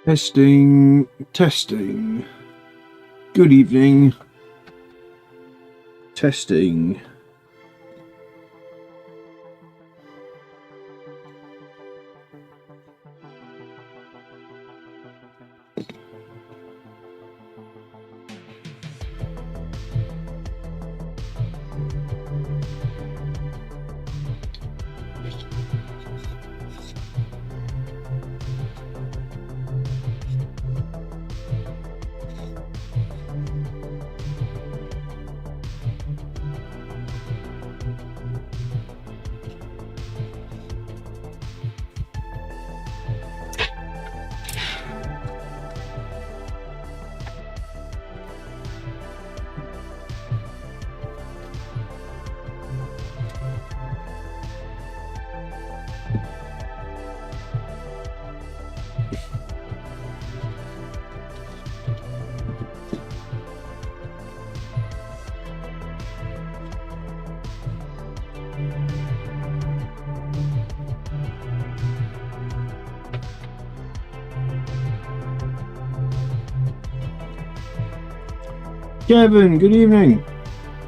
Testing, testing. Good evening. Testing. Kevin, good evening.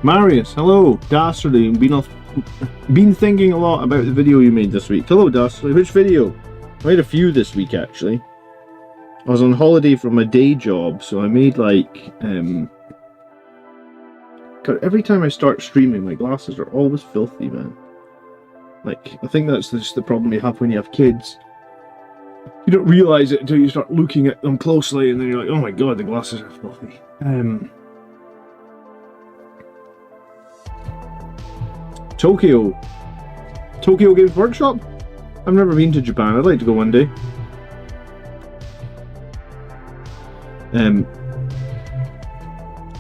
Marius, hello. Dastardly, been thinking a lot about the video you made this week. Hello, Dastardly. Which video? I made a few this week, actually. I was on holiday from my day job, so I made like... God, every time I start streaming, my glasses are always filthy, man. Like, I think that's just the problem you have when you have kids. You don't realise it until you start looking at them closely, and then you're like, oh my god, the glasses are filthy. Tokyo Games Workshop? I've never been to Japan. I'd like to go one day.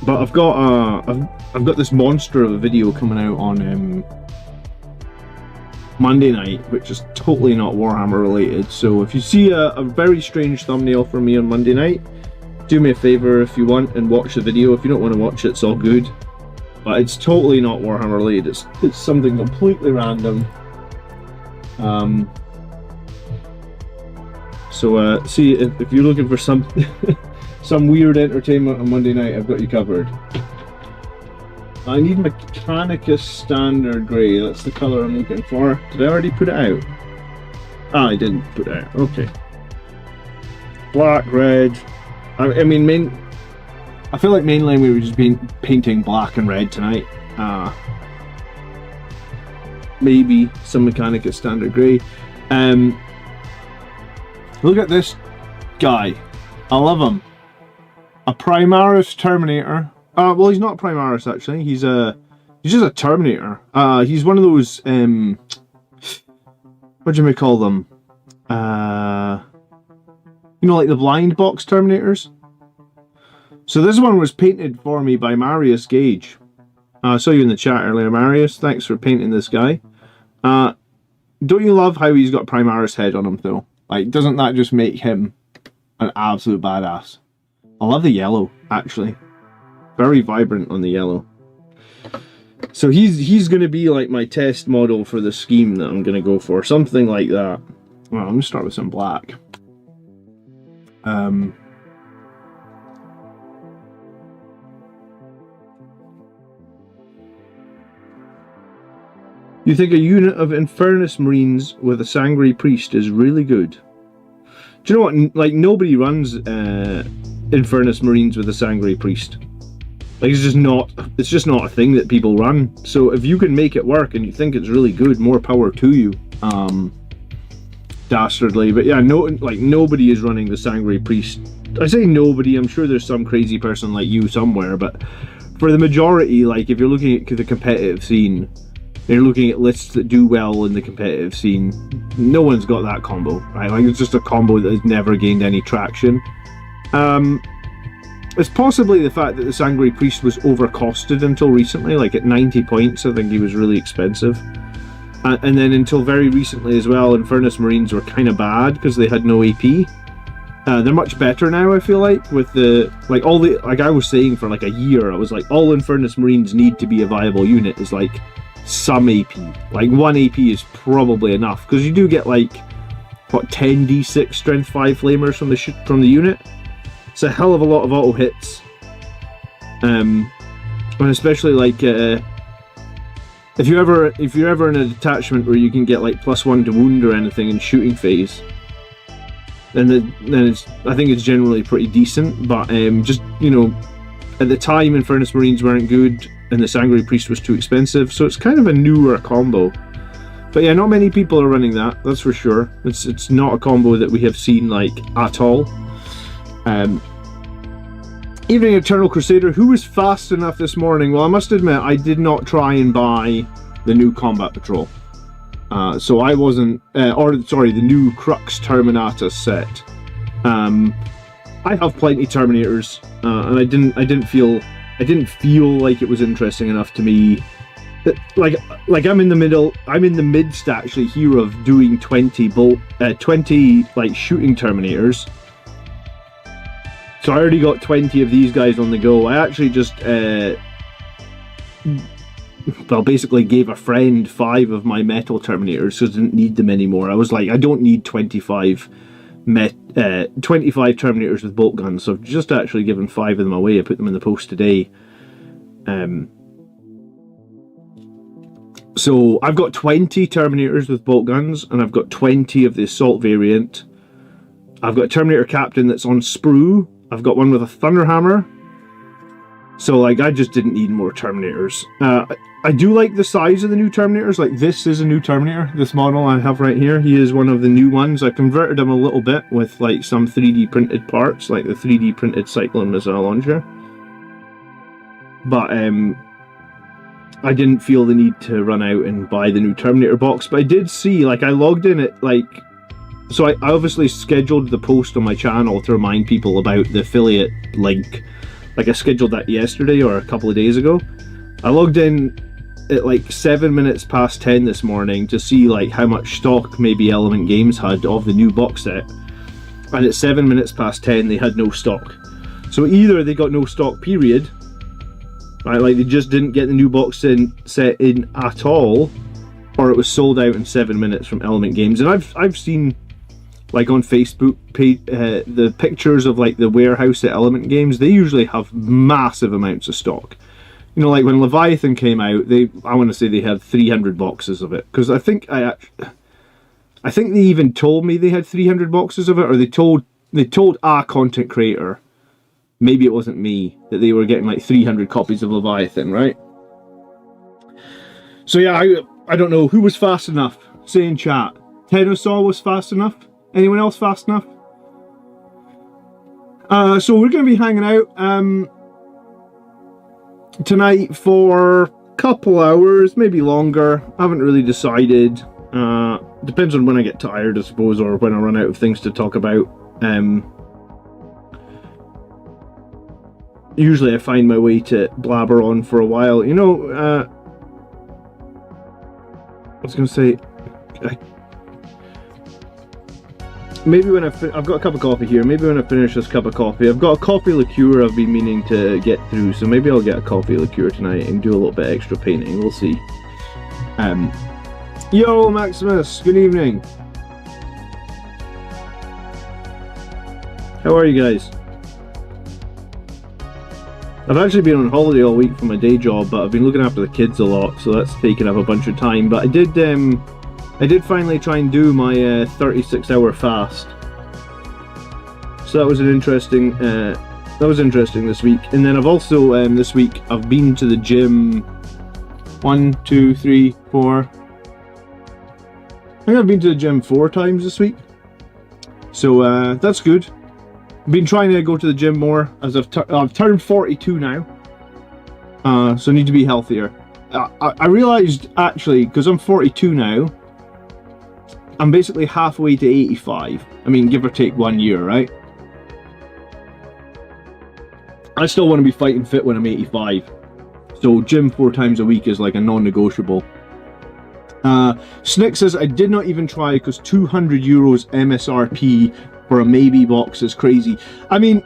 But I've got this monster of a video coming out on Monday night, which is totally not Warhammer related. So if you see a very strange thumbnail from me on Monday night, do me a favour if you want and watch the video. If you don't want to watch it, it's all good. But it's totally not Warhammer related. It's something completely random. So see if you're looking for some some weird entertainment on Monday night, I've got you covered. I need Mechanicus Standard Grey. That's the colour I'm looking for. Did I already put it out? Ah, I didn't put it out. Okay. Black, red. I mean, I feel like mainly we were just painting black and red tonight. Maybe some Mechanicus Standard Grey. Look at this guy. I love him. A Primaris Terminator. Well, he's not Primaris actually. He's just a Terminator. He's one of those what do you call them? You know, like the blind box Terminators. So this one was painted for me by Marius Gage. I saw you in the chat earlier, Marius. Thanks for painting this guy. Don't you love how he's got Primaris head on him though? Like, doesn't that just make him an absolute badass? I love the yellow, actually. Very vibrant on the yellow. So he's going to be like my test model for the scheme that I'm going to go for. Something like that. Well, I'm going to start with some black. You think a unit of Infernus Marines with a Sangre Priest is really good? Do you know what? Like, nobody runs Infernus Marines with a Sangre Priest. Like, it's just not a thing that people run. So if you can make it work and you think it's really good, more power to you. Dastardly. But yeah, nobody is running the Sangre Priest. I say nobody, I'm sure there's some crazy person like you somewhere, but for the majority, like, if you're looking at the competitive scene, you're looking at lists that do well in the competitive scene, no one's got that combo, right? Like, it's just a combo that has never gained any traction. It's possibly the fact that the Sangre Priest was overcosted until recently, like at 90 points, I think he was really expensive. And then until very recently as well, Infernus Marines were kind of bad because they had no AP. They're much better now, I feel like, with the, like, I was saying for like a year, I was like, all Infernus Marines need to be a viable unit is like some AP. Like 1 AP is probably enough, because you do get like what, 10d6 strength 5 flamers from the unit. It's a hell of a lot of auto hits, and especially like if you're ever in a detachment where you can get like +1 to wound or anything in shooting phase, then I think it's generally pretty decent. But just, you know, at the time Infernus Marines weren't good and the Sanguinary Priest was too expensive, so it's kind of a newer combo. But yeah, not many people are running that's for sure. It's not a combo that we have seen like at all. Evening Eternal Crusader, who was fast enough this morning? Well, I must admit, I did not try and buy the new Combat Patrol. So I wasn't, the new Crux Terminatus set. I have plenty Terminators, and I didn't feel like it was interesting enough to me. Like I'm in the midst actually here of doing 20 like shooting Terminators. So I already got 20 of these guys on the go. I actually just, basically gave a friend 5 of my metal Terminators because I didn't need them anymore. I was like, I don't need 25 Terminators with bolt guns, so I've just actually given 5 of them away. I put them in the post today. So I've got 20 Terminators with bolt guns, and I've got 20 of the assault variant. I've got a Terminator Captain that's on sprue. I've got one with a Thunderhammer. So like, I just didn't need more Terminators. I do like the size of the new Terminators. Like, this is a new Terminator. This model I have right here, he is one of the new ones. I converted him a little bit with like some 3D printed parts, like the 3D printed Cyclone missile launcher. But I didn't feel the need to run out and buy the new Terminator box. But I did see, like, I logged in at like, so I obviously scheduled the post on my channel to remind people about the affiliate link. Like, I scheduled that yesterday or a couple of days ago. I logged in at like 7 minutes past 10 this morning to see like how much stock maybe Element Games had of the new box set. And at 7 minutes past 10 they had no stock. So either they got no stock period, right, like they just didn't get the new box set in at all, or it was sold out in 7 minutes from Element Games. And I've seen, like, on Facebook the pictures of like the warehouse at Element Games. They usually have massive amounts of stock. You know, like when Leviathan came out, I want to say they had 300 boxes of it, because I think they even told me they had 300 boxes of it, or they told a content creator, maybe it wasn't me, that they were getting like 300 copies of Leviathan, right? So yeah, I don't know who was fast enough. Say in chat. Pterosaur was fast enough. Anyone else fast enough? So we're going to be hanging out tonight for a couple hours, maybe longer. I haven't really decided. Depends on when I get tired, I suppose, or when I run out of things to talk about. Usually I find my way to blabber on for a while. You know, I was going to say, maybe when I've got a cup of coffee here, maybe when I finish this cup of coffee, I've got a coffee liqueur I've been meaning to get through, so maybe I'll get a coffee liqueur tonight and do a little bit extra painting, we'll see. Yo, Maximus, good evening. How are you guys? I've actually been on holiday all week from my day job, but I've been looking after the kids a lot, so that's taken up a bunch of time. But I did finally try and do my 36-hour fast. So that was interesting this week. And then I've also this week I've been to the gym 1, 2, 3, 4. I think I've been to the gym 4 times this week. So that's good. I've been trying to go to the gym more as I've turned 42 now. So I need to be healthier. I realised actually, because I'm 42 now, I'm basically halfway to 85. I mean, give or take 1 year, right? I still want to be fighting fit when I'm 85. So gym 4 times a week is like a non-negotiable. Snick says, I did not even try because 200 euros MSRP for a maybe box is crazy. I mean,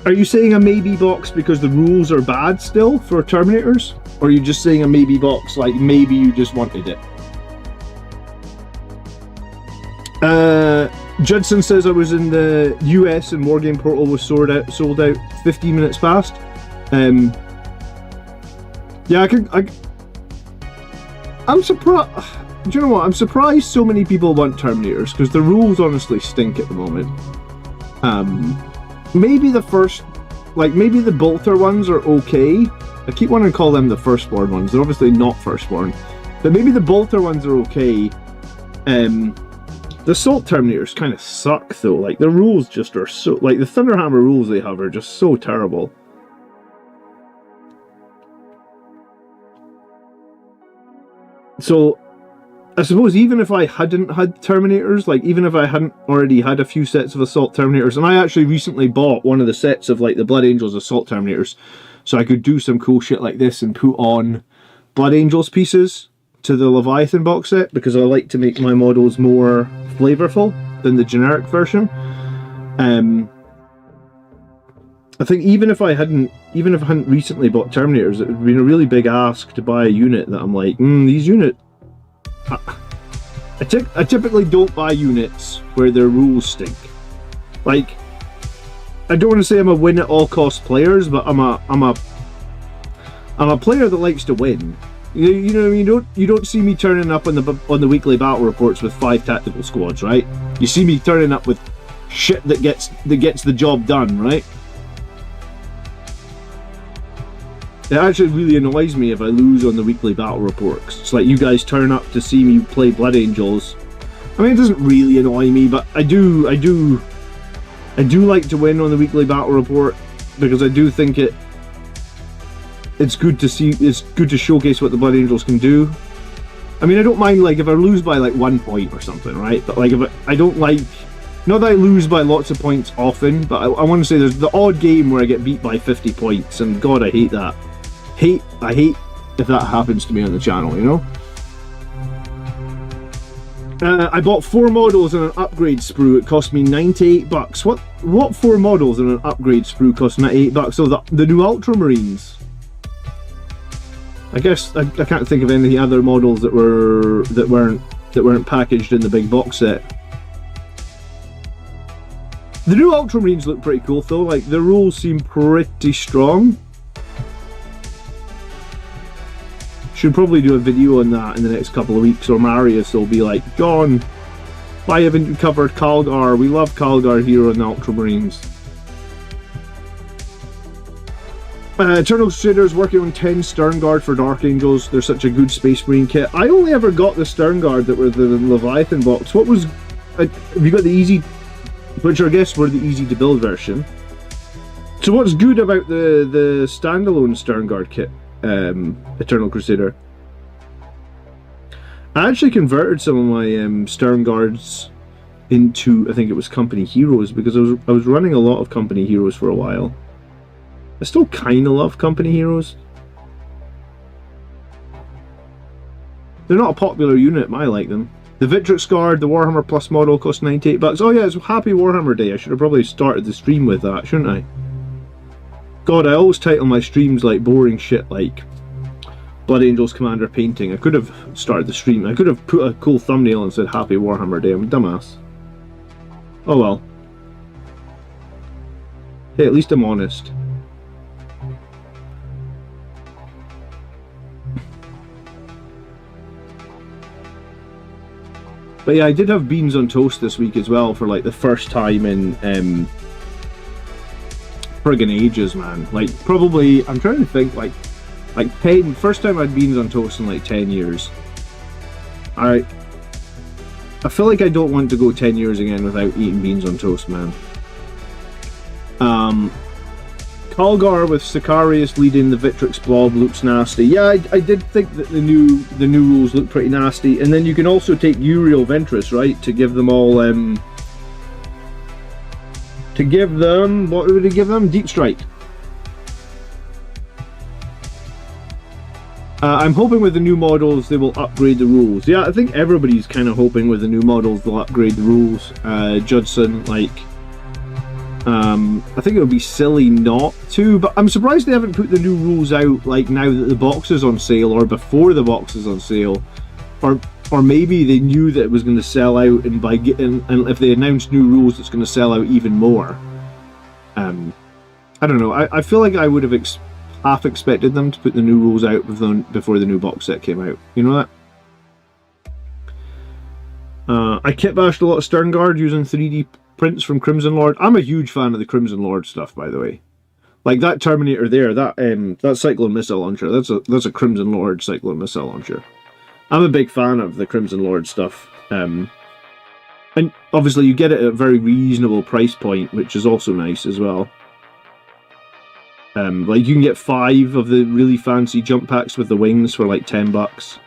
are you saying a maybe box because the rules are bad still for Terminators? Or are you just saying a maybe box like maybe you just wanted it? Judson says I was in the US and Wargame Portal was sold out 15 minutes past. Yeah, I'm surprised. Do you know what? I'm surprised so many people want Terminators, because the rules honestly stink at the moment. Maybe the first, like, maybe the Bolter ones are okay. I keep wanting to call them the Firstborn ones. They're obviously not Firstborn. But maybe the Bolter ones are okay. The Assault Terminators kind of suck, though. Like, the rules just are so... Like, the Thunderhammer rules they have are just so terrible. So, I suppose even if I hadn't had Terminators, like, even if I hadn't already had a few sets of Assault Terminators, and I actually recently bought one of the sets of, like, the Blood Angels Assault Terminators, so I could do some cool shit like this and put on Blood Angels pieces to the Leviathan box set, because I like to make my models more flavorful than the generic version. I think even if I hadn't recently bought Terminators, it would have been a really big ask to buy a unit that I'm like, these units... I typically don't buy units where their rules stink. Like, I don't want to say I'm a win at all cost players, but I'm a player that likes to win. You know, you don't see me turning up on the weekly battle reports with 5 tactical squads, right? You see me turning up with shit that gets the job done, right? It actually really annoys me if I lose on the weekly battle reports. It's like you guys turn up to see me play Blood Angels. I mean, it doesn't really annoy me, but I do like to win on the weekly battle report, because I do think it's good to see, it's good to showcase what the Blood Angels can do. I mean, I don't mind, like, if I lose by like 1 point or something, right? But like, if I don't like, not that I lose by lots of points often, but I want to say there's the odd game where I get beat by 50 points, and God, I hate that. I hate if that happens to me on the channel, you know? I bought 4 models and an upgrade sprue. It cost me 98 bucks. What 4 models and an upgrade sprue cost 98 bucks? So the new Ultramarines. I guess I can't think of any other models that weren't packaged in the big box set. The new Ultramarines look pretty cool though. Like, the rules seem pretty strong. Should probably do a video on that in the next couple of weeks, or Marius will be like, John, why haven't you covered Calgar? We love Calgar here on the Ultramarines. Eternal Crusaders working on 10 Stern Guard for Dark Angels. They're such a good Space Marine kit. I only ever got the Stern Guard that were the Leviathan box. What was... have you got the easy... which I guess were the easy to build version. So what's good about the standalone Stern Guard kit? Eternal Crusader. I actually converted some of my Stern Guards into, I think it was Company Heroes, because I was running a lot of Company Heroes for a while. I still kind of love Company Heroes. They're not a popular unit, but I like them. The Victrix Guard, the Warhammer Plus model, cost 98 bucks. Oh yeah, it's Happy Warhammer Day. I should have probably started the stream with that, shouldn't I? God, I always title my streams like boring shit like Blood Angels Commander painting. I could have started the stream. I could have put a cool thumbnail and said Happy Warhammer Day. I'm a dumbass. Oh well. Hey, at least I'm honest. But yeah, I did have beans on toast this week as well for like the first time in friggin' ages, man. Like, probably, I'm trying to think, like 10, first time I had beans on toast in like 10 years. I feel like I don't want to go 10 years again without eating beans on toast, man. Calgar with Sicarius leading the Victrix Blob looks nasty. Yeah, I did think that the new rules look pretty nasty. And then you can also take Uriel Ventress, right, to give them all, to give them, what would it give them? Deep Strike. I'm hoping with the new models they will upgrade the rules. Yeah, I think everybody's kind of hoping with the new models they'll upgrade the rules. Judson, like, I think it would be silly not to, but I'm surprised they haven't put the new rules out like now that the box is on sale, or before the box is on sale, or or maybe they knew that it was going to sell out, and by getting, and if they announced new rules, it's going to sell out even more. I don't know. I feel like I would have half expected them to put the new rules out before the new box set came out. You know that? I kit bashed a lot of Sternguard using 3D prints from Crimson Lord. I'm a huge fan of the Crimson Lord stuff, by the way. Like that Terminator there, that Cyclone missile launcher. That's a Crimson Lord Cyclone missile launcher. I'm a big fan of the Crimson Lord stuff. And obviously you get it at a very reasonable price point, which is also nice as well. Like you can get 5 of the really fancy jump packs with the wings for like $10.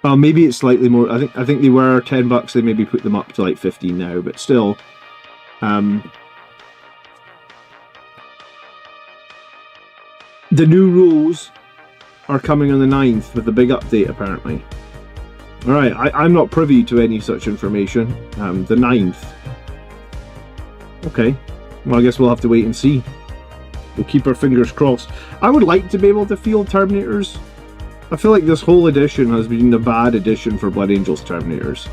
Well, maybe it's slightly more. I think they were $10. They maybe put them up to like 15 now, but still. The new rules are coming on the 9th with the big update, apparently. Alright, I'm not privy to any such information. The 9th. Okay. Well, I guess we'll have to wait and see. We'll keep our fingers crossed. I would like to be able to field Terminators. I feel like this whole edition has been a bad edition for Blood Angels Terminators.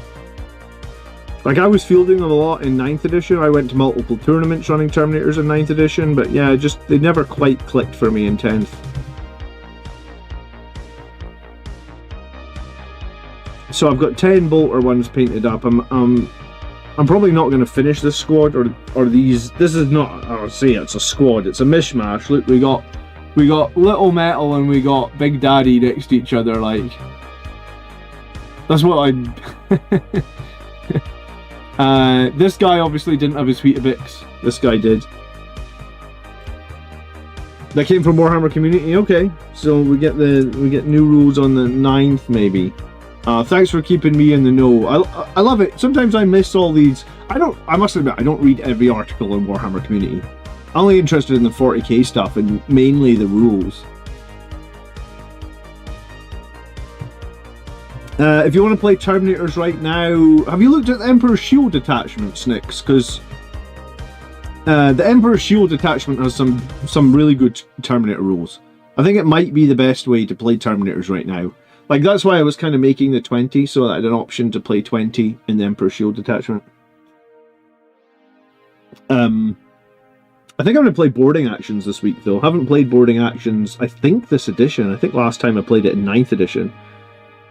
Like, I was fielding them a lot in 9th edition. I went to multiple tournaments running Terminators in 9th edition, but yeah, they never quite clicked for me in 10th. So I've got 10 bolter ones painted up. I'm probably not going to finish this squad or these. This is not. I'll say it's a squad. It's a mishmash. Look, we got Little Metal and we got Big Daddy next to each other. Like, that's what I. This guy obviously didn't have his Weetabix. This guy did. That came from Warhammer Community. Okay, so we get new rules on the 9th maybe. Thanks for keeping me in the know. I love it. Sometimes I miss all these. I must admit, I don't read every article in Warhammer Community. I'm only interested in the 40k stuff and mainly the rules. If you want to play Terminators right now, have you looked at the Emperor's Shield attachment, Snicks? Because the Emperor's Shield attachment has some really good Terminator rules. I think it might be the best way to play Terminators right now. Like, that's why I was kind of making the 20, so that I had an option to play 20 in the Emperor's Shield attachment. I think I'm going to play Boarding Actions this week, though. I haven't played Boarding Actions, I think, this edition. I think last time I played it in 9th edition.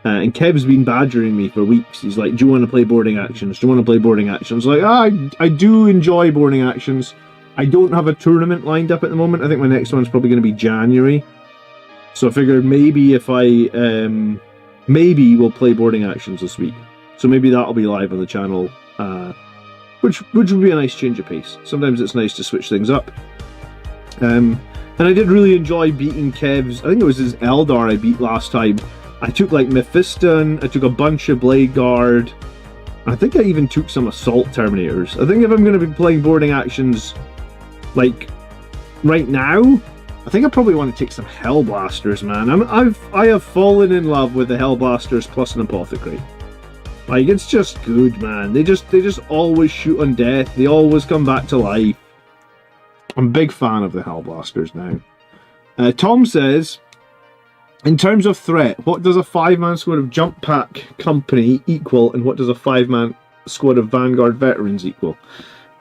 And Kev's been badgering me for weeks. He's like, do you want to play Boarding Actions? Do you want to play Boarding Actions? Like, I do enjoy Boarding Actions. I don't have a tournament lined up at the moment. I think my next one's probably going to be January. So I figured maybe if maybe we'll play Boarding Actions this week. So maybe that'll be live on the channel, which would be a nice change of pace. Sometimes it's nice to switch things up. And I did really enjoy beating Kev's, I think it was his Eldar I beat last time. I took like Mephiston, I took a bunch of Blade Guard. I think I even took some Assault Terminators. I think if I'm going to be playing Boarding Actions, like, right now, I think I probably want to take some Hellblasters, man. I have fallen in love with the Hellblasters plus an Apothecary. Like, it's just good, man. They just always shoot on death. They always come back to life. I'm a big fan of the Hellblasters now. Tom says, in terms of threat, what does a 5-man squad of Jump Pack Company equal, and what does a 5-man squad of Vanguard Veterans equal?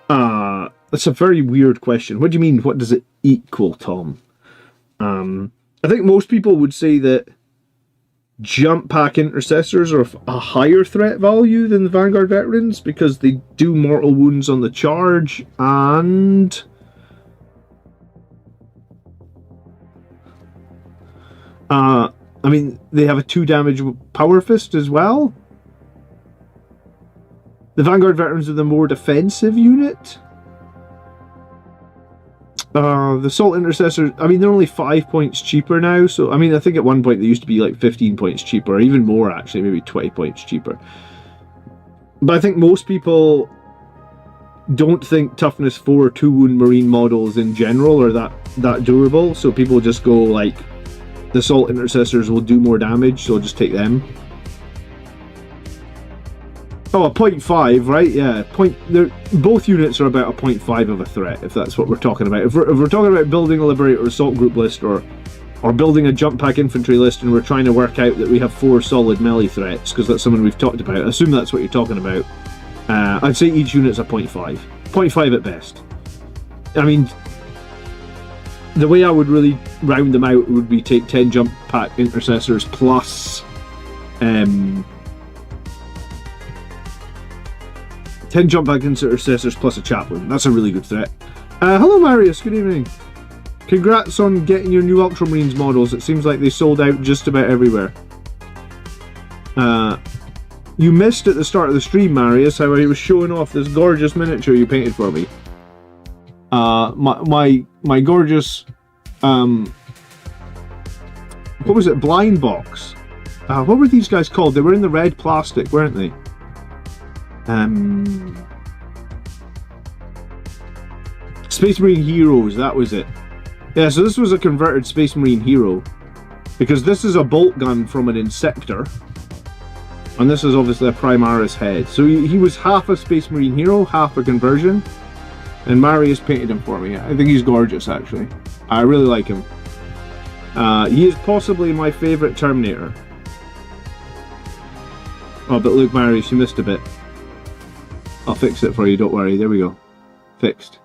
That's a very weird question. What do you mean, what does it equal, Tom? I think most people would say that Jump Pack Intercessors are a higher threat value than the Vanguard Veterans because they do mortal wounds on the charge, and I mean, they have a 2 damage Power Fist as well. The Vanguard Veterans are the more defensive unit. The Assault Intercessors, I mean, they're only 5 points cheaper now, so, I mean, I think at one point they used to be like 15 points cheaper, or even more actually, maybe 20 points cheaper. But I think most people don't think Toughness 4 2-wound Marine models in general are that durable, so people just go like, the Assault Intercessors will do more damage, so I'll just take them. Oh, a 0.5, right? Yeah, both units are about a 0.5 of a threat, if that's what we're talking about. If we're talking about building a Liberator Assault Group list or or building a jump pack infantry list and we're trying to work out that we have 4 solid melee threats, because that's something we've talked about. I assume that's what you're talking about. I'd say each unit's a 0.5. 0.5 at best. I mean, the way I would really round them out would be take 10 jump pack intercessors plus 10 jump pack intercessors plus a chaplain. That's a really good threat. Hello Marius, good evening. Congrats on getting your new Ultramarines models. It seems like they sold out just about everywhere. You missed at the start of the stream, Marius, how I was showing off this gorgeous miniature you painted for me. My gorgeous, what was it, blind box? What were these guys called? They were in the red plastic, weren't they? Space Marine Heroes, that was it. Yeah, so this was a converted Space Marine Hero, because this is a bolt gun from an Insector, and this is obviously a Primaris head. So he was half a Space Marine Hero, half a conversion, and Marius painted him for me. I think he's gorgeous, actually. I really like him. He is possibly my favourite Terminator. Oh, but look, Marius, you missed a bit. I'll fix it for you, don't worry. There we go. Fixed.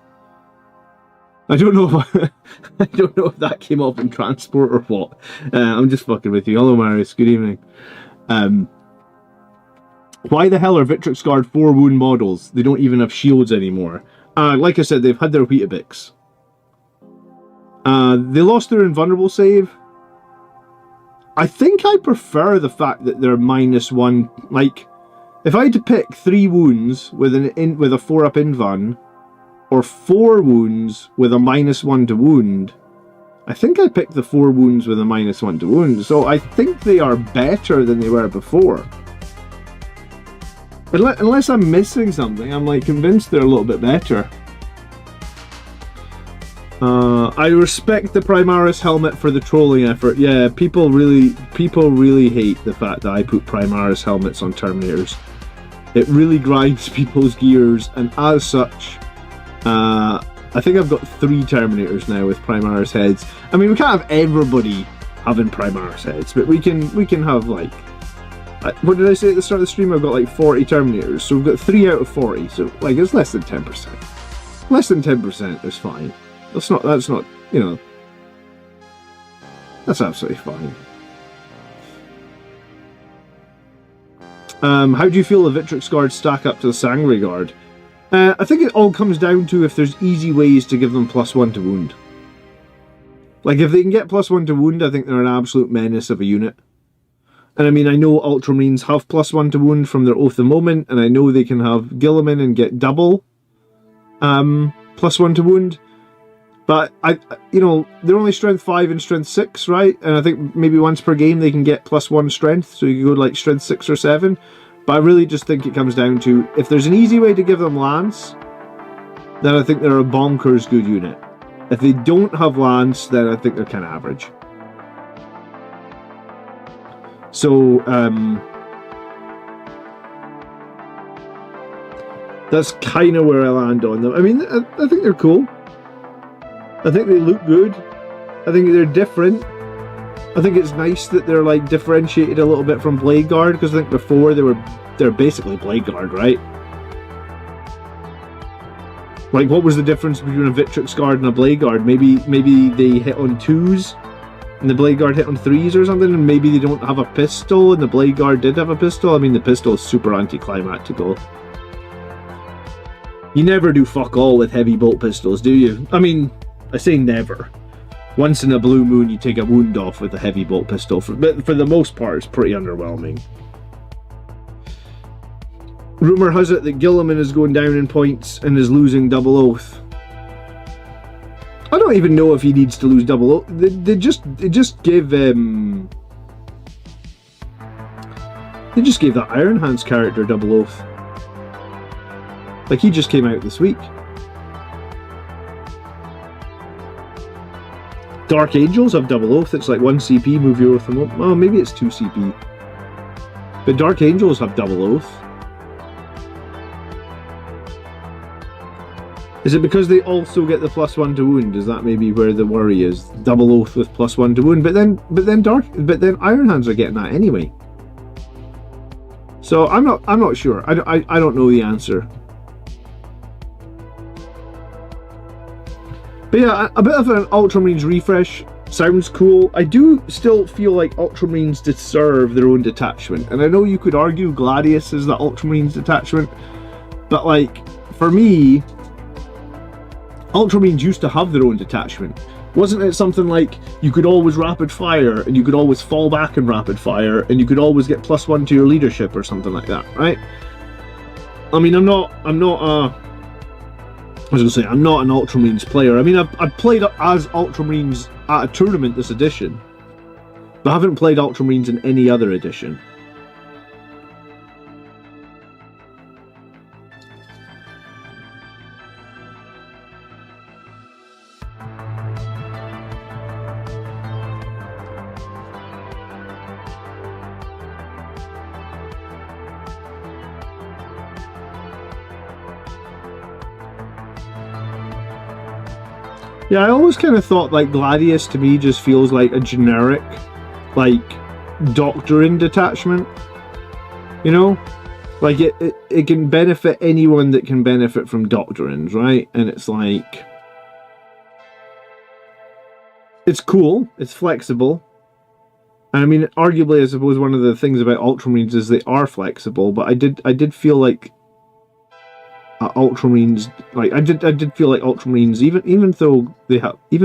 I don't know if I don't know if that came up in transport or what. I'm just fucking with you. Hello, Marius. Good evening. Why the hell are Victrix Guard 4 wound models? They don't even have shields anymore. Like I said, they've had their Weetabix. They lost their invulnerable save. I think I prefer the fact that they're -1. Like, if I had to pick 3 wounds with a 4-up invuln, or 4 wounds with a -1 to wound, I think I picked the 4 wounds with a -1 to wound. So I think they are better than they were before. Unless I'm missing something, I'm like convinced they're a little bit better. I respect the Primaris helmet for the trolling effort. Yeah, people really hate the fact that I put Primaris helmets on Terminators. It really grinds people's gears, and as such, I think I've got 3 Terminators now with Primaris heads. I mean, we can't have everybody having Primaris heads, but we can have, like, what did I say at the start of the stream? I've got like 40 Terminators, so we've got 3 out of 40, so like it's less than 10%. Less than 10% is fine. That's not, you know, that's absolutely fine. How do you feel the Victrix Guard stack up to the Sangre Guard? I think it all comes down to if there's easy ways to give them +1 to wound. Like, if they can get +1 to wound, I think they're an absolute menace of a unit. And I mean, I know Ultramarines have +1 to wound from their Oath of Moment, and I know they can have Guilliman and get double +1 to wound. But, you know, they're only strength 5 and strength 6, right? And I think maybe once per game they can get +1 strength, so you can go like strength 6 or 7. But I really just think it comes down to, if there's an easy way to give them Lance, then I think they're a bonkers good unit. If they don't have Lance, then I think they're kind of average. So, that's kind of where I land on them. I mean, I think they're cool. I think they look good. I think they're different. I think it's nice that they're like differentiated a little bit from Blade Guard, because I think before they're basically Blade Guard, right? Like, what was the difference between a Victrix Guard and a Blade Guard? Maybe they hit on 2s and the Blade Guard hit on 3s or something, and maybe they don't have a pistol and the Blade Guard did have a pistol. I mean, the pistol is super anticlimactical. You never do fuck all with heavy bolt pistols, do you? I mean, I say never. Once in a blue moon you take a wound off with a heavy bolt pistol, but for the most part it's pretty underwhelming. Rumour has it that Guilliman is going down in points and is losing double oath. I don't even know if he needs to lose double oath. They just gave that Iron Hands character double oath. Like, he just came out this week. Dark Angels have double oath. It's like 1 CP, move your oath from up. Oh, maybe it's 2 CP. But Dark Angels have double oath. Is it because they also get the +1 to wound? Is that maybe where the worry is? Double oath with +1 to wound, but then Iron Hands are getting that anyway. So I'm not sure. I don't know the answer. But yeah, a bit of an Ultramarines refresh sounds cool. I do still feel like Ultramarines deserve their own detachment, and I know you could argue Gladius is the Ultramarines detachment, but like for me, Ultramarines used to have their own detachment. Wasn't it something like you could always rapid fire, and you could always fall back in rapid fire, and you could always get +1 to your leadership or something like that, right? I mean, I'm not an Ultramarines player. I mean, I've played as Ultramarines at a tournament this edition, but I haven't played Ultramarines in any other edition. Yeah, I always kind of thought like Gladius to me just feels like a generic, like, doctrine detachment. You know? Like, it can benefit anyone that can benefit from doctrines, right? And it's like... it's cool, it's flexible. And I mean, arguably, I suppose one of the things about Ultramarines is they are flexible, but I did feel like Ultramarines, like I did feel like Ultramarines, even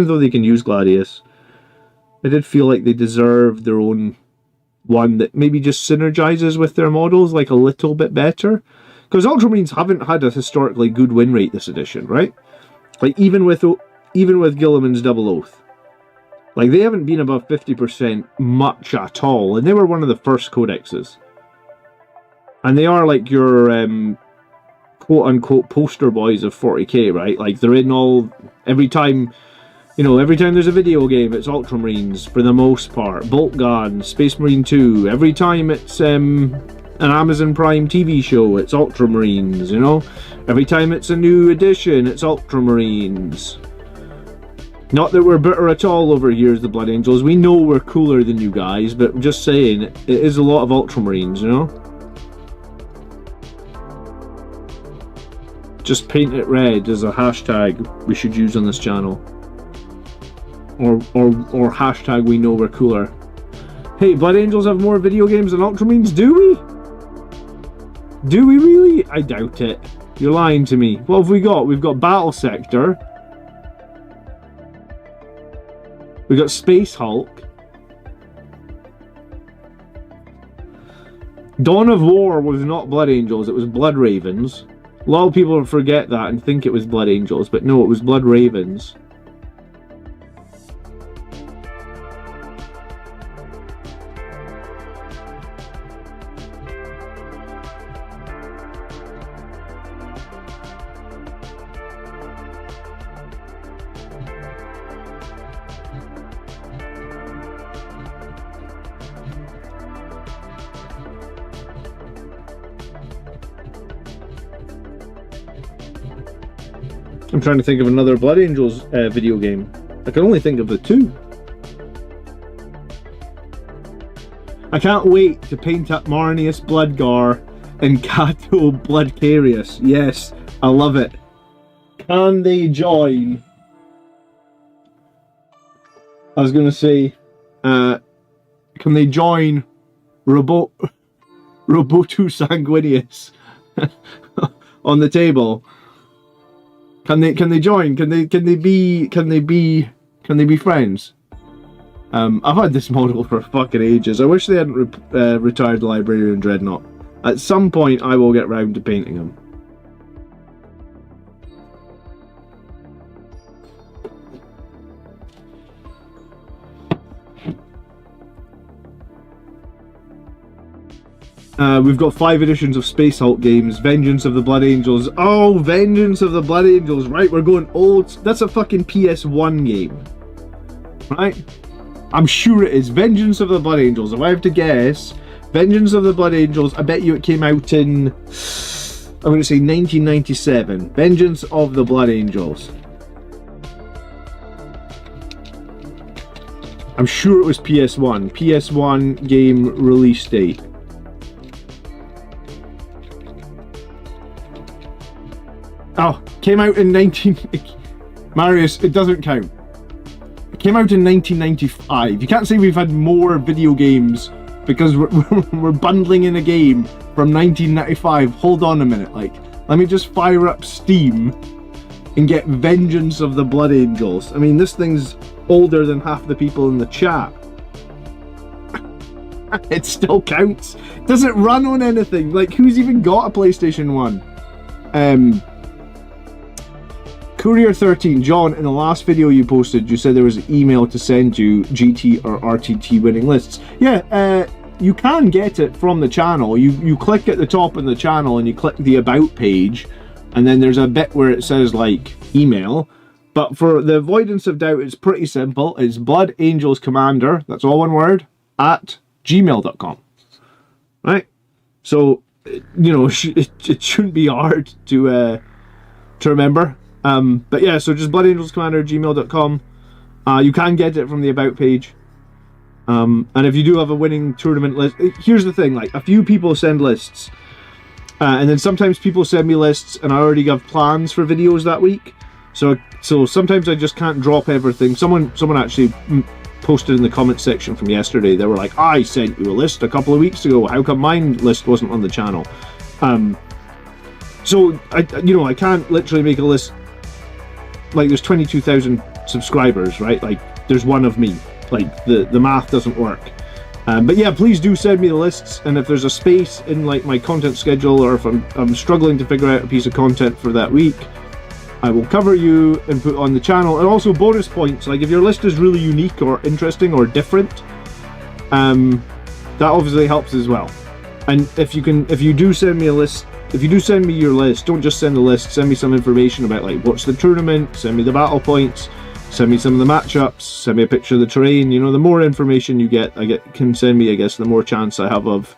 though they can use Gladius, I did feel like they deserve their own one that maybe just synergizes with their models like a little bit better, because Ultramarines haven't had a historically good win rate this edition, right? Like even with Guilliman's Double Oath, like they haven't been above 50% much at all, and they were one of the first codexes, and they are like your quote-unquote poster boys of 40k, right? Like they're in every time there's a video game, it's Ultramarines for the most part. Boltgun, Space Marine 2, every time it's an Amazon Prime TV show, it's Ultramarines, you know? Every time it's a new edition, it's Ultramarines. Not that we're bitter at all over Here's the Blood Angels, we know we're cooler than you guys, but I'm just saying, it is a lot of Ultramarines, you know? Just paint it red is a hashtag we should use on this channel. Or hashtag we know we're cooler. Hey, Blood Angels have more video games than Ultramarines, do we? Do we really? I doubt it. You're lying to me. What have we got? We've got Battle Sector. We've got Space Hulk. Dawn of War was not Blood Angels, it was Blood Ravens. A lot of people forget that and think it was Blood Angels, but no, it was Blood Ravens. I'm trying to think of another Blood Angels video game. I can only think of the two. I can't wait to paint up Marnius Bloodgar and Cato Bloodcarius. Yes, I love it. Can they join? I was going to say, can they join Robotu Sanguinius on the table? Can they join? Can they be friends? I've had this model for fucking ages. I wish they hadn't retired Librarian Dreadnought. At some point I will get round to painting him. We've got 5 editions of Space Hulk games. Vengeance of the Blood Angels. Oh, Vengeance of the Blood Angels. Right, we're going old. That's a fucking PS1 game. Right? I'm sure it is. Vengeance of the Blood Angels. If I have to guess, Vengeance of the Blood Angels, I bet you it came out in... I'm going to say 1997. Vengeance of the Blood Angels. I'm sure it was PS1. PS1 game release date. Oh, came out in Marius, it doesn't count. It came out in 1995. You can't say we've had more video games because we're bundling in a game from 1995. Hold on a minute, like, let me just fire up Steam and get Vengeance of the Blood Angels. I mean, this thing's older than half the people in the chat. It still counts. Does it run on anything? Like, who's even got a PlayStation 1? Courier 13, John, in the last video you posted, you said there was an email to send you GT or RTT winning lists. Yeah, you can get it from the channel. You click at the top of the channel and you click the About page, and then there's a bit where it says, like, email. But for the avoidance of doubt, it's pretty simple. It's Blood Angels Commander, that's all one word, at gmail.com. Right? So, you know, it shouldn't be hard to remember. But yeah, so just Blood Angels Commander at gmail.com. You can get it from the About page. And if you do have a winning tournament list, here's the thing, like, a few people send lists. And then sometimes people send me lists and I already have plans for videos that week. So sometimes I just can't drop everything. Someone actually posted in the comment section from yesterday, they were like, I sent you a list a couple of weeks ago, how come mine list wasn't on the channel? So I can't literally make a list. Like, there's 22,000 subscribers, right? Like, there's one of me. Like, the math doesn't work. But yeah, please do send me the lists, and if there's a space in, like, my content schedule, or if I'm struggling to figure out a piece of content for that week, I will cover you and put on the channel. And also bonus points, like, if your list is really unique or interesting or different, that obviously helps as well. And if you do send me a list, if you do send me your list, don't just send the list, send me some information about, like, what's the tournament, send me the battle points, send me some of the matchups, send me a picture of the terrain. You know, the more information you can send me, I guess, the more chance I have of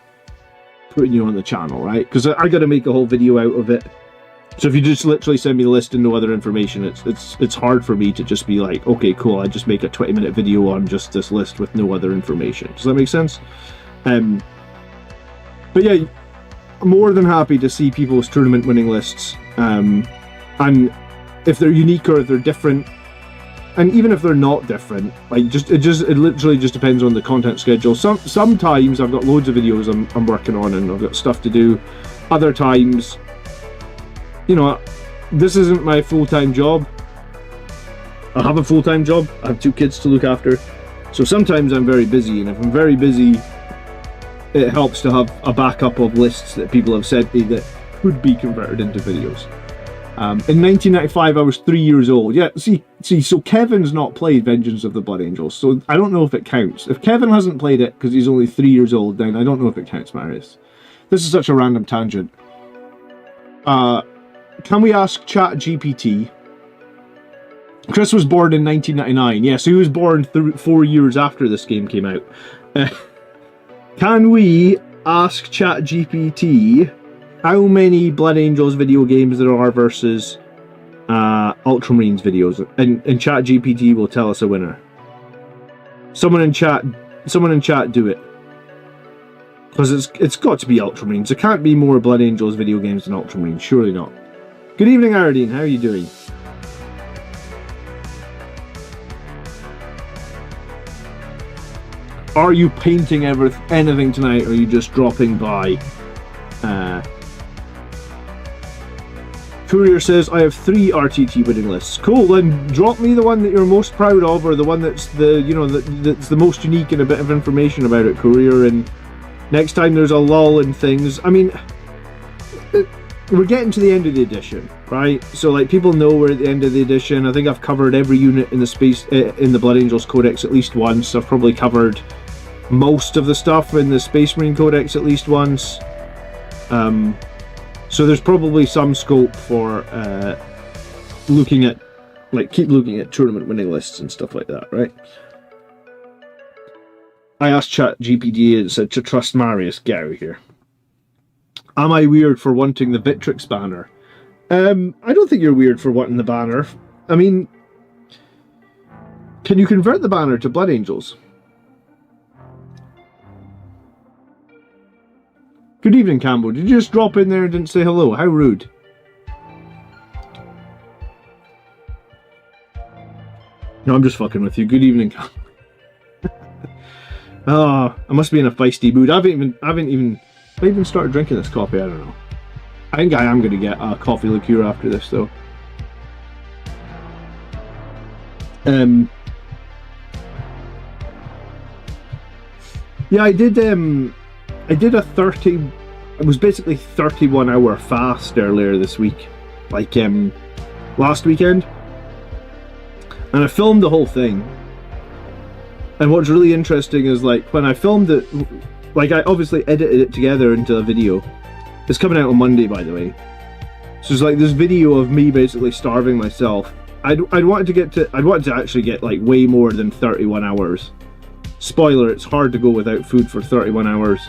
putting you on the channel, right? Because I got to make a whole video out of it. So if you just literally send me the list and no other information, it's hard for me to just be like, okay, cool, I just make a 20-minute video on just this list with no other information. Does that make sense? But yeah, I'm more than happy to see people's tournament winning lists. And if they're unique or if they're different, and even if they're not different, like, it literally just depends on the content schedule. Sometimes I've got loads of videos I'm working on and I've got stuff to do. Other times, you know, this isn't my full-time job. I have a full-time job. I have 2 kids to look after. So sometimes I'm very busy, and if I'm very busy, it helps to have a backup of lists that people have sent me that could be converted into videos. In 1995, I was 3 years old. Yeah, see, so Kevin's not played Vengeance of the Blood Angels, so I don't know if it counts. If Kevin hasn't played it because he's only 3 years old, then I don't know if it counts, Marius. This is such a random tangent. Can we ask ChatGPT? Chris was born in 1999. Yeah, so he was born 4 years after this game came out. Can we ask ChatGPT how many Blood Angels video games there are versus Ultramarines videos? And ChatGPT will tell us a winner. Someone in chat do it. Because it's got to be Ultramarines. There can't be more Blood Angels video games than Ultramarines. Surely not. Good evening, Aradine. How are you doing? Are you painting anything tonight, or are you just dropping by? Courier says, I have 3 RTT winning lists. Cool, then drop me the one that you're most proud of, or the one that's that's the most unique and a bit of information about it, Courier, and next time there's a lull in things. I mean, we're getting to the end of the edition, right? So, like, people know we're at the end of the edition. I think I've covered every unit in the Blood Angels Codex at least once. I've probably covered most of the stuff in the Space Marine Codex at least once. So there's probably some scope for looking at, like, keep looking at tournament winning lists and stuff like that, right? I asked ChatGPT and said to trust Marius. Get out of here. Am I weird for wanting the Victrix banner? I don't think you're weird for wanting the banner. I mean, can you convert the banner to Blood Angels? Good evening, Campbell. Did you just drop in there and didn't say hello? How rude. No, I'm just fucking with you. Good evening, Campbell. Oh, I must be in a feisty mood. I haven't even started drinking this coffee. I don't know. I think I am going to get a coffee liqueur after this, though. Yeah, I did a 30. It was basically 31-hour fast earlier this week, like last weekend, and I filmed the whole thing. And what's really interesting is, like, when I filmed it, like, I obviously edited it together into a video. It's coming out on Monday, by the way. So it's like this video of me basically starving myself. I'd wanted to actually get like way more than 31 hours. Spoiler, it's hard to go without food for 31 hours.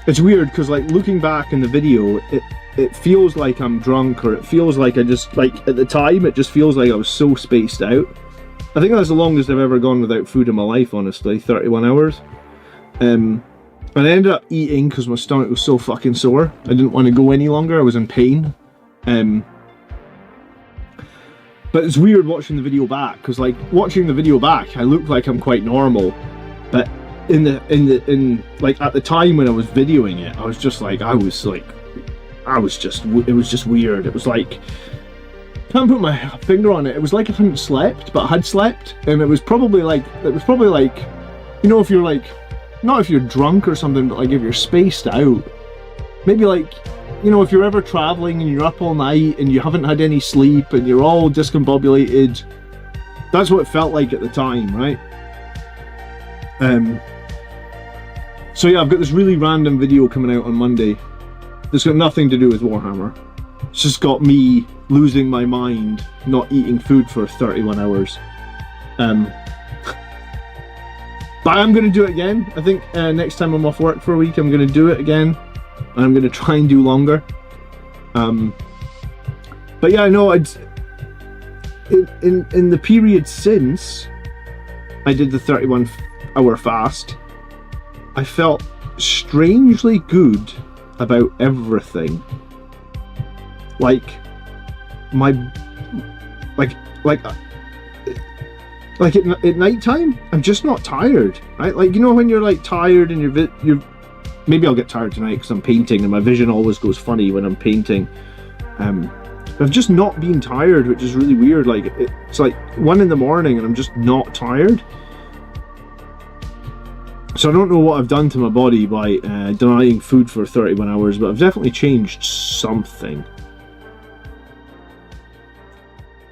It's weird because, like, looking back in the video, it feels like I'm drunk, or it feels like I just, like, at the time it just feels like I was so spaced out. I think that's the longest I've ever gone without food in my life, honestly, 31 hours. And I ended up eating because my stomach was so fucking sore. I didn't want to go any longer. I was in pain. But it's weird watching the video back, because, like, watching the video back, I look like I'm quite normal. But in like, at the time when I was videoing it, I was just like, it was just weird. It was like, I can't put my finger on it. It was like I hadn't slept, but I had slept, and it was probably like, you know, if you're like, not if you're drunk or something, but like if you're spaced out. Maybe like, you know, if you're ever traveling and you're up all night and you haven't had any sleep and you're all discombobulated. That's what it felt like at the time, right? So yeah, I've got this really random video coming out on Monday. It's got nothing to do with Warhammer. It's just got me losing my mind, not eating food for 31 hours. But I'm going to do it again. I think next time I'm off work for a week, I'm going to do it again. And I'm going to try and do longer. But yeah, no, in the period since I did the 31-hour fast, I felt strangely good about everything. Like at night time, I'm just not tired, right? Like, you know, when you're like tired and you're maybe I'll get tired tonight because I'm painting and my vision always goes funny when I'm painting. I've just not been tired, which is really weird. Like, it's like 1 in the morning and I'm just not tired. So I don't know what I've done to my body by denying food for 31 hours, but I've definitely changed something.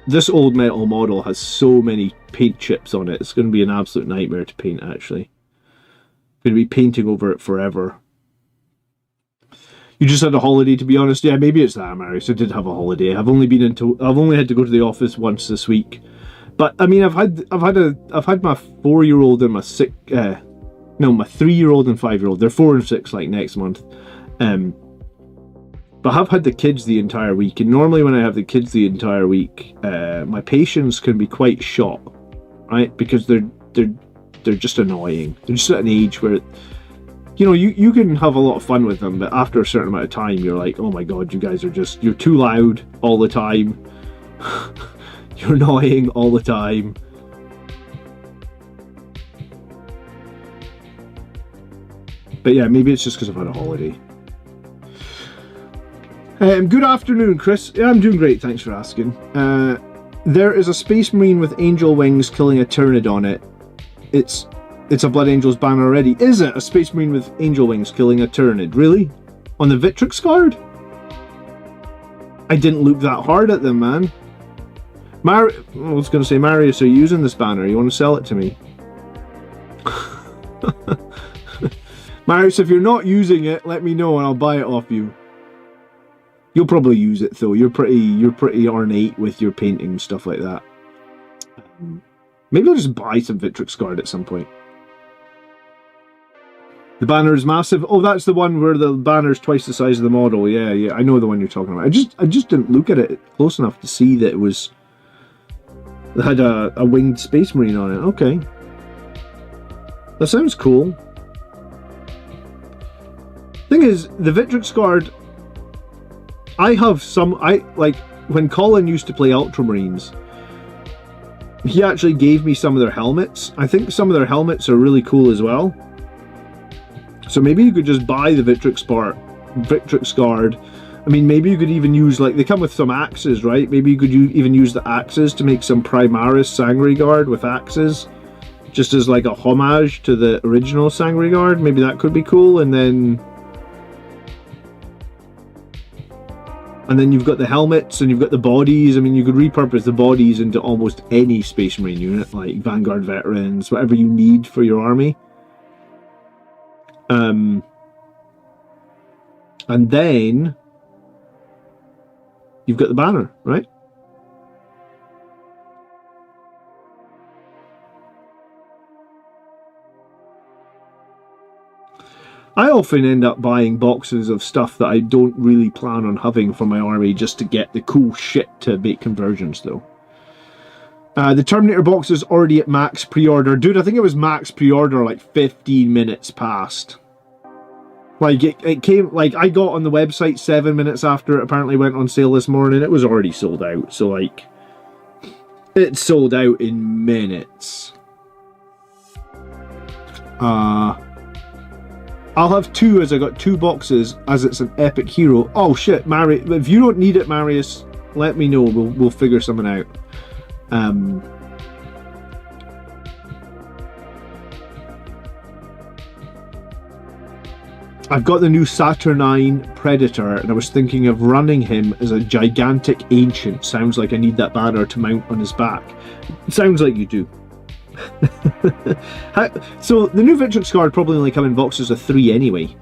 This old metal model has so many paint chips on it. It's going to be an absolute nightmare to paint, actually. I'm going to be painting over it forever. You just had a holiday, to be honest. Yeah, maybe it's that, Marius. I did have a holiday. I've only had to go to the office once this week. But I mean, I've had my 4-year-old and my 3-year-old and 5-year-old. They're 4 and 6 like next month. But I've had the kids the entire week, and normally when I have the kids the entire week, my patience can be quite short, right? Because they're just annoying. They're just at an age where, you know, you can have a lot of fun with them, but after a certain amount of time, you're like, oh my god, you guys are just, you're too loud all the time. You're annoying all the time. But yeah, maybe it's just because I've had a holiday. Good afternoon, Chris. Yeah, I'm doing great, thanks for asking. There is a Space Marine with angel wings killing a Tyrannid on it. It's a Blood Angels banner already. Is it? A Space Marine with angel wings killing a Tyrannid? Really? On the Victrix card? I didn't look that hard at them, man. I was going to say, Marius, are you using this banner? You want to sell it to me? Marius, if you're not using it, let me know and I'll buy it off you. You'll probably use it though. You're pretty ornate with your painting and stuff like that. Maybe I'll just buy some Victrix card at some point. The banner is massive. Oh, that's the one where the banner's twice the size of the model. Yeah, yeah, I know the one you're talking about. I just didn't look at it close enough to see that it had a winged space marine on it. Okay. That sounds cool. Thing is, the Victrix Guard, like, when Colin used to play Ultramarines, he actually gave me some of their helmets. I think some of their helmets are really cool as well. So maybe you could just buy the Victrix Guard. I mean, maybe you could even use, like, they come with some axes, right? Maybe you could even use the axes to make some Primaris Sangre Guard with axes, just as like a homage to the original Sangre Guard. Maybe that could be cool. And then you've got the helmets and you've got the bodies. I mean, you could repurpose the bodies into almost any Space Marine unit, like Vanguard Veterans, whatever you need for your army. And then you've got the banner, right? I often end up buying boxes of stuff that I don't really plan on having for my army just to get the cool shit to make conversions, though. The Terminator box is already at max pre-order. Dude, I think it was max pre-order like 15 minutes past. Like, it came, like, I got on the website 7 minutes after it apparently went on sale this morning. It was already sold out, so, like, it sold out in minutes. I'll have two, as I got 2 boxes, as it's an epic hero. Oh shit, if you don't need it, Marius, let me know. We'll figure something out. I've got the new Saturnine Predator, and I was thinking of running him as a gigantic ancient. Sounds like I need that banner to mount on his back. Sounds like you do. So the new Victrix Guard probably only come in boxes of 3 anyway,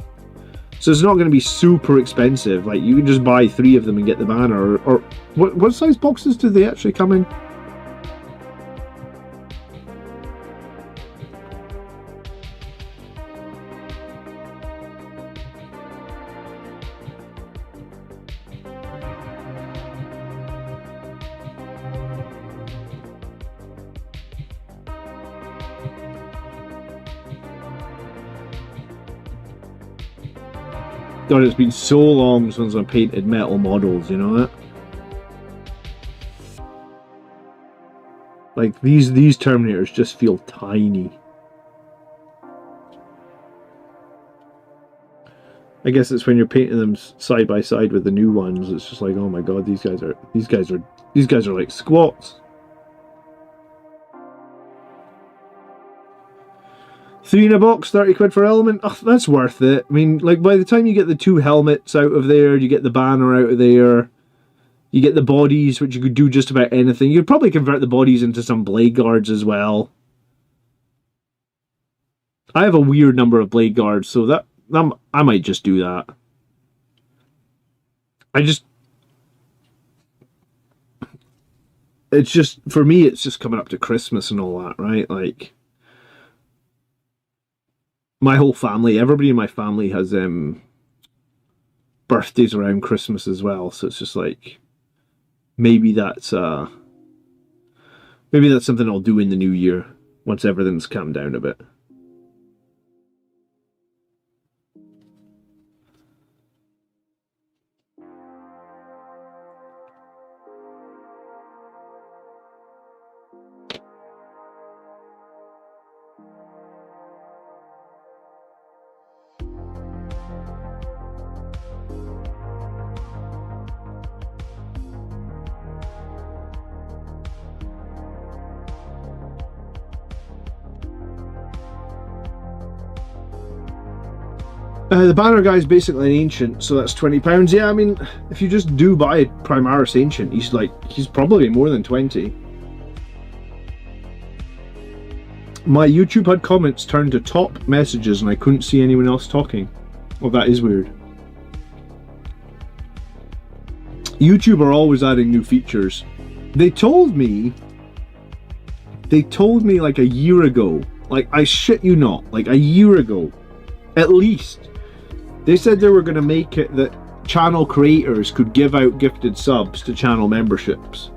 so it's not going to be super expensive. Like, you can just buy 3 of them and get the banner. Or what size boxes do they actually come in? God, it's been so long since I painted metal models, you know that? Like, these Terminators just feel tiny. I guess it's when you're painting them side by side with the new ones, it's just like, oh my god, these guys are like squats. 3 in a box, 30 quid for element. Oh, that's worth it. I mean, like, by the time you get the 2 helmets out of there, you get the banner out of there, you get the bodies, which you could do just about anything. You'd probably convert the bodies into some blade guards as well. I have a weird number of blade guards, so I might just do that. It's just, for me, it's just coming up to Christmas and all that, right? Like, my whole family, everybody in my family has birthdays around Christmas as well, so it's just like, maybe that's something I'll do in the new year once everything's calmed down a bit. The banner guy is basically an ancient, so that's £20. Yeah, I mean, if you just do buy a Primaris Ancient, he's probably more than 20. My YouTube had comments turned to top messages and I couldn't see anyone else talking. Oh, that is weird. YouTube are always adding new features. They told me like a year ago, like, I shit you not, like a year ago, At least. They said they were going to make it that channel creators could give out gifted subs to channel memberships.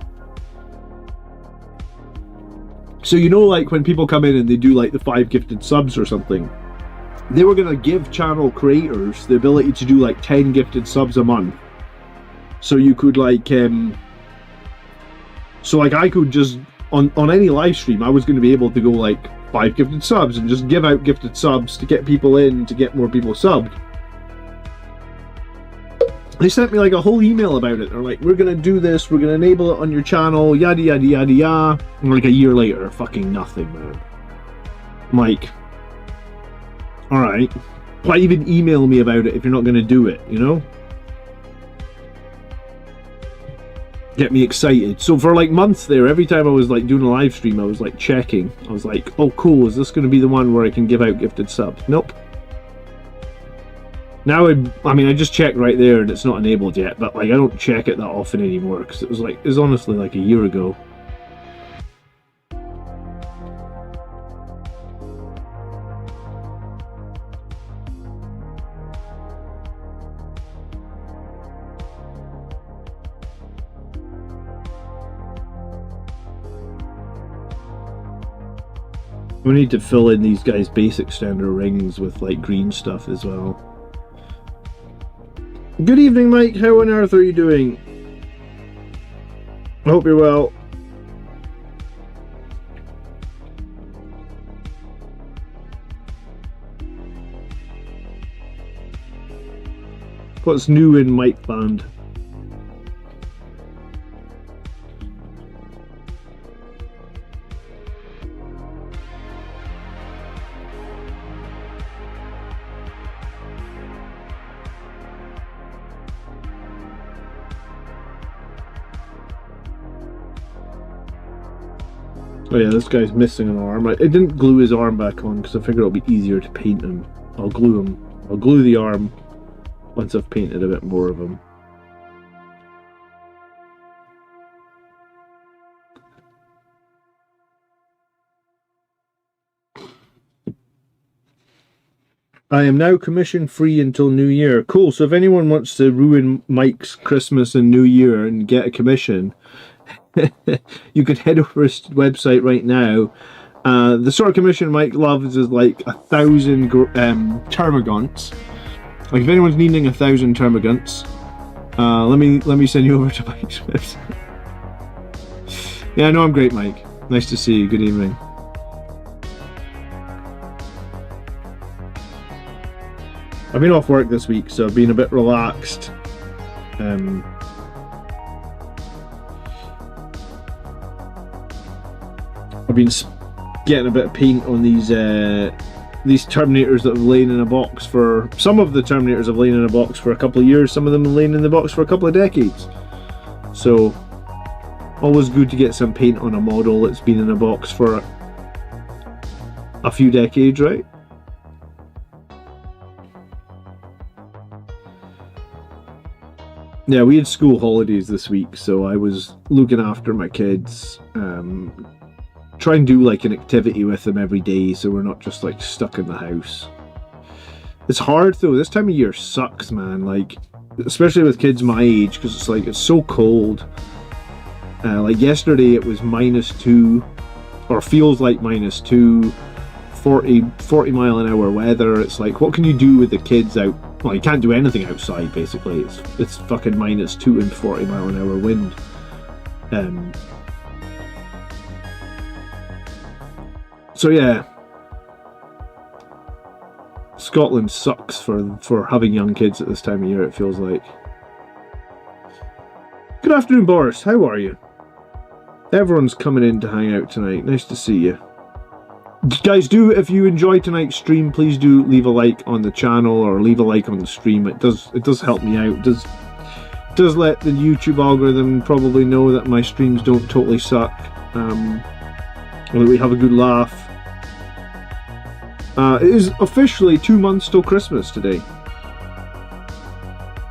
So you know, like when people come in and they do like the 5 gifted subs or something, they were going to give channel creators the ability to do like 10 gifted subs a month. So you could like, so like I could just, on any live stream, I was going to be able to go like 5 gifted subs and just give out gifted subs to get people in, to get more people subbed. They sent me like a whole email about it. They're like, we're gonna do this, we're gonna enable it on your channel, yada yada yada yada. And like a year later, fucking nothing, man. I'm like, alright, why even email me about it if you're not gonna do it, you know? Get me excited. So for like months there, every time I was like doing a live stream, I was like checking. I was like, oh cool, is this gonna be the one where I can give out gifted subs? Nope. Now, I mean, I just checked right there and it's not enabled yet, but like I don't check it that often anymore because it was honestly like a year ago. We need to fill in these guys' basic standard rings with like green stuff as well. Good evening, Mike. How on earth are you doing? I hope you're well. What's new in Mike Land? Oh yeah, this guy's missing an arm. I didn't glue his arm back on because I figured it'll be easier to paint him. I'll glue the arm once I've painted a bit more of him. I am now commission free until New Year. Cool, so if anyone wants to ruin Mike's Christmas and New Year and get a commission, you could head over to his website right now. The sort of commission Mike loves is like 1,000 termagants. Like if anyone's needing 1,000 termagants, let me send you over to Mike's website. Yeah, no, I'm great, Mike. Nice to see you. Good evening. I've been off work this week, so I've been a bit relaxed. I've been getting a bit of paint on these Terminators that have lain in a box for... Some of the Terminators have lain in a box for a couple of years, some of them have lain in the box for a couple of decades. So, always good to get some paint on a model that's been in a box for a few decades, right? Yeah, we had school holidays this week, so I was looking after my kids. Try and do like an activity with them every day so we're not just like stuck in the house. It's hard though, this time of year sucks, man, like especially with kids my age, because it's like it's so cold. Like yesterday it was -2, or feels like -2, 40 mile an hour weather. It's like, what can you do with the kids out? Well, you can't do anything outside basically. It's fucking -2 and 40 mile an hour wind. So yeah, Scotland sucks for having young kids at this time of year, it feels like. Good afternoon, Boris. How are you? Everyone's coming in to hang out tonight. Nice to see you. Guys, if you enjoy tonight's stream, please do leave a like on the channel or leave a like on the stream. It does help me out. It does let the YouTube algorithm probably know that my streams don't totally suck. Or that we have a good laugh. It is officially 2 months till Christmas today.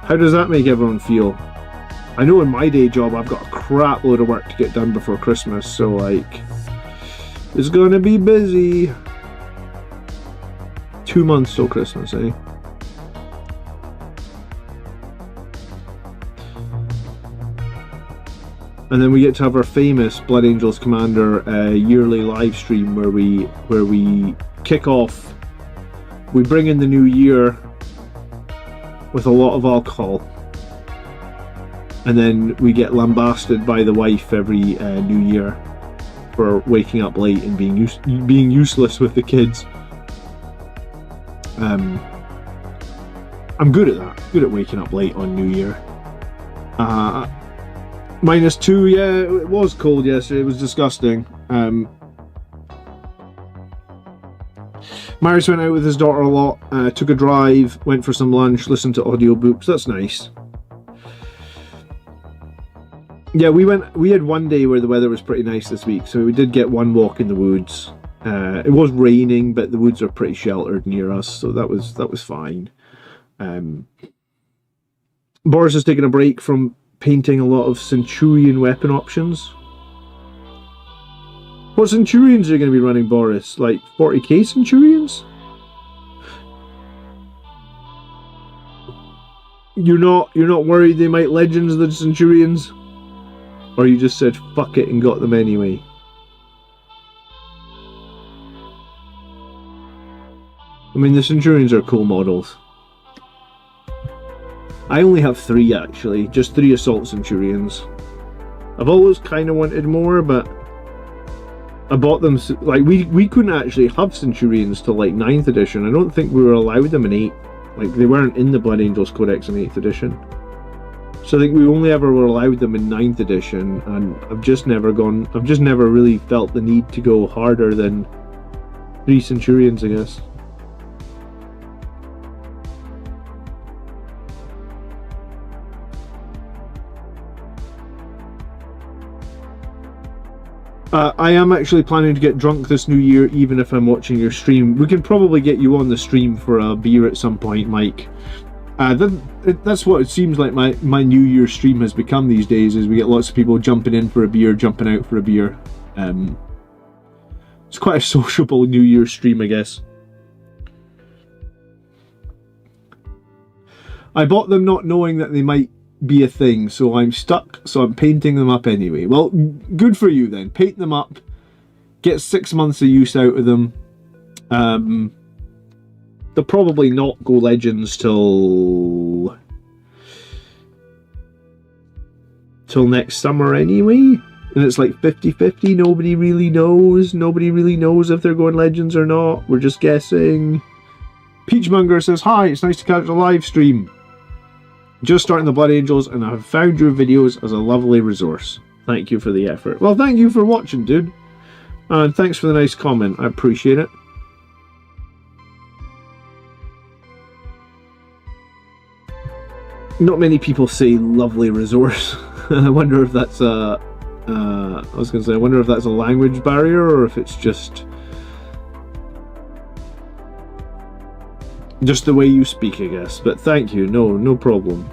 How does that make everyone feel? I know in my day job I've got a crap load of work to get done before Christmas, so like, it's gonna be busy. 2 months till Christmas, eh? And then we get to have our famous Blood Angels Commander yearly live stream where we kick off. We bring in the new year with a lot of alcohol, and then we get lambasted by the wife every New Year for waking up late and being useless with the kids. I'm good at that. Good at waking up late on New Year. -2, yeah, it was cold yesterday. It was disgusting. Marius went out with his daughter a lot, took a drive, went for some lunch, listened to audiobooks. That's nice. Yeah, we had one day where the weather was pretty nice this week, so we did get one walk in the woods. It was raining, but the woods are pretty sheltered near us, so that was fine. Boris has taken a break from painting a lot of Centurion weapon options. What Centurions are you going to be running, Boris? Like 40k Centurions? You're not worried they might Legends the Centurions? Or you just said fuck it and got them anyway? I mean, the Centurions are cool models. I only have 3 actually, just 3 Assault Centurions. I've always kind of wanted more, but I bought them, like, we couldn't actually have Centurions till like 9th edition. I don't think we were allowed them in 8. Like, they weren't in the Blood Angels Codex in 8th edition. So I think we only ever were allowed them in 9th edition, and I've just never really felt the need to go harder than 3 Centurions, I guess. I am actually planning to get drunk this new year, even if I'm watching your stream. We can probably get you on the stream for a beer at some point, Mike. That's what it seems like my New Year stream has become these days, is we get lots of people jumping in for a beer, jumping out for a beer. It's quite a sociable New Year stream, I guess. I bought them not knowing that they might be a thing, so I'm stuck, so I'm painting them up anyway. Well, good for you then. Paint them up, get 6 months of use out of them. They'll probably not go Legends till next summer anyway, and it's like 50-50. Nobody really knows if they're going Legends or not. We're just guessing. Peachmonger says, hi, it's nice to catch a live stream. Just starting the Blood Angels, and I've found your videos as a lovely resource. Thank you for the effort. Well, thank you for watching, dude. And thanks for the nice comment. I appreciate it. Not many people say lovely resource. I wonder if that's a... I was going to say, I wonder if that's a language barrier, or if it's just the way you speak, I guess. But thank you. No problem.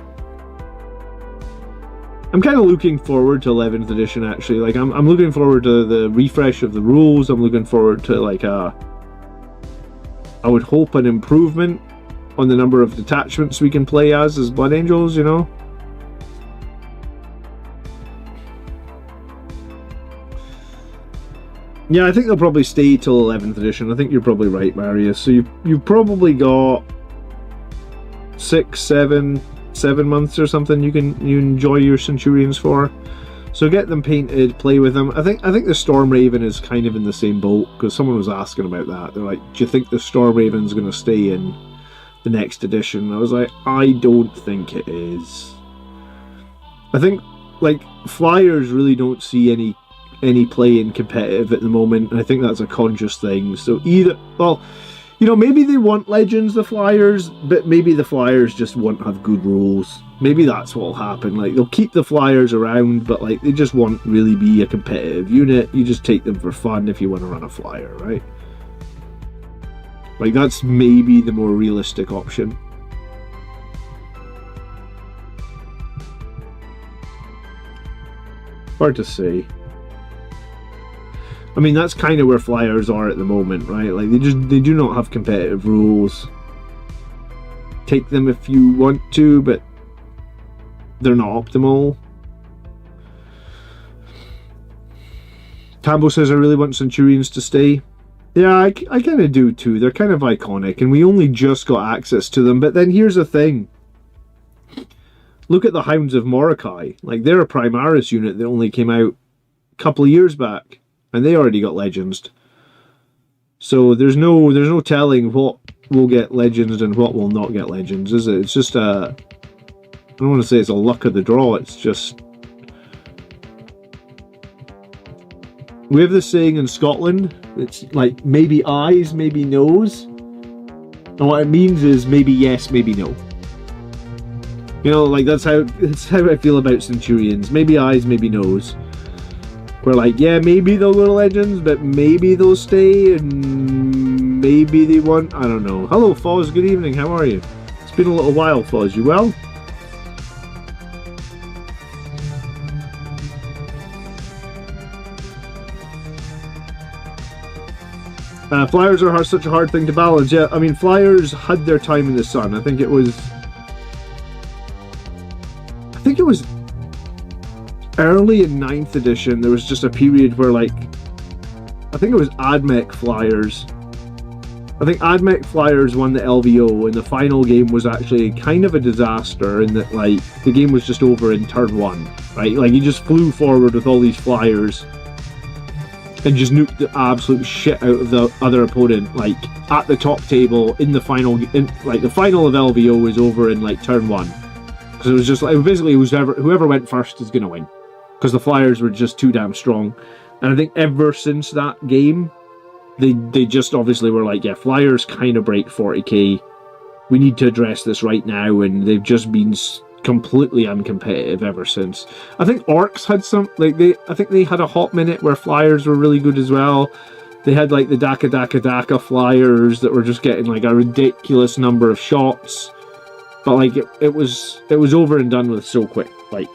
I'm kind of looking forward to 11th edition, actually. Like, I'm looking forward to the refresh of the rules. I'm looking forward to, like, I would hope an improvement on the number of detachments we can play as Blood Angels, you know? Yeah, I think they'll probably stay till 11th edition. I think you're probably right, Marius. So you've probably got 7 months or something you enjoy your Centurions for. So get them painted, play with them. I think the Storm Raven is kind of in the same boat, because someone was asking about that. They're like, do you think the Storm Raven's going to stay in the next edition? I was like, I don't think it is. I think, like, Flyers really don't see any play in competitive at the moment, and I think that's a conscious thing. So either, well, you know, maybe they want Legends, the Flyers, but maybe the Flyers just won't have good rules. Maybe that's what'll happen. Like, they'll keep the Flyers around, but like, they just won't really be a competitive unit. You just take them for fun if you want to run a Flyer, right? Like, that's maybe the more realistic option. Hard to say. I mean, that's kind of where Flyers are at the moment, right? Like, they do not have competitive rules. Take them if you want to, but they're not optimal. Tambo says, I really want Centurions to stay. Yeah, I kind of do too. They're kind of iconic, and we only just got access to them. But then here's the thing. Look at the Hounds of Mordecai. Like, they're a Primaris unit that only came out a couple of years back, and they already got Legends. So there's no telling what will get Legends and what will not get Legends, is it? It's just I don't want to say it's a luck of the draw. It's just, we have this saying in Scotland. It's like, maybe eyes, maybe nose. And what it means is maybe yes, maybe no. You know, like, that's how I feel about Centurions. Maybe eyes, maybe nose. We're like, yeah, maybe they'll go to Legends, but maybe they'll stay, and maybe they won't. I don't know. Hello, Foz. Good evening. How are you? It's been a little while, Foz. You well? Flyers are such a hard thing to balance. Yeah, I mean, Flyers had their time in the sun. I think it was early in 9th edition. There was just a period where, like, I think it was Admech Flyers. I think Admech Flyers won the LVO, and the final game was actually kind of a disaster in that, like, the game was just over in turn 1, right? Like, you just flew forward with all these Flyers and just nuked the absolute shit out of the other opponent, like, at the top table in the final, like, the final of LVO was over in, like, turn 1. Because it was just, like, basically whoever went first is going to win. Because the Flyers were just too damn strong. And I think ever since that game, they just obviously were like, yeah, Flyers kind of break 40k. We need to address this right now, and they've just been completely uncompetitive ever since. I think Orcs had some, like, I think they had a hot minute where Flyers were really good as well. They had, like, the Daka Flyers that were just getting, like, a ridiculous number of shots. But, like, it was over and done with so quick. Like,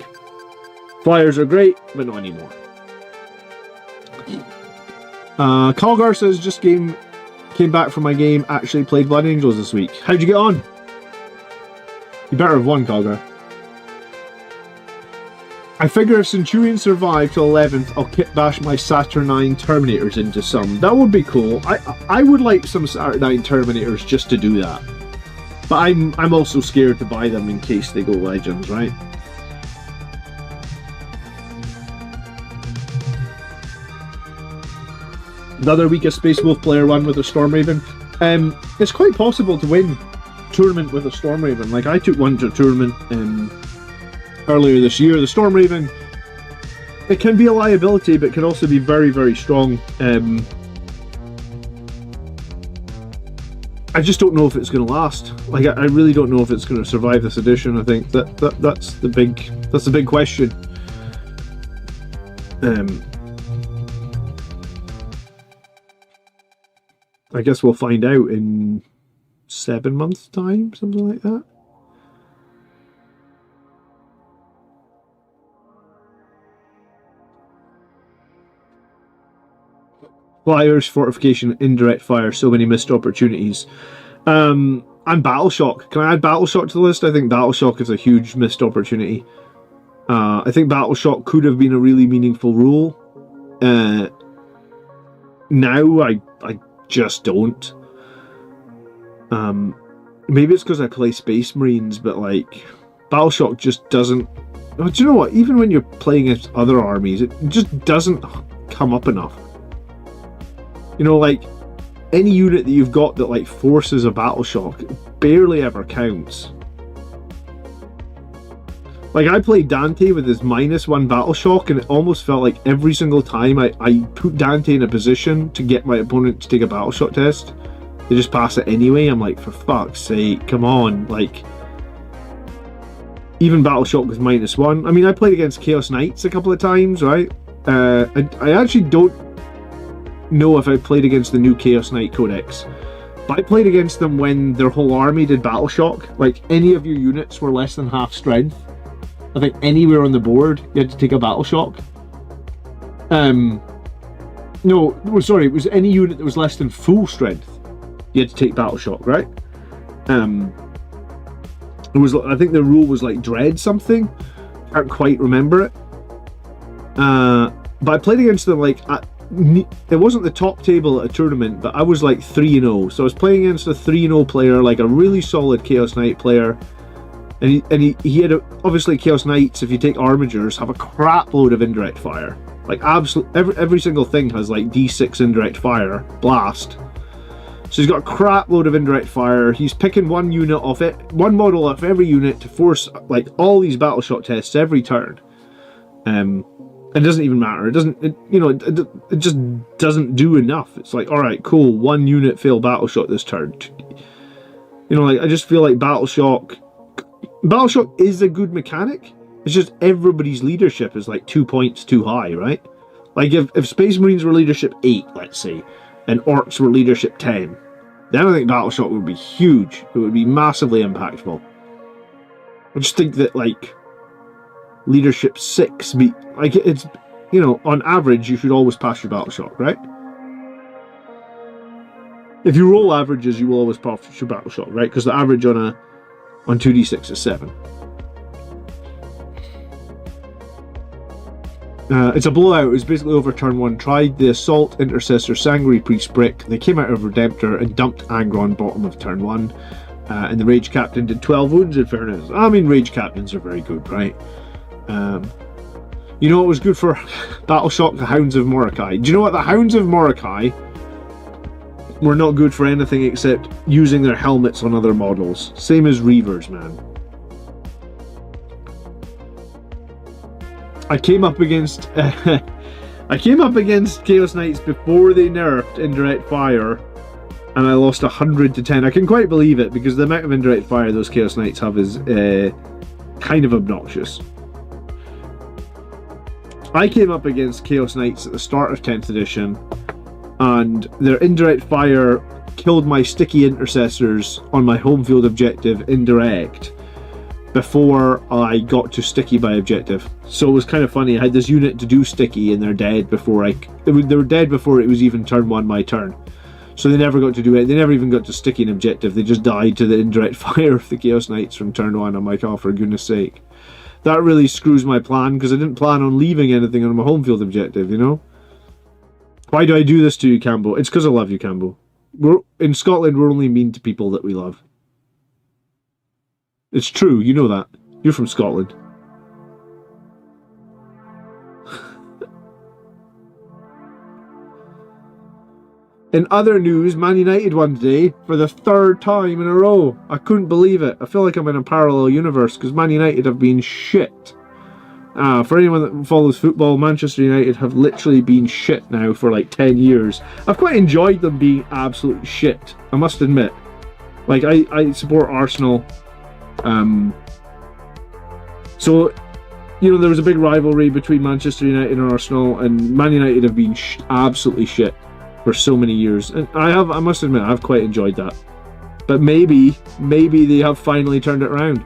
Flyers are great, but not anymore. Calgar says, just came back from my game, actually played Blood Angels this week. How'd you get on? You better have won, Calgar. I figure if Centurion survive to 11th, I'll kit bash my Saturnine Terminators into some. That would be cool. I would like some Saturnine Terminators just to do that. But I'm also scared to buy them in case they go Legends, right? Another week of Space Wolf player 1 with a Stormraven. It's quite possible to win tournament with a Stormraven. Like, I took one to a tournament earlier this year. The Stormraven, it can be a liability, but can also be very, very strong. I just don't know if it's going to last. Like, I really don't know if it's going to survive this edition. I think that's the big question. I guess we'll find out in 7 months' time, something like that. Flyers, fortification, indirect fire, so many missed opportunities. And Battle Shock. Can I add Battle Shock to the list? I think Battle Shock is a huge missed opportunity. I think Battle Shock could have been a really meaningful rule. Now I just don't. Maybe it's because I play Space Marines, but, like, Battle Shock just doesn't... Oh, do you know what? Even when you're playing against other armies, it just doesn't come up enough. You know, like, any unit that you've got that, like, forces a Battle Shock barely ever counts. Like, I played Dante with his -1 Battle Shock, and it almost felt like every single time I put Dante in a position to get my opponent to take a Battle Shock test, they just pass it anyway. I'm like, for fuck's sake, come on. Like, even Battle Shock with -1. I mean, I played against Chaos Knights a couple of times, right? I actually don't know if I played against the new Chaos Knight Codex, but I played against them when their whole army did Battle Shock. Like, any of your units were less than half strength, I think anywhere on the board you had to take a Battle Shock. No, sorry, it was any unit that was less than full strength. You had to take battle shock, right? It was, I think the rule was like dread something. Can't quite remember it. But I played against them like it wasn't the top table at a tournament, but I was like 3-0. So I was playing against a 3-0 player, like a really solid Chaos Knight player. And he had obviously Chaos Knights, if you take armigers, have a crap load of indirect fire. Like every single thing has like D6 indirect fire blast. So he's got a crap load of indirect fire. He's picking one unit off it, one model off every unit to force like all these battle shot tests every turn. It doesn't even matter. It just doesn't do enough. It's like, all right, cool, one unit fail battle shot this turn. You know, like I just feel like battle shock is a good mechanic. It's just everybody's leadership is like 2 points too high, right? Like if Space Marines were leadership 8, let's say, and Orcs were leadership 10, then I think battle shock would be huge. It would be massively impactful. I just think that like leadership 6 be like, it's, you know, on average you should always pass your battle shock, right? If you roll averages, you will always pass your battle shock, right? Because the average on 2d6 is 7. It's a blowout. It was basically over turn 1. Tried the Assault, Intercessor, Sanguinary Priest Brick. They came out of Redemptor and dumped Angron bottom of turn 1. And the Rage Captain did 12 wounds in fairness. I mean, Rage Captains are very good, right? You know what was good for Battle Shock? The Hounds of Mordecai. Do you know what? The Hounds of Mordecai were not good for anything except using their helmets on other models. Same as Reavers, man. I came up against Chaos Knights before they nerfed indirect fire, and I lost 100 to 10. I can quite believe it because the amount of indirect fire those Chaos Knights have is kind of obnoxious. I came up against Chaos Knights at the start of 10th edition, and their indirect fire killed my sticky intercessors on my home field objective indirect before I got to sticky by objective. So it was kind of funny. I had this unit to do sticky and they're dead before they were dead before it was even turn 1 my turn. So they never got to do it. They never even got to sticky an objective. They just died to the indirect fire of the Chaos Knights from turn 1. I'm like, oh, for goodness sake. That really screws my plan because I didn't plan on leaving anything on my home field objective, you know? Why do I do this to you, Campbell? It's because I love you, Campbell. In Scotland, we're only mean to people that we love. It's true, you know that. You're from Scotland. In other news, Man United won today for the 3rd time in a row. I couldn't believe it. I feel like I'm in a parallel universe because Man United have been shit. For anyone that follows football, Manchester United have literally been shit now for like 10 years. I've quite enjoyed them being absolute shit, I must admit. Like, I support Arsenal. So, you know, there was a big rivalry between Manchester United and Arsenal, and Man United have been absolutely shit for so many years. And I must admit, I've quite enjoyed that. But maybe they have finally turned it around.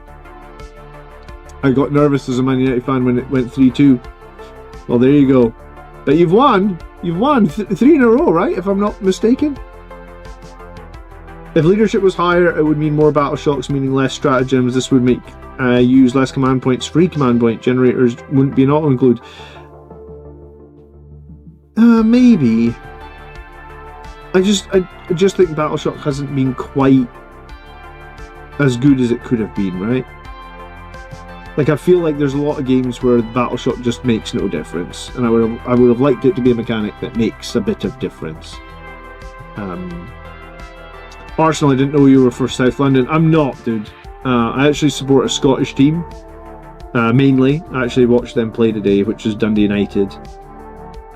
I got nervous as a Man United fan when it went 3-2. Well, there you go. But you've won. You've won 3 in a row, right? If I'm not mistaken. If leadership was higher, it would mean more battle shocks, meaning less stratagems. This would make use less command points. Free command point generators wouldn't be an auto-include. Maybe. I just think battle shock hasn't been quite as good as it could have been, right? Like, I feel like there's a lot of games where battle shock just makes no difference, and I would have liked it to be a mechanic that makes a bit of difference. Arsenal, I didn't know you were for South London. I'm not, dude. I actually support a Scottish team, mainly. I actually watched them play today, which is Dundee United.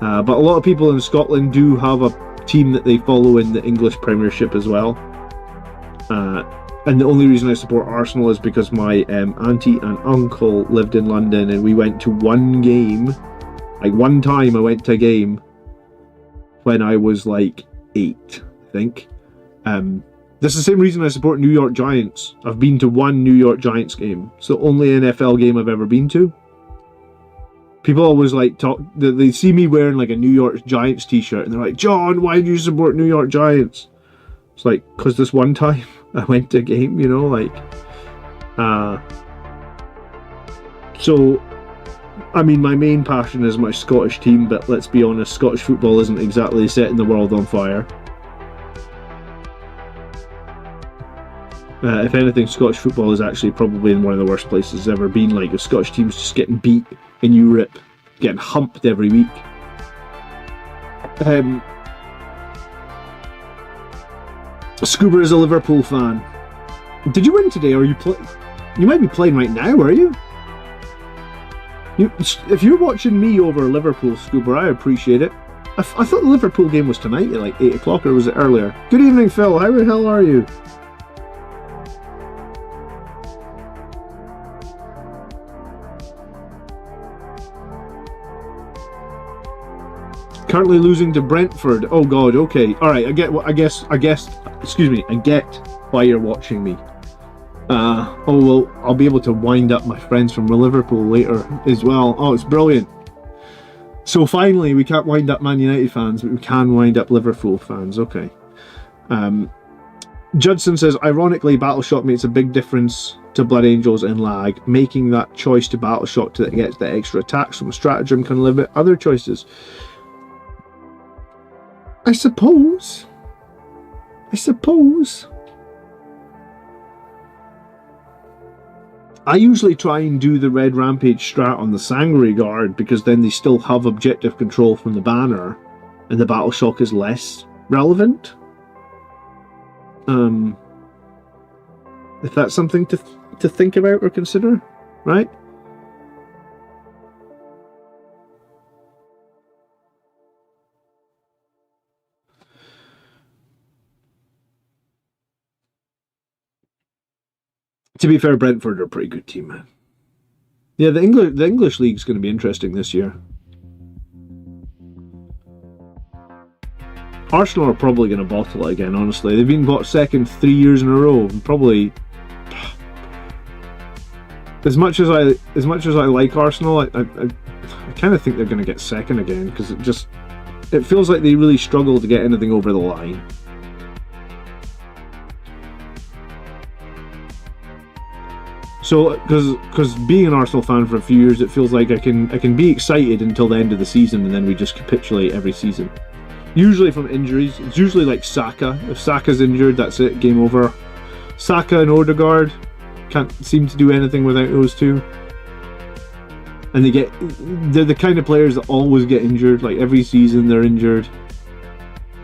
But a lot of people in Scotland do have a team that they follow in the English Premiership as well. And the only reason I support Arsenal is because my auntie and uncle lived in London, and we went to one game. Like, one time I went to a game when I was like 8, I think. That's the same reason I support New York Giants. I've been to one New York Giants game. It's the only NFL game I've ever been to. People always like talk. They see me wearing like a New York Giants t-shirt, and they're like, "John, why do you support New York Giants?" It's like, because this one time I went to a game, you know, like. So, I mean, my main passion is my Scottish team, but let's be honest, Scottish football isn't exactly setting the world on fire. If anything, Scottish football is actually probably in one of the worst places it's ever been. Like, the Scottish team's just getting beat in Europe, getting humped every week. Scuba is a Liverpool fan. Did you win today? Or you play? You might be playing right now, are you? If you're watching me over Liverpool, Scuba, I appreciate it. I thought the Liverpool game was tonight at like 8 o'clock, or was it earlier? Good evening, Phil. How the hell are you? Currently losing to Brentford. Oh God. Okay. All right. I get. I guess. Excuse me. I get why you're watching me. Oh well. I'll be able to wind up my friends from Liverpool later as well. Oh, it's brilliant. So finally, we can't wind up Man United fans, but we can wind up Liverpool fans. Okay. Judson says, ironically, Battleshock makes a big difference to Blood Angels and lag. Making that choice to Battleshock to get the extra attacks from stratagem can limit other choices. I suppose. I usually try and do the Red Rampage strat on the Sangre Guard, because then they still have objective control from the banner, and the Battleshock is less relevant. If that's something to think about or consider, right? To be fair, Brentford are a pretty good team, man. Yeah, the English League's going to be interesting this year. Arsenal are probably going to bottle it again, honestly. They've been got second 3 years in a row, and probably as much as I like Arsenal, I kind of think they're going to get second again, because it feels like they really struggle to get anything over the line. So, because being an Arsenal fan for a few years, it feels like I can be excited until the end of the season, and then we just capitulate every season. Usually from injuries. It's usually like Saka. If Saka's injured, that's it, game over. Saka and Odegaard can't seem to do anything without those two. And they're the kind of players that always get injured. Like every season they're injured.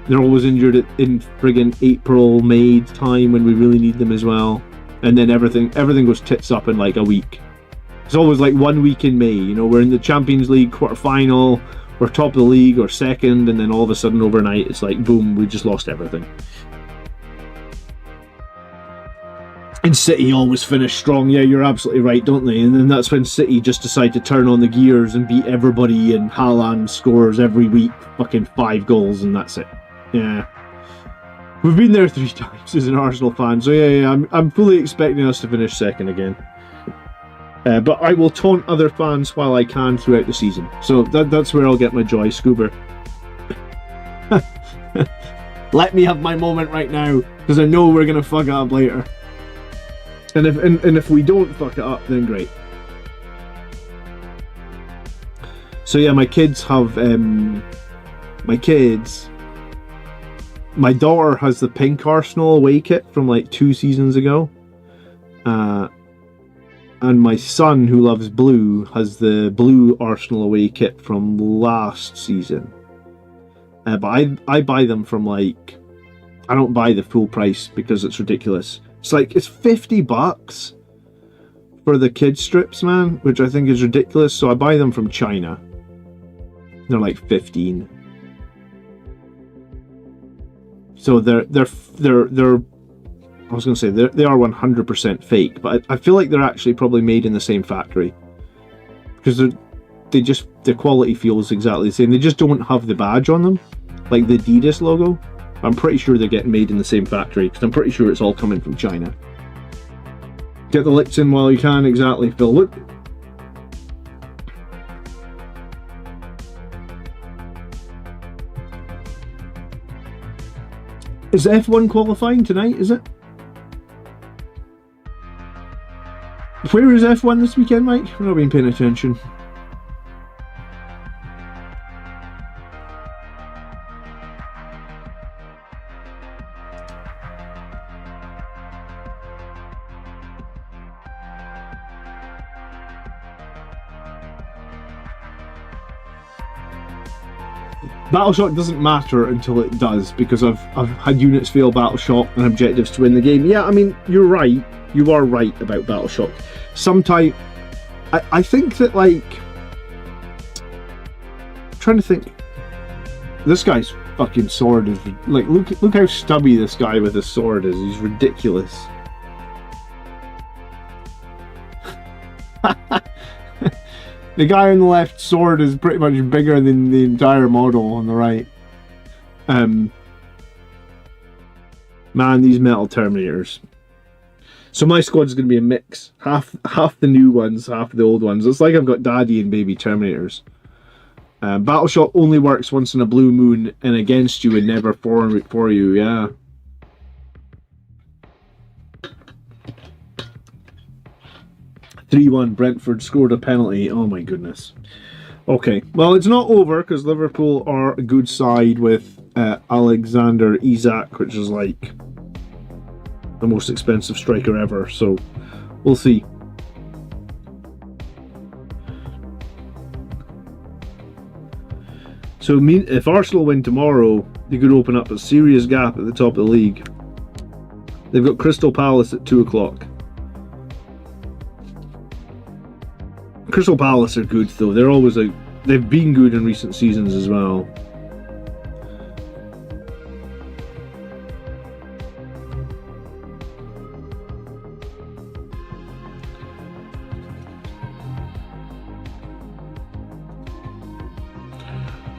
They're always injured in friggin' April, May time when we really need them as well. And then everything goes tits up in like a week. It's always like 1 week in May, you know, we're in the Champions League quarter-final, we're top of the league or second, and then all of a sudden overnight it's like boom, we just lost everything. And City always finish strong. Yeah, you're absolutely right, don't they? And then that's when City just decide to turn on the gears and beat everybody, and Haaland scores every week fucking 5 goals, and that's it. Yeah. We've been there 3 times as an Arsenal fan, so yeah, I'm fully expecting us to finish second again. But I will taunt other fans while I can throughout the season. So that's where I'll get my joy, Scuba. Let me have my moment right now, because I know we're gonna fuck it up later. And if we don't fuck it up, then great. So yeah, my kids have my daughter has the pink Arsenal away kit from like 2 seasons ago. And my son, who loves blue, has the blue Arsenal away kit from last season. But I buy them from like... I don't buy the full price because it's ridiculous. It's like, it's $50 for the kids strips, man, which I think is ridiculous. So I buy them from China. They're like 15. So they're I was going to say they are 100% fake, but I feel like they're actually probably made in the same factory, because the quality feels exactly the same. They just don't have the badge on them, like the Adidas logo. I'm pretty sure they're getting made in the same factory, because I'm pretty sure it's all coming from China. Get the licks in while you can, exactly, Phil. Look. Is F1 qualifying tonight, is it? Where is F1 this weekend, Mike? I've not been paying attention. Battleshock doesn't matter until it does, because I've had units fail Battleshock and objectives to win the game. Yeah, I mean, you're right. You are right about Battleshock. Sometimes, I think that, like, I'm trying to think. This guy's fucking sword is, like, look how stubby this guy with his sword is. He's ridiculous. The guy on the left sword is pretty much bigger than the entire model on the right. Man, these metal Terminators. So my squad's going to be a mix. Half the new ones, half the old ones. It's like I've got daddy and baby Terminators. Battleshock only works once in a blue moon and against you and never for you, yeah. (3-1) Brentford scored a penalty. Oh my goodness. Okay, well, it's not over because Liverpool are a good side with Alexander Isak, which is like the most expensive striker ever, so we'll see. So if Arsenal win tomorrow, they could open up a serious gap at the top of the league. They've got Crystal Palace at 2 o'clock. Crystal Palace are good though. They're always they've been good in recent seasons as well.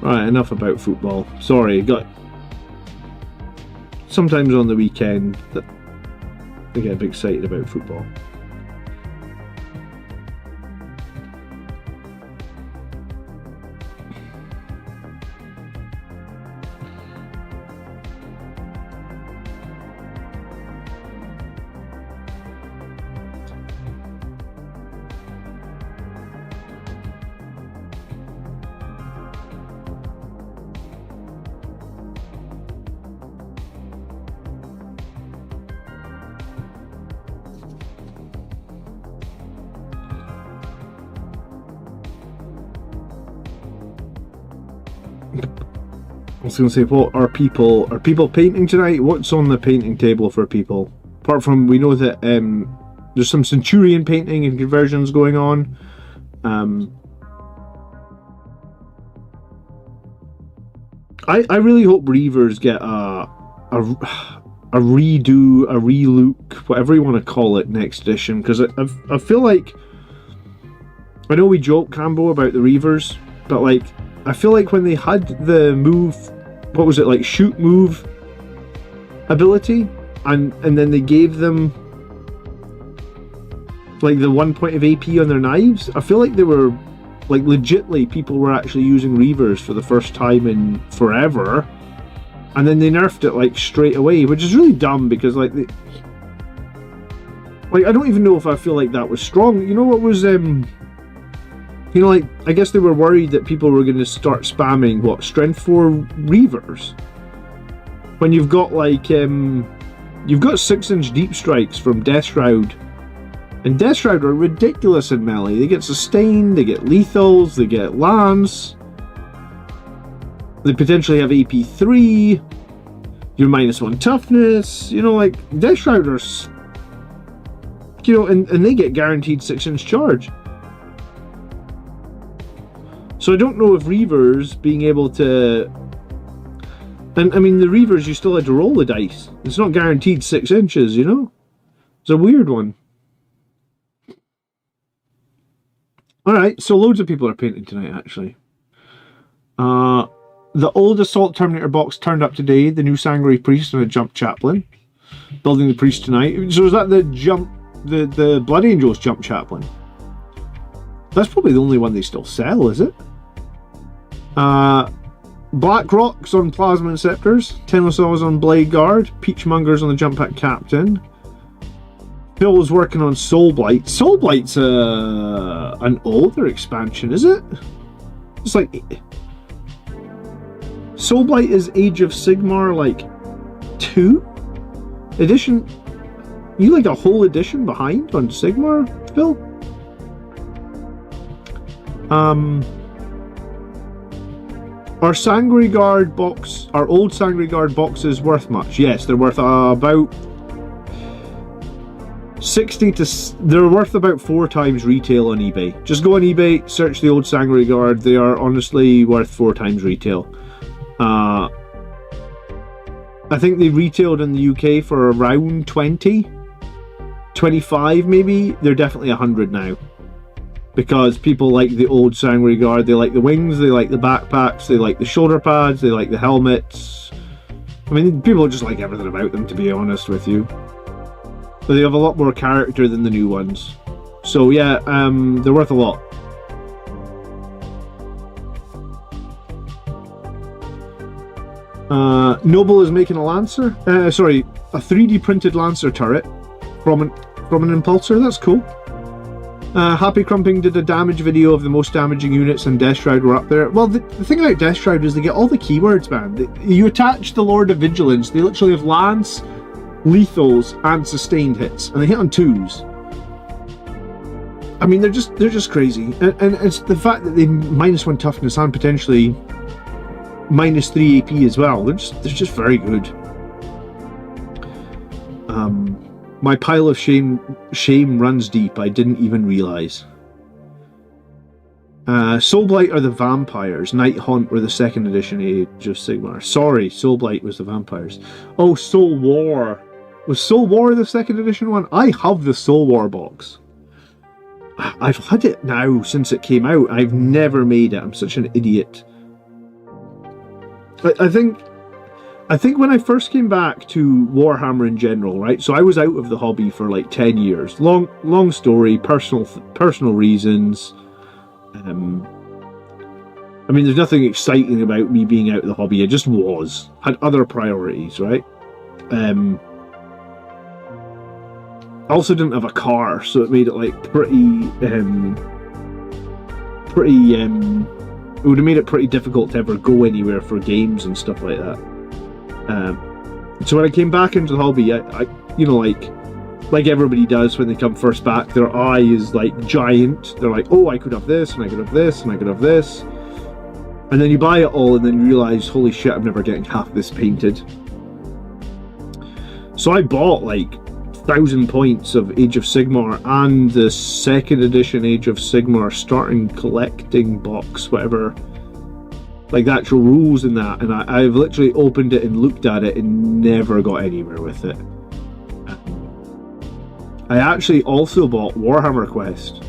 Right, enough about football. Sorry, sometimes on the weekend that I get a bit excited about football. I was going to say, what are people painting tonight? What's on the painting table for people? Apart from, we know that there's some Centurion painting and conversions going on. I really hope Reavers get a redo, a relook, whatever you want to call it, next edition, because I feel like, I know we joke, Cambo, about the Reavers, but like, I feel like when they had the move, what was it, like shoot move ability, and then they gave them like the 1 point of AP on their knives, I feel like they were like legitly, people were actually using Reavers for the first time in forever, and then they nerfed it like straight away, which is really dumb because like I don't even know if I feel like that was strong. You know what was you know, like, I guess they were worried that people were going to start spamming, what, Strength 4 Reavers? When you've got, like, you've got 6-inch deep strikes from Death Shroud. And Death Shroud are ridiculous in melee. They get Sustain, they get Lethals, they get Lance. They potentially have AP 3. You're -1 toughness. You know, like, Death Shroud are, you know, and they get guaranteed 6-inch charge. So I don't know if Reavers being able to... And I mean, the Reavers, you still had to roll the dice. It's not guaranteed 6 inches, you know? It's a weird one. Alright, so loads of people are painting tonight, actually. The old Assault Terminator box turned up today. The new Sanguinary Priest and a Jump Chaplain. Building the Priest tonight. So is that the Blood Angels Jump Chaplain? That's probably the only one they still sell, is it? Black Rocks on Plasma Inceptors, Tenosau's on Blade Guard, Peachmongers on the Jump Pack Captain. Phil was working on Soulblight. Soulblight's an older expansion, is it? It's like... Soulblight is Age of Sigmar, like, 2? Edition? You like a whole edition behind on Sigmar, Phil? Our Sangri Guard box, our old Sangri Guard boxes worth much? Yes, they're worth about 60 to... They're worth about 4 times retail on eBay. Just go on eBay, search the old Sangri Guard. They are honestly worth 4 times retail. I think they retailed in the UK for around 20, 25 maybe. They're definitely 100 now. Because people like the old Sangri Guard, they like the wings, they like the backpacks, they like the shoulder pads, they like the helmets. I mean, people just like everything about them, to be honest with you. But they have a lot more character than the new ones. So yeah, they're worth a lot. Noble is making a Lancer. Sorry, a 3D printed Lancer turret from an Impulsor. That's cool. Happy Crumping did a damage video of the most damaging units, and Death Shroud were up there. Well, the thing about Death Shroud is they get all the keywords, man. You attach the Lord of Vigilance, they literally have Lance, Lethals, and Sustained hits, and they hit on 2s. I mean, they're just crazy, and it's the fact that they -1 toughness and potentially -3 AP as well. They're just very good. My pile of shame runs deep. I didn't even realise. Soulblight are the vampires. Night Haunt were the 2nd edition Age of Sigmar. Sorry, Soulblight was the vampires. Oh, Soul War. Was Soul War the 2nd edition one? I have the Soul War box. I've had it now since it came out. I've never made it. I'm such an idiot. I think when I first came back to Warhammer in general, right? So I was out of the hobby for like 10 years. Long story, personal reasons. I mean, there's nothing exciting about me being out of the hobby. I just was. Had other priorities, right? I also didn't have a car, so it made it like pretty it would have made it pretty difficult to ever go anywhere for games and stuff like that. So when I came back into the hobby, I you know, like everybody does when they come first back, their eye is like giant. They're like, oh, I could have this, and I could have this, and I could have this. And then you buy it all, and then you realise, holy shit, I'm never getting half this painted. So I bought like 1,000 points of Age of Sigmar and the 2nd edition Age of Sigmar starting collecting box, whatever, like the actual rules in that, and I've literally opened it and looked at it and never got anywhere with it. I actually also bought Warhammer Quest,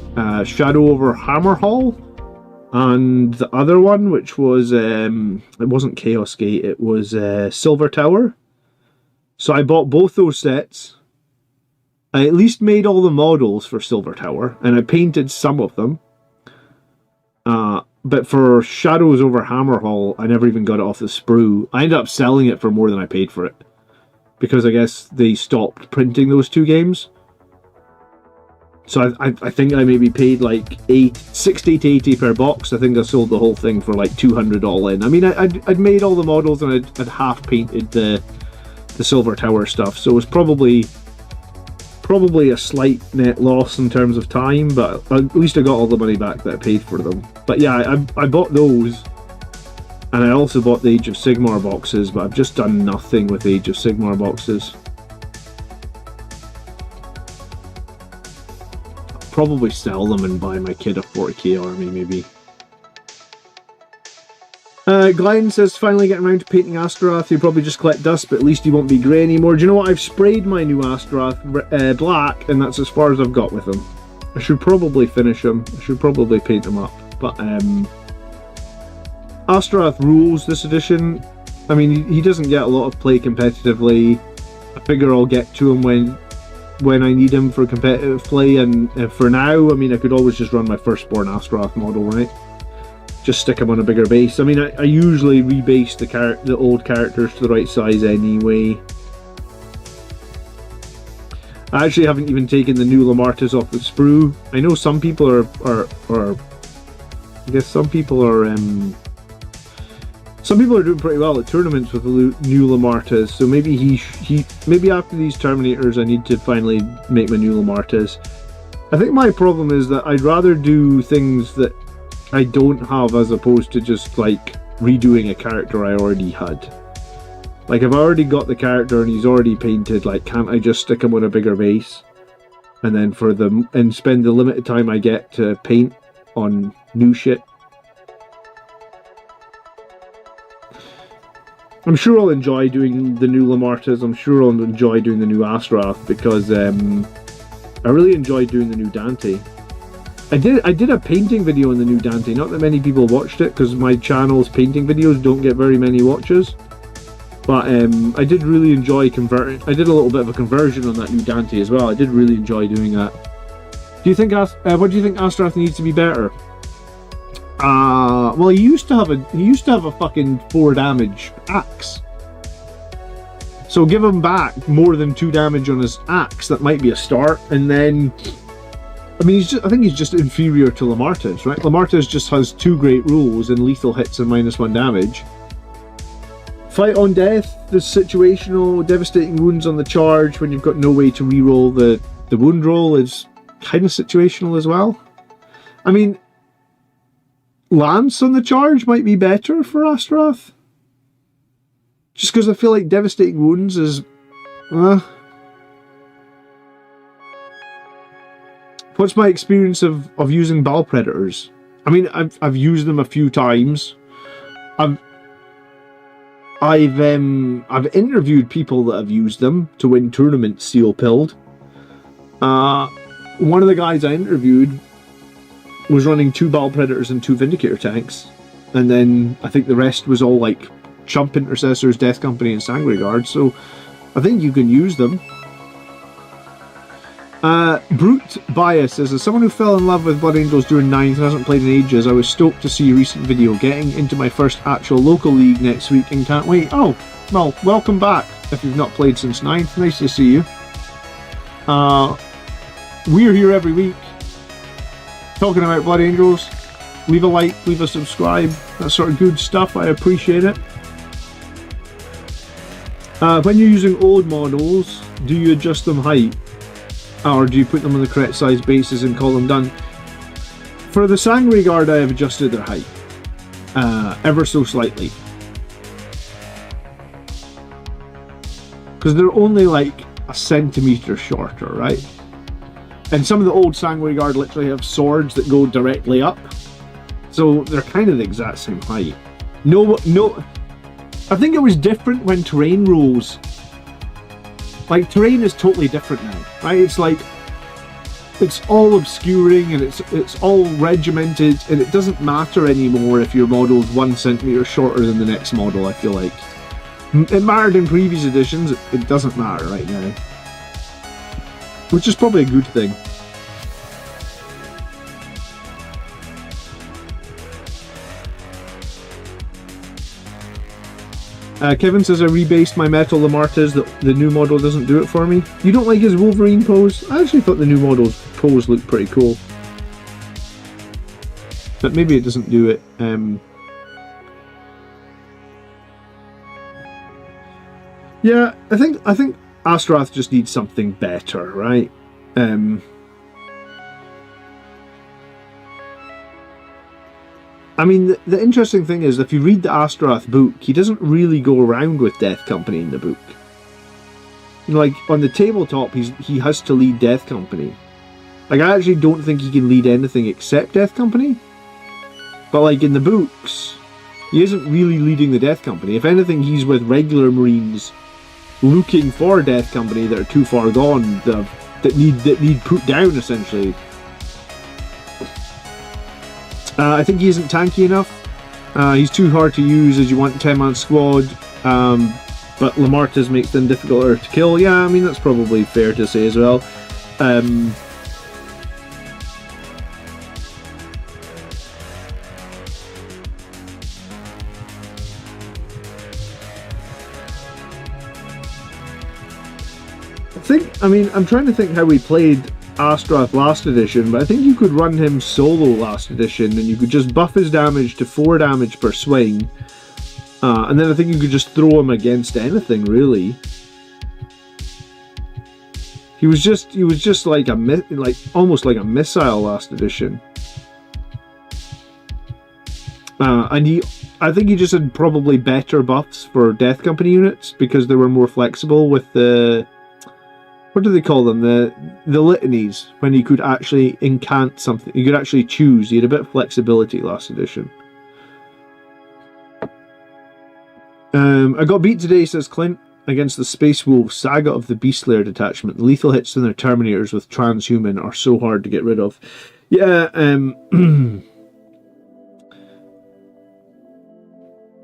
Shadow over Hammerhall, and the other one, which was, it wasn't Chaos Gate, it was Silver Tower. So I bought both those sets. I at least made all the models for Silver Tower, and I painted some of them. But for Shadows over Hammerhall, I never even got it off the sprue. I ended up selling it for more than I paid for it, because I guess they stopped printing those 2 games. So I think I maybe paid like 60 to 80 per box. I think I sold the whole thing for like 200 all in. I mean, I'd made all the models, and I'd half painted the Silver Tower stuff, so it was probably a slight net loss in terms of time, but at least I got all the money back that I paid for them. But yeah, I bought those, and I also bought the Age of Sigmar boxes, but I've just done nothing with Age of Sigmar boxes. I'll probably sell them and buy my kid a 40k army, maybe. Glenn says, finally getting around to painting Astaroth. You probably just collect dust, but at least you won't be grey anymore. Do you know what? I've sprayed my new Astaroth black, and that's as far as I've got with him. I should probably finish him. I should probably paint him up. But Astaroth rules this edition. I mean, he doesn't get a lot of play competitively. I figure I'll get to him when I need him for competitive play, and for now, I mean, I could always just run my firstborn Astaroth model, right? just stick them on a bigger base. I mean, I usually rebase the old characters to the right size anyway. I actually haven't even taken the new Lamartas off the sprue. I know some people are I guess some people are doing pretty well at tournaments with the new Lamartas. So maybe maybe after these Terminators, I need to finally make my new Lamartas. I think my problem is that I'd rather do things that I don't have as opposed to just like redoing a character I already had. Like, if I already got the character and he's already painted, like, can't I just stick him on a bigger base? And then and spend the limited time I get to paint on new shit? I'm sure I'll enjoy doing the new Lamartas. I'm sure I'll enjoy doing the new Astrath, because I really enjoyed doing the new Dante. I did a painting video on the new Dante. Not that many people watched it, because my channel's painting videos don't get very many watches. But I did really enjoy converting. I did a little bit of a conversion on that new Dante as well. I did really enjoy doing that. Do you think what do you think Astrath needs to be better? Well, he used to have a fucking 4 damage axe. So give him back more than 2 damage on his axe. That might be a start. And then, I mean, I think he's just inferior to Lamartas, right? Lamartas just has 2 great rules and lethal hits and -1 damage. Fight on death, the situational, devastating wounds on the charge when you've got no way to reroll the wound roll is kind of situational as well. I mean, Lance on the charge might be better for Astrath. Just because I feel like devastating wounds is... What's my experience of using Ball Predators? I mean, I've used them a few times. I've interviewed people that have used them to win tournaments seal-pilled. One of the guys I interviewed was running 2 Ball Predators and 2 Vindicator tanks, and then I think the rest was all like Chump Intercessors, Death Company, and Sangre Guard. So I think you can use them. Brute Bias says, as someone who fell in love with Blood Angels during 9th and hasn't played in ages, I was stoked to see your recent video. Getting into my first actual local league next week and can't wait. Oh, well, welcome back if you've not played since 9th. Nice to see you. We're here every week talking about Blood Angels. Leave a like, leave a subscribe, that sort of good stuff. I appreciate it. When you're using old models, do you adjust them height? Or do you put them on the correct size bases and call them done? For the Sangre Guard, I have adjusted their height ever so slightly, because they're only like a centimetre shorter, right? And some of the old Sangre Guard literally have swords that go directly up, so they're kind of the exact same height. No, I think it was different when terrain rules. Like, terrain is totally different now, right? It's like, it's all obscuring and it's all regimented, and it doesn't matter anymore if your model's 1 centimetre shorter than the next model, I feel like. It mattered in previous editions, it doesn't matter right now. Which is probably a good thing. Kevin says I rebased my metal Lamartas, that the new model doesn't do it for me. You don't like his Wolverine pose? I actually thought the new model's pose looked pretty cool. But maybe it doesn't do it. Yeah, I think Astrath just needs something better, right? I mean, the interesting thing is, if you read the Astrath book, he doesn't really go around with Death Company in the book. You know, like, on the tabletop, he has to lead Death Company. Like, I actually don't think he can lead anything except Death Company. But, like, in the books, he isn't really leading the Death Company. If anything, he's with regular Marines looking for Death Company that are too far gone, that need put down, essentially. I think he isn't tanky enough. He's too hard to use as you want 10-man squad, but Lamartas makes them difficult to kill. Yeah, I mean, that's probably fair to say as well. I mean, I'm trying to think how we played Astrath last edition, but I think you could run him solo last edition, and you could just buff his damage to 4 damage per swing, and then I think you could just throw him against anything, really. He was just like almost like a missile last edition. And I think he just had probably better buffs for Death Company units because they were more flexible with the, what do they call them? The litanies, when you could actually incant something. You could actually choose. You had a bit of flexibility last edition. I got beat today, says Clint, against the Space Wolf Saga of the Beastlayer detachment. The lethal hits in their Terminators with Transhuman are so hard to get rid of. Yeah,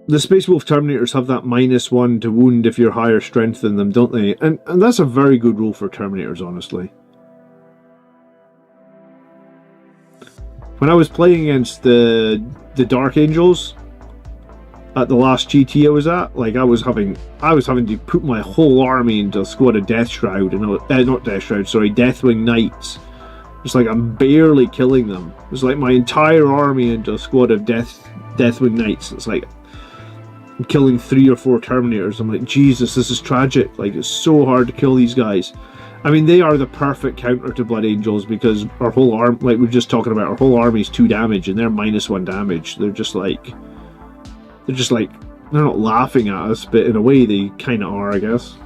the Space Wolf Terminators have that -1 to wound if you're higher strength than them, don't they? And that's a very good rule for Terminators, honestly. When I was playing against the Dark Angels at the last GT I was at, like I was having to put my whole army into a squad of Death Shroud, and not Death Shroud, sorry, Deathwing Knights. It's like I'm barely killing them. It's like my entire army into a squad of Deathwing Knights. It's like I'm killing 3 or 4 Terminators. I'm like, Jesus, this is tragic. Like, it's so hard to kill these guys. I mean, they are the perfect counter to Blood Angels because our whole arm, like we were just talking about, our whole army's 2 damage and they're -1 damage. They're not laughing at us, but in a way they kind of are, I guess.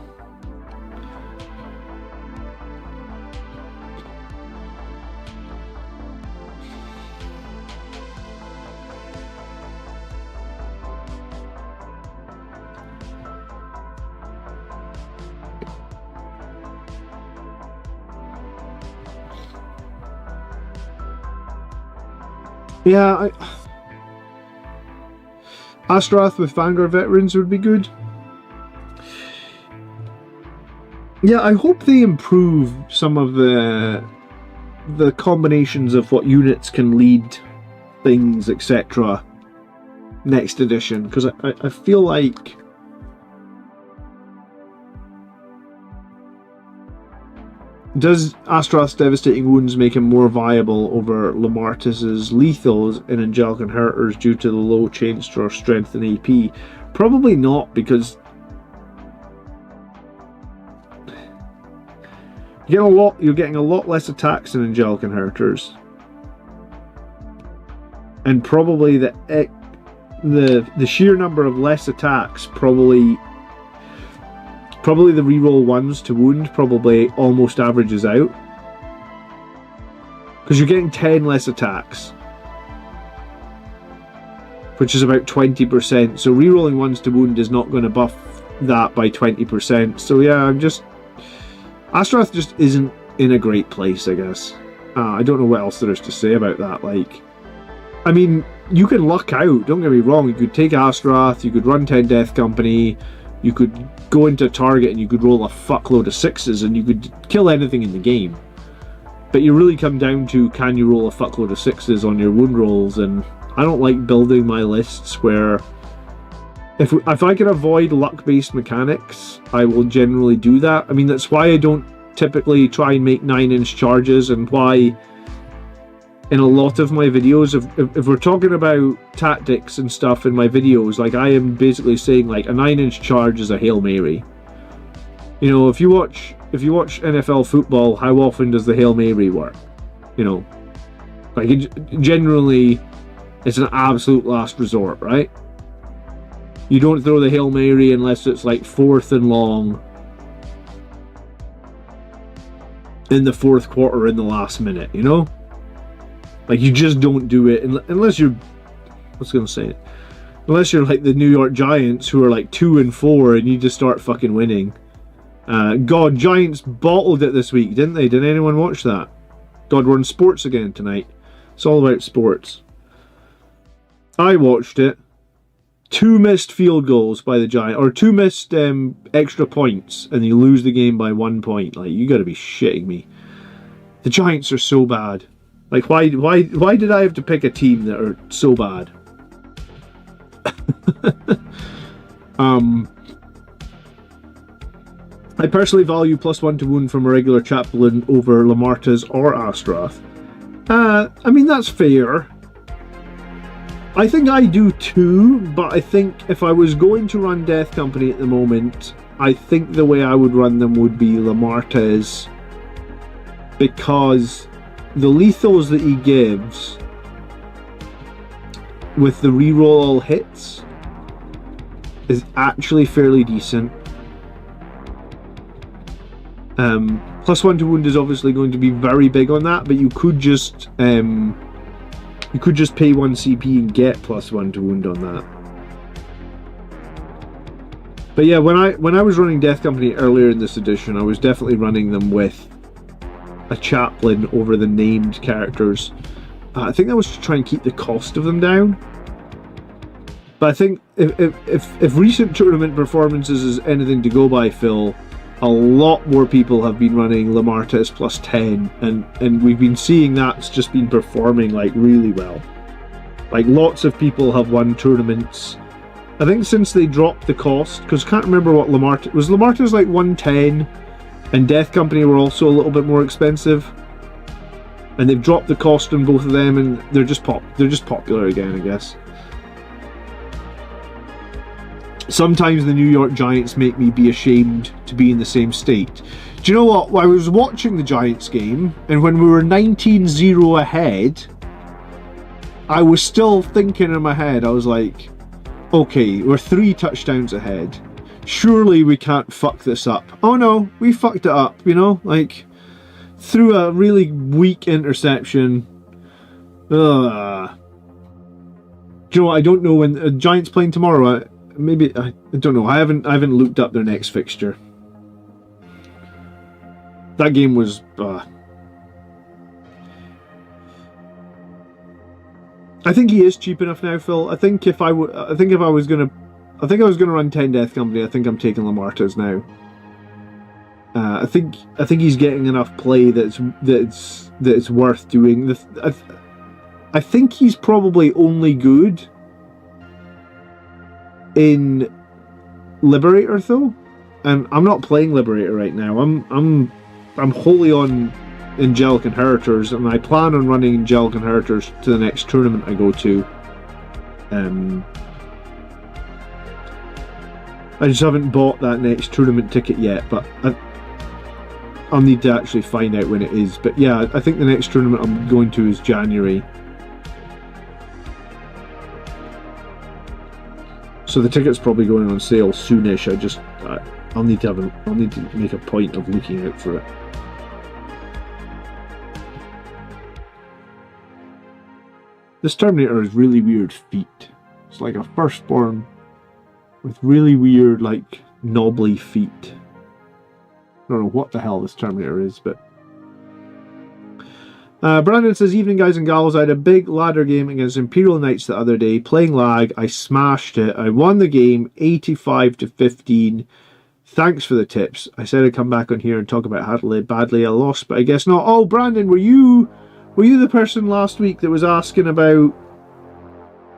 Yeah, Astrath with Vanguard Veterans would be good. Yeah, I hope they improve some of the combinations of what units can lead things, etc. next edition, because I feel like does Astrath's Devastating Wounds make him more viable over Lamartus's Lethals in Angelic Inheritors due to the low Chainstore strength and AP? Probably not, because you're getting a lot less attacks in Angelic Inheritors, and probably the sheer number of less attacks probably the reroll 1s to wound probably almost averages out. Because you're getting 10 less attacks. Which is about 20%. So rerolling 1s to wound is not going to buff that by 20%. So yeah, Astrath just isn't in a great place, I guess. I don't know what else there is to say about that. Like, I mean, you can luck out, don't get me wrong. You could take Astrath, you could run 10 Death Company, you could go into a target and you could roll a fuckload of 6s and you could kill anything in the game. But you really come down to, can you roll a fuckload of 6s on your wound rolls? And I don't like building my lists where if I can avoid luck-based mechanics, I will generally do that. I mean, that's why I don't typically try and make 9-inch charges, and why in a lot of my videos, if we're talking about tactics and stuff in my videos, like I am basically saying like a 9-inch charge is a Hail Mary. You know, if you watch NFL football, how often does the Hail Mary work? You know, like generally it's an absolute last resort, right? You don't throw the Hail Mary unless it's like 4th and long in the 4th quarter in the last minute, you know? Like, you just don't do it unless you're, unless you're like the New York Giants, who are like 2-4 and you just start fucking winning. God, Giants bottled it this week, didn't they? Did anyone watch that? God, we're in sports again tonight. It's all about sports. I watched it. 2 missed field goals by the Giants, or 2 missed extra points, and you lose the game by 1 point. Like, you gotta be shitting me. The Giants are so bad. Like, why did I have to pick a team that are so bad? I personally value +1 to wound from a regular chaplain over Lamarta's or Astrath. I mean, that's fair. I think I do too, but I think if I was going to run Death Company at the moment, I think the way I would run them would be Lamarta's, because the lethals that he gives with the reroll all hits is actually fairly decent. +1 to wound is obviously going to be very big on that, but you could just pay 1 CP and get +1 to wound on that. But yeah, when I was running Death Company earlier in this edition, I was definitely running them with a chaplain over the named characters. I think that was to try and keep the cost of them down. But I think if recent tournament performances is anything to go by, Phil, a lot more people have been running Lamarta's +10, and we've been seeing that's just been performing like really well. Like, lots of people have won tournaments, I think, since they dropped the cost, because I can't remember what Lamarta's like 110, and Death Company were also a little bit more expensive, and they've dropped the cost on both of them, and they're just popular again, I guess. Sometimes the New York Giants make me be ashamed to be in the same state. Do you know what? I was watching the Giants game, and when we were 19-0 ahead, I was still thinking in my head, I was like, okay, we're 3 touchdowns ahead. Surely we can't fuck this up. Oh no, we fucked it up, you know? Like, through a really weak interception. Do you know what? I don't know when the Giants playing tomorrow. Maybe, I don't know. I haven't looked up their next fixture. That game was I think he is cheap enough now, Phil. I think if I was gonna run 10 Death Company, I think I'm taking Lamarta's now. I think he's getting enough play that's worth doing. I think he's probably only good in Liberator though, and I'm not playing Liberator right now. I'm wholly on Angelic Inheritors, and I plan on running Angelic Inheritors to the next tournament I go to. I just haven't bought that next tournament ticket yet, but I'll need to actually find out when it is. But yeah, I think the next tournament I'm going to is January. So the ticket's probably going on sale soonish. I'll need to make a point of looking out for it. This Terminator has really weird feet. It's like a firstborn with really weird, like, knobbly feet. I don't know what the hell this Terminator is, but... Brandon says, evening guys and gals, I had a big ladder game against Imperial Knights the other day. Playing lag, I smashed it. I won the game 85-15. Thanks for the tips. I said I'd come back on here and talk about how to play badly. I lost, but I guess not. Oh, Brandon, were you the person last week that was asking about,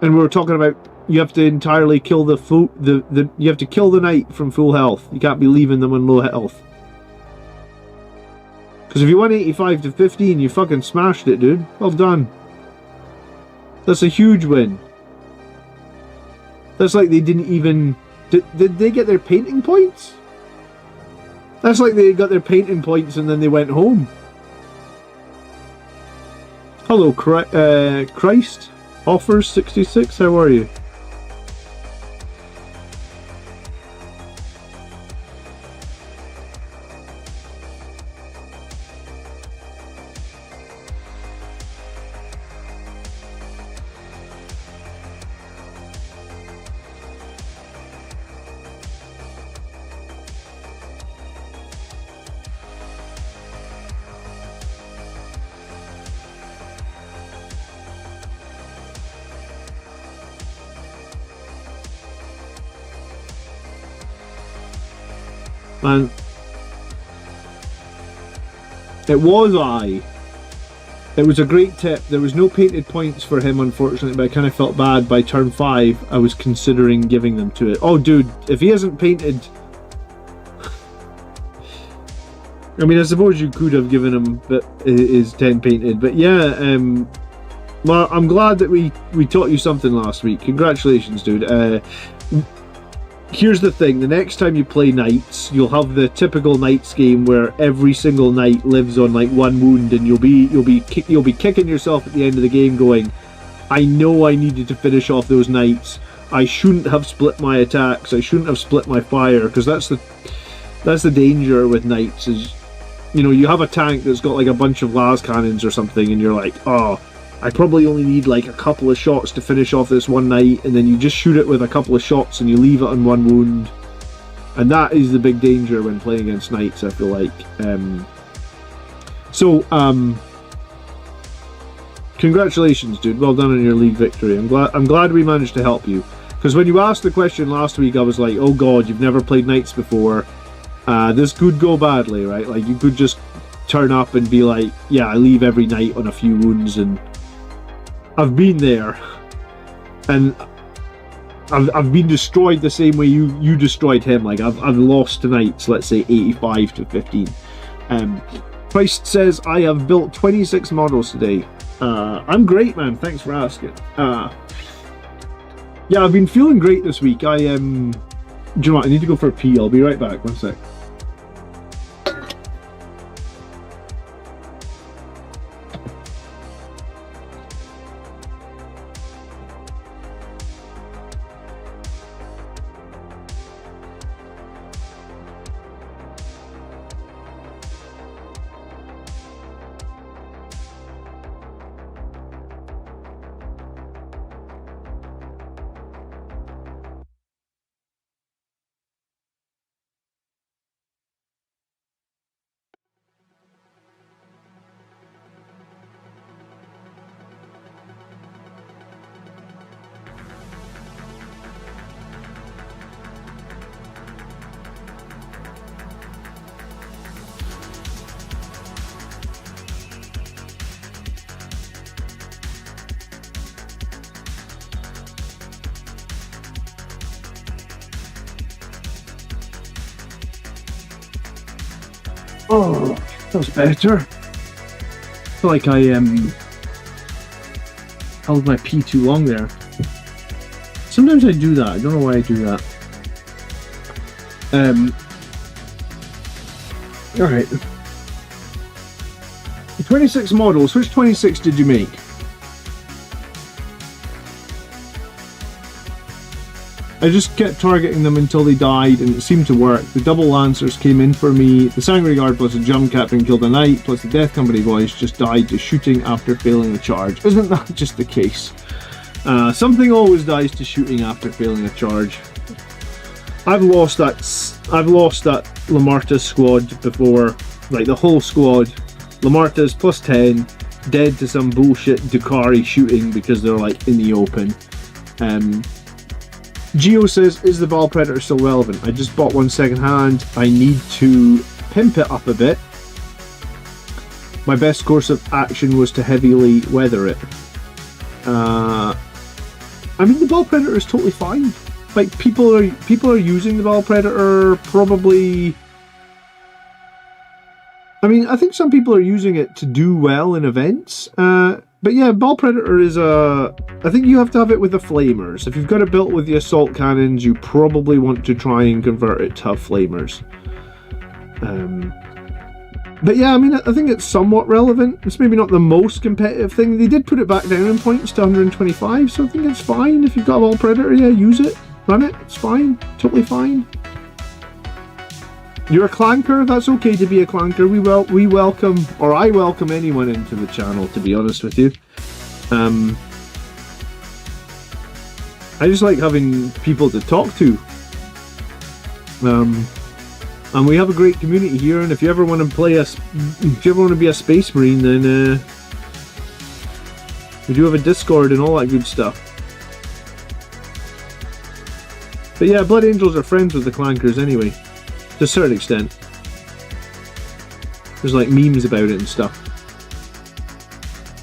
and we were talking about, you have to entirely kill you have to kill the knight from full health. You can't be leaving them on low health. Because if you won 85-15, you fucking smashed it, dude. Well done. That's a huge win. That's like they didn't even... Did they get their painting points? That's like they got their painting points and then they went home. Hello, Christ. Offers 66, how are you? Man, it was a great tip. There was no painted points for him, unfortunately, but I kind of felt bad. By turn 5 I was considering giving them to it. Oh dude, if he hasn't painted I mean, I suppose you could have given him his 10 painted, but yeah, well, I'm glad that we taught you something last week. Congratulations, dude. Here's the thing: the next time you play knights, you'll have the typical knights game where every single knight lives on like 1 wound, and you'll be kicking yourself at the end of the game, going, "I know I needed to finish off those knights. I shouldn't have split my attacks. I shouldn't have split my fire," because that's the danger with knights. Is, you know, you have a tank that's got like a bunch of las cannons or something, and you're like, "Oh, I probably only need like a couple of shots to finish off this one knight," and then you just shoot it with a couple of shots and you leave it on 1 wound. And that is the big danger when playing against knights, I feel like. Congratulations, dude. Well done on your league victory. I'm glad we managed to help you. Because when you asked the question last week, I was like, oh god, you've never played knights before. This could go badly, right? Like, you could just turn up and be like, yeah, I leave every knight on a few wounds, and I've been there, and I've been destroyed the same way you destroyed him. Like, I've lost to knights, let's say 85 to 15. Christ says, I have built 26 models today. I'm great, man. Thanks for asking. Yeah, I've been feeling great this week. Do you know what? I need to go for a pee. I'll be right back. 1 sec. Oh, that was better. I feel like I held my pee too long there. Sometimes I do that. I don't know why I do that. Alright. 26 models. Which 26 did you make? I just kept targeting them until they died, and it seemed to work. The double lancers came in for me. The Sangre Guard plus a jump captain killed a knight, plus the Death Company boys just died to shooting after failing a charge. Isn't that just the case? Something always dies to shooting after failing a charge. I've lost that Lamartas squad before, like the whole squad. Lamartas plus 10, dead to some bullshit Dukari shooting because they're like in the open. Geo says, is the Ball Predator still relevant? I just bought one second hand. I need to pimp it up a bit. My best course of action was to heavily weather it. I mean, the Ball Predator is totally fine. Like, people are using the Ball Predator probably... I mean, I think some people are using it to do well in events. But yeah, Ball Predator is I think you have to have it with the flamers. If you've got it built with the assault cannons, you probably want to try and convert it to have flamers. But yeah, I mean, I think it's somewhat relevant. It's maybe not the most competitive thing. They did put it back down in points to 125, so I think it's fine. If you've got a Ball Predator, yeah, use it. Run it. It's fine. Totally fine. You're a clanker? That's okay to be a clanker. We welcome, or I welcome anyone into the channel, to be honest with you. I just like having people to talk to. And we have a great community here, and if you ever want to play if you ever want to be a Space Marine, then we do have a Discord and all that good stuff. But yeah, Blood Angels are friends with the clankers anyway. To a certain extent. There's like memes about it and stuff.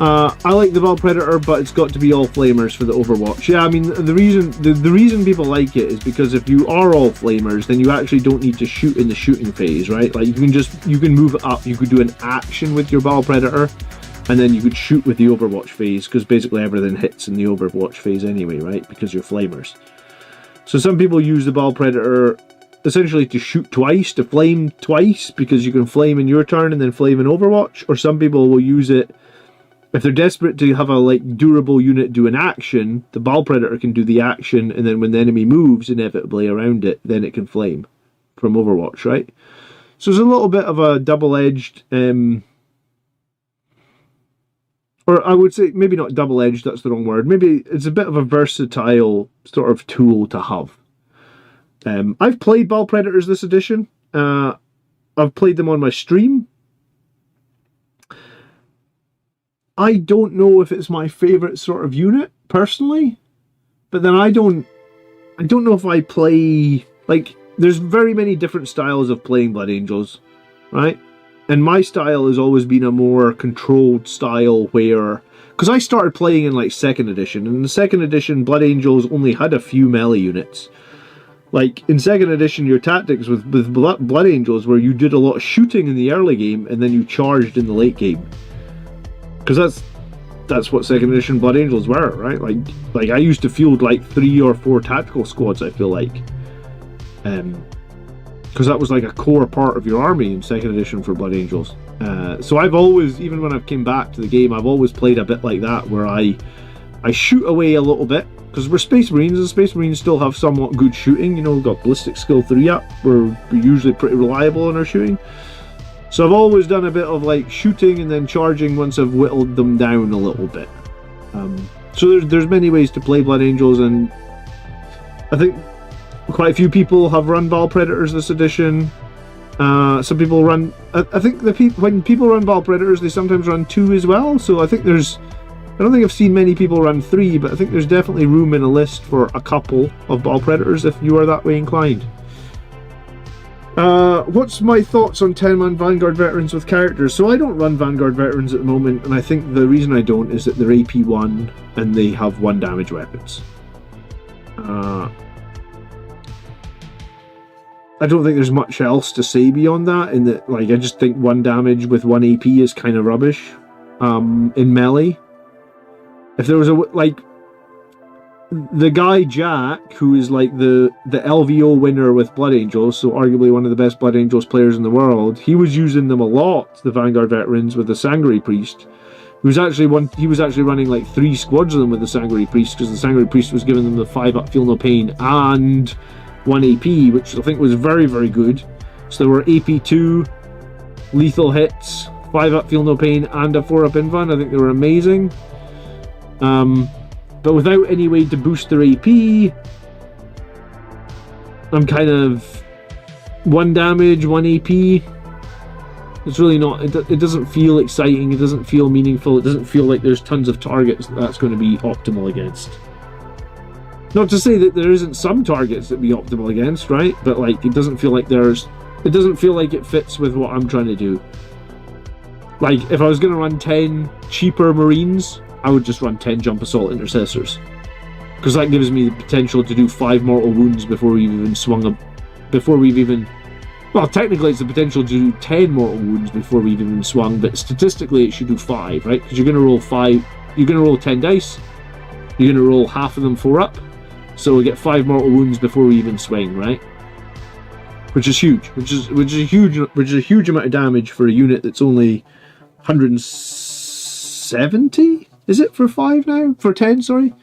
I like the Ball Predator, but it's got to be all flamers for the Overwatch. Yeah, I mean, the reason people like it is because if you are all flamers, then you actually don't need to shoot in the shooting phase, right? Like, you can move it up. You could do an action with your Ball Predator, and then you could shoot with the Overwatch phase, because basically everything hits in the Overwatch phase anyway, right? Because you're flamers. So some people use the Ball Predator essentially to shoot twice, to flame twice, because you can flame in your turn and then flame in Overwatch. Or some people will use it if they're desperate to have a like durable unit do an action. The Ball Predator can do the action, and then when the enemy moves inevitably around it, then it can flame from Overwatch, right? So there's a little bit of a double-edged, or I would say maybe not double-edged, that's the wrong word. Maybe it's a bit of a versatile sort of tool to have. I've played Ball Predators this edition. I've played them on my stream. I don't know if it's my favourite sort of unit, personally. But then I don't know if I play... Like, there's very many different styles of playing Blood Angels, right? And my style has always been a more controlled style where... Because I started playing in, like, 2nd edition. And in the 2nd edition, Blood Angels only had a few melee units. Like, in 2nd edition, your tactics with Blood Angels were you did a lot of shooting in the early game, and then you charged in the late game. Because that's what 2nd edition Blood Angels were, right? Like I used to field like 3 or 4 tactical squads, I feel like. Because that was like a core part of your army in 2nd edition for Blood Angels. So I've always, even when I've came back to the game, I've always played a bit like that, where I shoot away a little bit. Because we're Space Marines, and Space Marines still have somewhat good shooting. You know, we've got Ballistic Skill 3 up. We're usually pretty reliable in our shooting. So I've always done a bit of like shooting and then charging once I've whittled them down a little bit. So there's many ways to play Blood Angels, and I think quite a few people have run Ball Predators this edition. Some people run... I think when people run Ball Predators, they sometimes run 2 as well. So I think there's... I don't think I've seen many people run 3, but I think there's definitely room in a list for a couple of Ball Predators if you are that way inclined. What's my thoughts on 10-man Vanguard Veterans with characters? So I don't run Vanguard Veterans at the moment, and I think the reason I don't is that they're AP 1 and they have 1 damage weapons. I don't think there's much else to say beyond that, in that, like, I just think 1 damage with 1 AP is kind of rubbish in melee. If there was a, like, the guy Jack, who is like the LVO winner with Blood Angels, so arguably one of the best Blood Angels players in the world, he was using them a lot, the Vanguard Veterans, with the Sangre Priest. He was actually running like 3 squads of them with the Sangre Priest, because the Sangre Priest was giving them the 5-up Feel No Pain and 1 AP, which I think was very, very good. So there were AP 2, lethal hits, 5-up Feel No Pain, and a 4-up Invuln. I think they were amazing. But without any way to boost their AP, I'm kind of 1 damage, 1 AP. It's really not, it doesn't feel exciting, it doesn't feel meaningful, it doesn't feel like there's tons of targets that's going to be optimal against. Not to say that there isn't some targets that be optimal against, right? But like, it doesn't feel like it fits with what I'm trying to do. Like, if I was going to run 10 cheaper Marines, I would just run 10 Jump Assault Intercessors. Because that gives me the potential to do 5 mortal wounds before we've even swung up. Well, technically it's the potential to do 10 mortal wounds before we've even swung, but statistically it should do 5, right? Because you're going to roll 5, you're going to roll 10 dice, you're going to roll half of them 4-up, so we get 5 mortal wounds before we even swing, right? Which is huge, which is a huge amount of damage for a unit that's only 170? Is it for 5 now? For 10, sorry.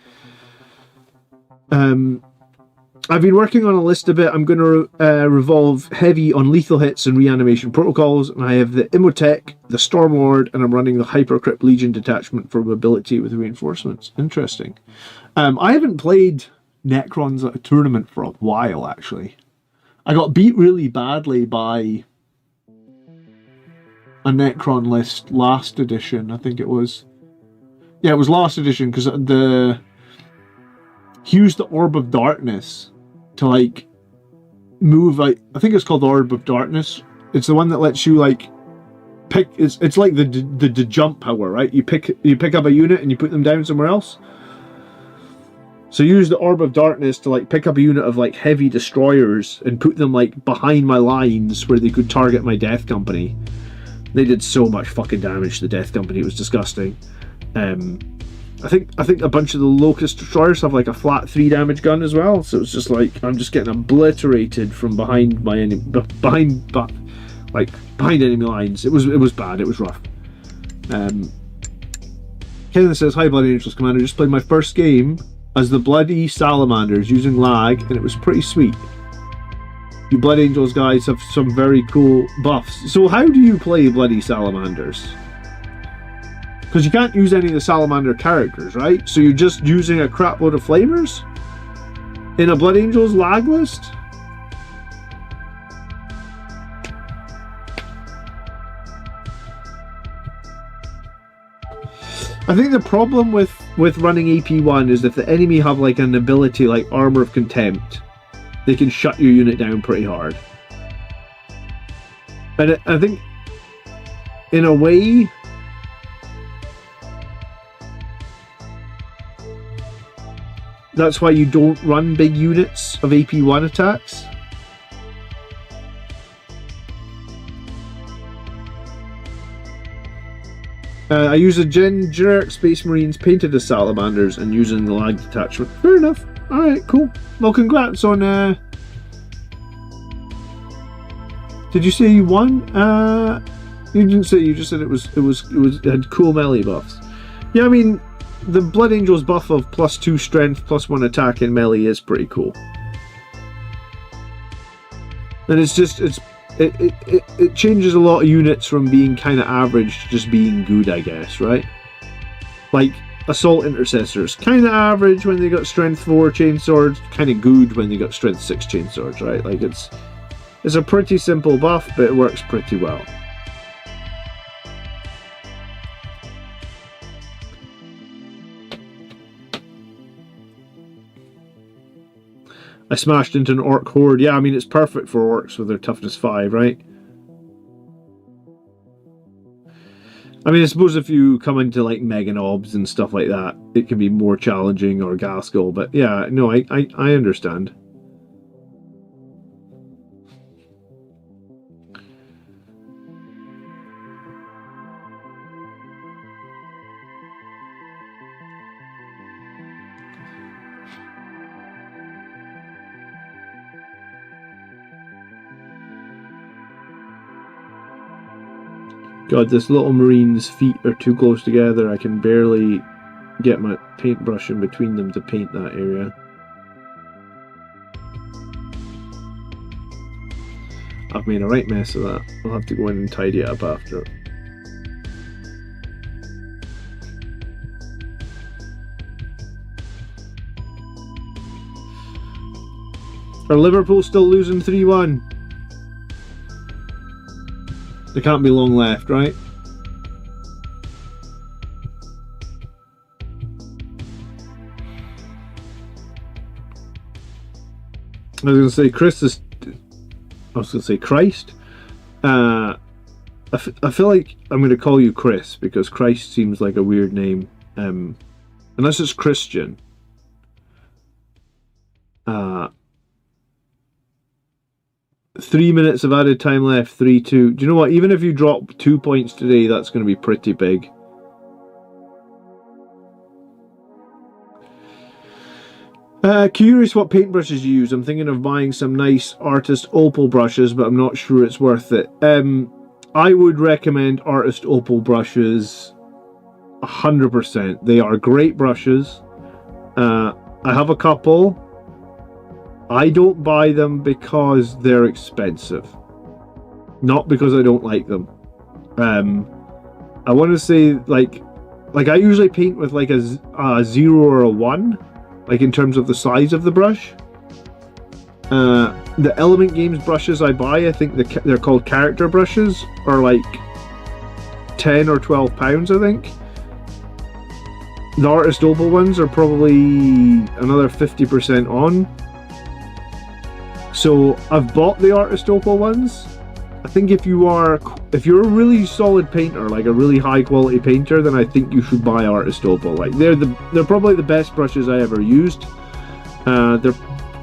I've been working on a list a bit. I'm going to revolve heavy on lethal hits and reanimation protocols, and I have the Imhotech, the Stormlord, and I'm running the Hypercrypt Legion detachment for mobility with reinforcements. Interesting. I haven't played Necrons at a tournament for a while, actually. I got beat really badly by a Necron list last edition, I think it was. Yeah, it was last edition, because he used the Orb of Darkness to, like, move, like, I think it's called the Orb of Darkness. It's the one that lets you, like, it's like the jump power, right? You pick up a unit and you put them down somewhere else. So use the Orb of Darkness to like pick up a unit of like heavy destroyers and put them like behind my lines where they could target my Death Company. They did so much fucking damage to the Death Company, it was disgusting. I think a bunch of the Locust destroyers have like a flat 3 damage gun as well, so it's just like I'm just getting obliterated from behind my enemy, behind enemy lines. It was bad. It was rough. Kenneth says, "Hi, Blood Angels Commander. Just played my first game as the Bloody Salamanders using lag, and it was pretty sweet. You Blood Angels guys have some very cool buffs. So how do you play Bloody Salamanders? Because you can't use any of the Salamander characters, right? So you're just using a crap load of flamers in a Blood Angels lag list?" I think the problem with running AP1 is if the enemy have like an ability like Armor of Contempt, they can shut your unit down pretty hard. And I think, in a way, that's why you don't run big units of AP1 attacks. I use a generic Space Marines painted as Salamanders and using the lag detachment. Fair enough. Alright, cool. Well, congrats on... Did you say you won? You didn't say, you just said it had cool melee buffs. Yeah, I mean, the Blood Angels buff of +2 strength, +1 attack in melee is pretty cool. And it's just, it changes a lot of units from being kind of average to just being good, I guess, right? Like, Assault Intercessors, kind of average when they got Strength 4 chainswords, kind of good when they got Strength 6 chainswords, right? Like, it's a pretty simple buff, but it works pretty well. I smashed into an Orc Horde. Yeah, I mean, it's perfect for Orcs with their toughness 5, right? I mean, I suppose if you come into, like, Mega Knobs and stuff like that, it can be more challenging, or Gaskell, but yeah, no, I understand. God, this little Marine's feet are too close together. I can barely get my paintbrush in between them to paint that area. I've made a right mess of that. I'll have to go in and tidy it up after. Are Liverpool still losing 3-1? There can't be long left, right? I was going to say Christ. I feel like I'm going to call you Chris because Christ seems like a weird name. Unless it's Christian. 3 minutes of added time left, 3-2. Do you know what? Even if you drop 2 points today, that's going to be pretty big. Curious what paintbrushes you use. I'm thinking of buying some nice Artist Opal brushes, but I'm not sure it's worth it. I would recommend Artist Opal brushes 100%. They are great brushes. I have a couple. I don't buy them because they're expensive. Not because I don't like them. I want to say, like I usually paint with like a 0 or a 1, like in terms of the size of the brush. The Element Games brushes I buy, I think they're called character brushes, are like 10 or 12 pounds, I think. The Artist Opal ones are probably another 50% on. So I've bought the Artist Opal ones. I think if you're a really solid painter, like a really high quality painter, then I think you should buy Artist Opal. Like they're probably the best brushes I ever used. They're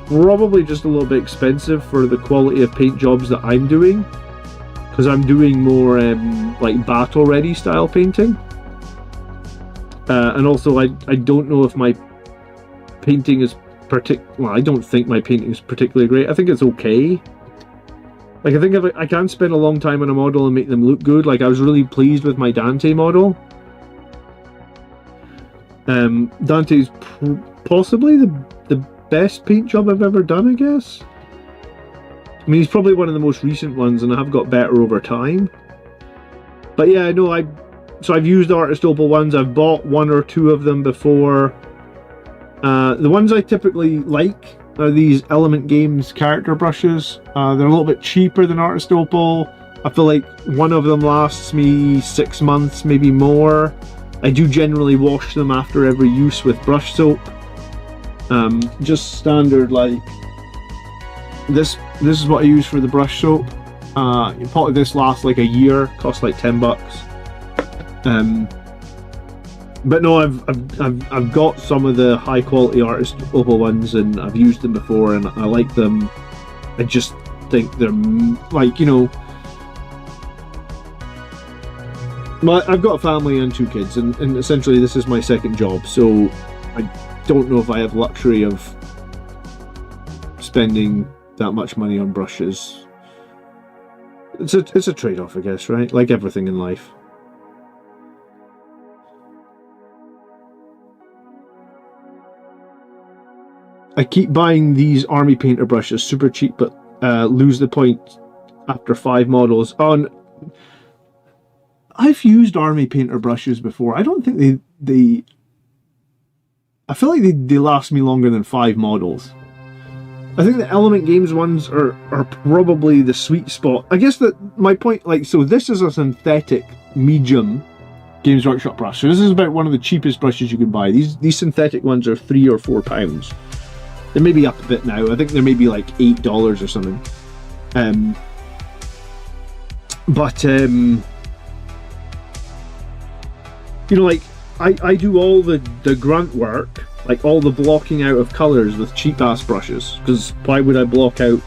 probably just a little bit expensive for the quality of paint jobs that I'm doing, because I'm doing more like battle ready style painting. And also I don't know if my painting is well, I don't think my painting is particularly great. I think it's okay. Like, I think if I can spend a long time on a model and make them look good. Like, I was really pleased with my Dante model. Dante's possibly the best paint job I've ever done, I guess. I mean, he's probably one of the most recent ones, and I have got better over time. But yeah, no, so I've used Artist Opal ones. I've bought one or two of them before. The ones I typically like are these Element Games character brushes. They're a little bit cheaper than Artist Opal. I feel like one of them lasts me 6 months, maybe more. I do generally wash them after every use with brush soap. Just standard, like this is what I use for the brush soap. A pot of this lasts like a year, costs like $10. But no, I've got some of the high quality Artist Opal ones, and I've used them before, and I like them. I just think they're like, you know, I've got a family and 2 kids, and essentially this is my second job, so I don't know if I have luxury of spending that much money on brushes. It's a trade-off, I guess, right? Like everything in life. I keep buying these army painter brushes, super cheap, but lose the point after 5 models. I've used army painter brushes before. I don't think they I feel like they last me longer than 5 models. I think the Element Games ones are probably the sweet spot. I guess that my point, like, so this is a synthetic medium Games Workshop brush. So this is about one of the cheapest brushes you can buy. These synthetic ones are £3 or £4. They may be up a bit now. I think they're maybe like $8 or something. You know, like, I do all the grunt work, like all the blocking out of colours with cheap ass brushes, because why would I block out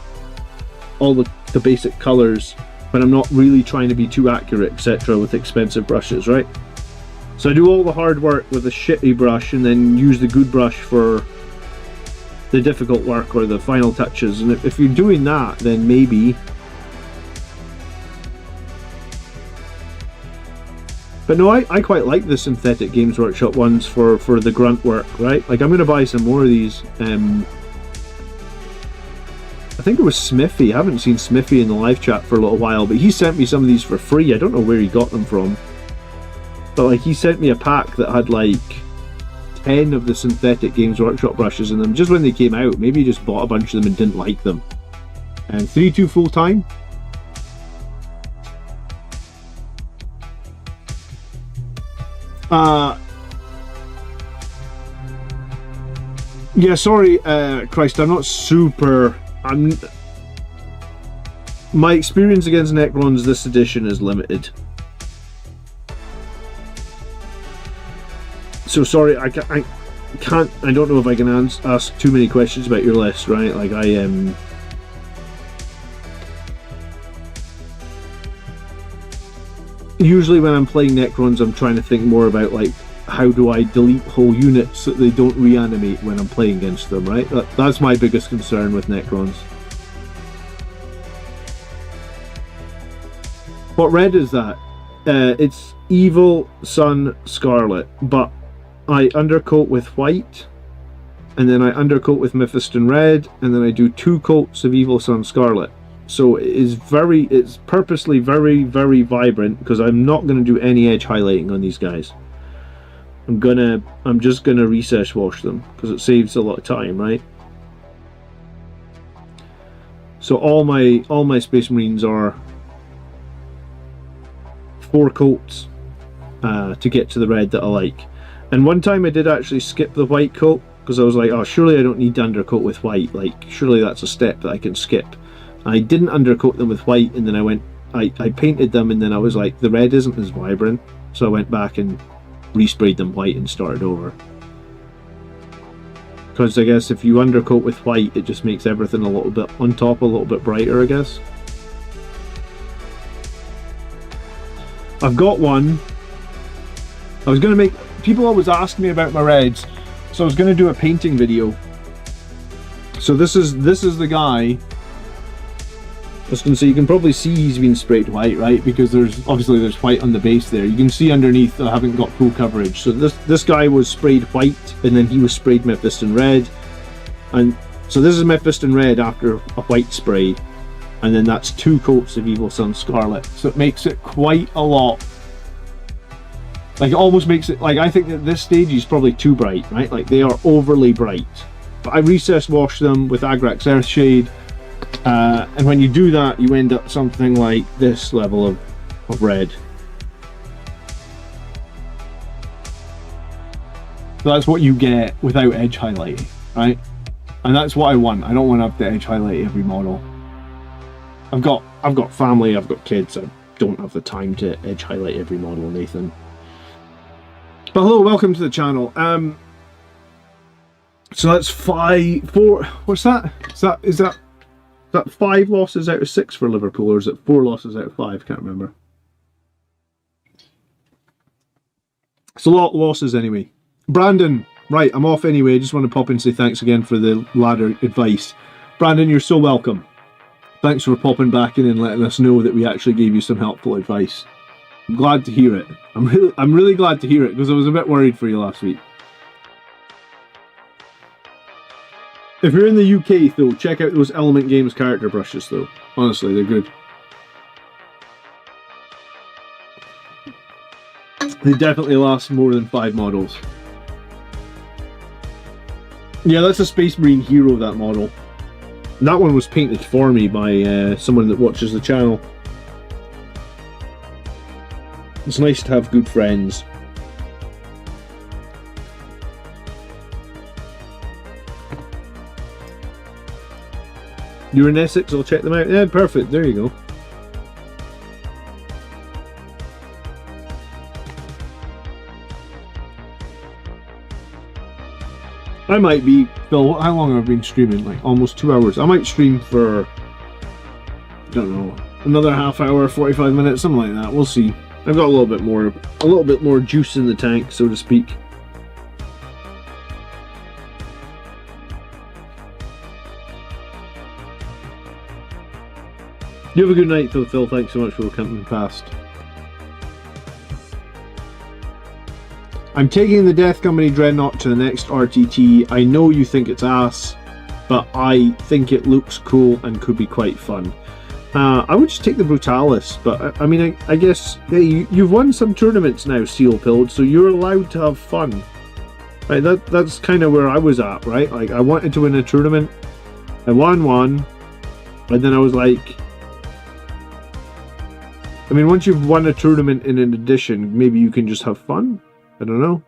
all the basic colours when I'm not really trying to be too accurate, etc. with expensive brushes, right? So I do all the hard work with a shitty brush and then use the good brush for the difficult work or the final touches. And if you're doing that, then maybe. But no, I quite like the synthetic Games Workshop ones for the grunt work, right? Like, I'm going to buy some more of these. I think it was Smithy. I haven't seen Smithy in the live chat for a little while, but he sent me some of these for free. I don't know where he got them from. But like, he sent me a pack that had like 10 of the synthetic Games Workshop brushes in them just when they came out. Maybe he just bought a bunch of them and didn't like them. And 3-2 full time. Yeah, sorry, Christ, I'm not super. My experience against Necrons this edition is limited. So sorry, I can't. I don't know if I can ask too many questions about your list, right? Like, I am. Usually when I'm playing Necrons, I'm trying to think more about, like, how do I delete whole units so that they don't reanimate when I'm playing against them, right? That's my biggest concern with Necrons. What red is that? It's Evil Sun Scarlet, but I undercoat with white, and then I undercoat with Mephiston Red, and then I do 2 coats of Evil Sun Scarlet. So it's purposely very, very vibrant, because I'm not going to do any edge highlighting on these guys. I'm just gonna recess wash them because it saves a lot of time, right? So all my Space Marines are 4 coats to get to the red that I like. And one time I did actually skip the white coat because I was like, oh, surely I don't need to undercoat with white. Like, surely that's a step that I can skip. I didn't undercoat them with white, and then I went I painted them, and then I was like, the red isn't as vibrant, so I went back and resprayed them white and started over. Because I guess if you undercoat with white, it just makes everything a little bit on top a little bit brighter, I guess. I've got one. I was going to make... People always ask me about my reds, so I was going to do a painting video. So this is the guy. So you can probably see he's been sprayed white, right? Because there's white on the base there. You can see underneath I haven't got full coverage. So this guy was sprayed white, and then he was sprayed Mephiston red. And so this is Mephiston red after a white spray. And then that's 2 coats of Evil Sun Scarlet. So it makes it quite a lot. Like, it almost makes it, like, I think that this stage is probably too bright, right? Like, they are overly bright. But I recess wash them with Agrax Earthshade. And when you do that, you end up something like this level of red. So that's what you get without edge highlighting, right? And that's what I want. I don't want to have to edge highlight every model. I've got family, I've got kids. I don't have the time to edge highlight every model, Nathan. But hello, welcome to the channel. So that's 4. What's that? Is that 5 losses out of 6 for Liverpool, or is it 4 losses out of 5? Can't remember. It's a lot of losses anyway. Brandon, right, I'm off anyway. I just want to pop in and say thanks again for the ladder advice. Brandon, you're so welcome. Thanks for popping back in and letting us know that we actually gave you some helpful advice. I'm glad to hear it. I'm really glad to hear it, because I was a bit worried for you last week. If you're in the UK though, check out those Element Games character brushes though. Honestly, they're good. They definitely last more than 5 models. Yeah, that's a Space Marine Hero, that model. And that one was painted for me by someone that watches the channel. It's nice to have good friends. You're in Essex, I'll check them out. Yeah, perfect, there you go. I might be, Phil, how long have I been streaming? Like almost 2 hours. I might stream for, I don't know, another half hour, 45 minutes, something like that. We'll see. I've got a little bit more juice in the tank, so to speak. You have a good night, Phil. Thanks so much for coming past. I'm taking the Death Company Dreadnought to the next RTT. I know you think it's ass, but I think it looks cool and could be quite fun. I would just take the Brutalis, but I mean, I guess, hey, you've won some tournaments now, Seal Pilled, so you're allowed to have fun. Right, that's kind of where I was at, right? Like, I wanted to win a tournament, I won one, and then I was like, I mean, once you've won a tournament in an edition, maybe you can just have fun? I don't know.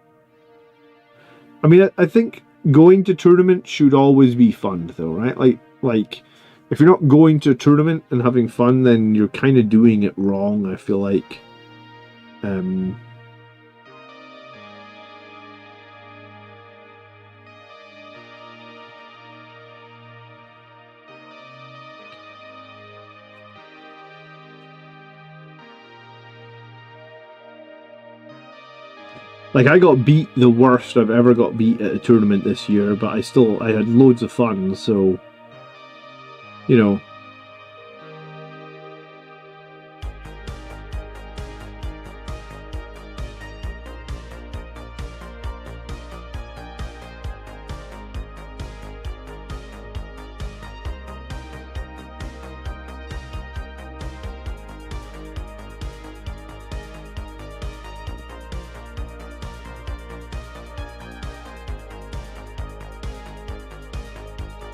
I mean, I think going to tournaments should always be fun, though, right? Like, if you're not going to a tournament and having fun, then you're kind of doing it wrong, I feel like. Like, I got beat the worst I've ever got beat at a tournament this year, but I had loads of fun, so, you know.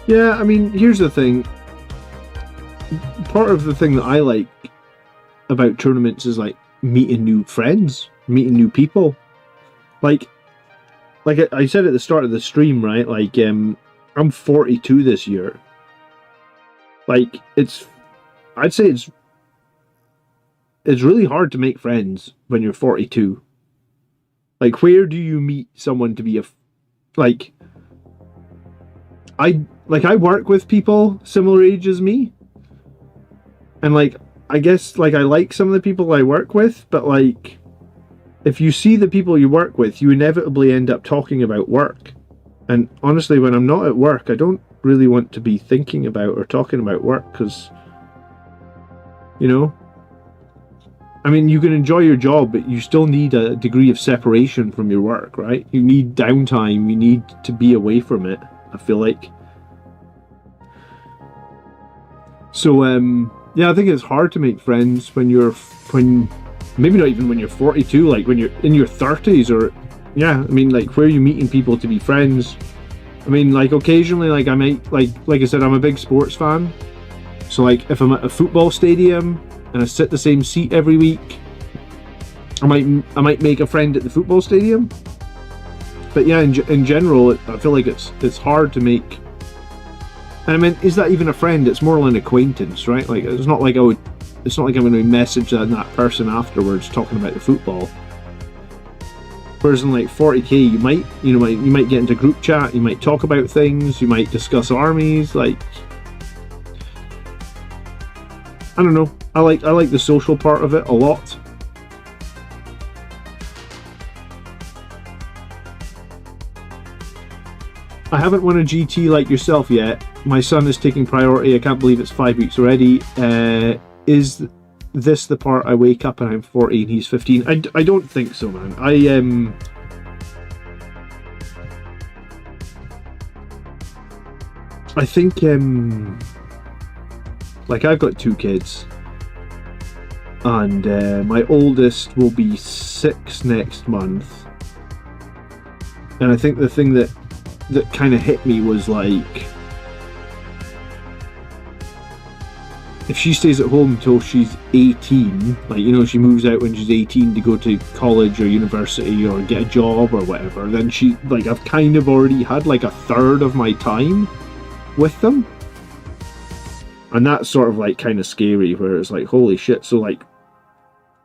Yeah, I mean, here's the thing. Part of the thing that I like about tournaments is, like, meeting new friends, meeting new people. Like I said at the start of the stream, right? Like, I'm 42 this year. Like, I'd say it's it's really hard to make friends when you're 42. Like, where do you meet someone to be like, I work with people similar age as me, and like, I guess like I like some of the people I work with, but like, if you see the people you work with, you inevitably end up talking about work. And honestly, when I'm not at work, I don't really want to be thinking about or talking about work, because, you know, I mean, you can enjoy your job, but you still need a degree of separation from your work, right? You need downtime, you need to be away from it, I feel like. So, yeah, I think it's hard to make friends when maybe not even when you're 42, like when you're in your 30s, or, yeah, I mean, like, where are you meeting people to be friends? I mean, like, occasionally, like, I might, like I said, I'm a big sports fan. So, like, if I'm at a football stadium and I sit the same seat every week, I might make a friend at the football stadium. But yeah, in general, I feel like it's hard to make. And I mean, is that even a friend? It's more like an acquaintance, right? Like, it's not like I'm going to message that person afterwards talking about the football. Whereas in like 40k, you might get into group chat, you might talk about things, you might discuss armies. Like, I don't know. I like the social part of it a lot. I haven't won a GT like yourself yet. My son is taking priority. I can't believe it's 5 weeks already. Is this the part I wake up and I'm 40 and he's 15? I don't think so, man. I think like, I've got 2 kids, and my oldest will be 6 next month. And I think the thing that kind of hit me was, like, if she stays at home until she's 18, like, you know, she moves out when she's 18 to go to college or university or get a job or whatever, then I've kind of already had like a third of my time with them. And that's sort of like kind of scary, where it's like, holy shit. So, like,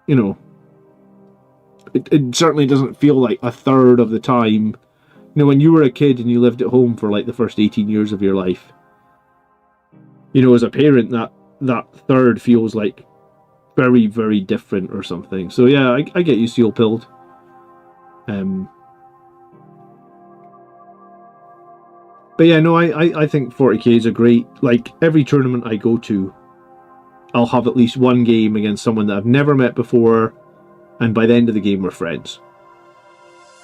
you know, it certainly doesn't feel like a third of the time. You know, when you were a kid and you lived at home for like the first 18 years of your life, you know, as a parent, that third feels like very, very different or something. So yeah, I get you steel pilled. But yeah, no, I think 40k is a great, like, every tournament I go to, I'll have at least one game against someone that I've never met before, and by the end of the game we're friends.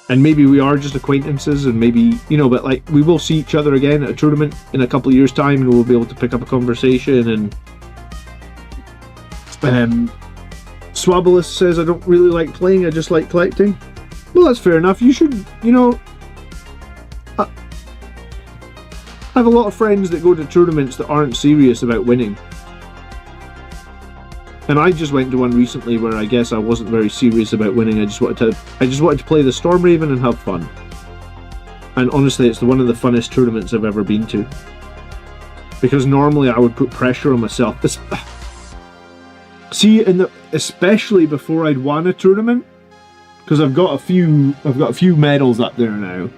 And maybe we are just acquaintances, and maybe, you know, but like, we will see each other again at a tournament in a couple of years' time, and we'll be able to pick up a conversation. And Swabulous says, I don't really like playing, I just like collecting. Well, that's fair enough. You should, you know, I have a lot of friends that go to tournaments that aren't serious about winning. And I just went to one recently where I guess I wasn't very serious about winning. I just wanted to play the Stormraven and have fun. And honestly, it's one of the funnest tournaments I've ever been to. Because normally I would put pressure on myself. See, especially before I'd won a tournament, because I've got a few medals up there now.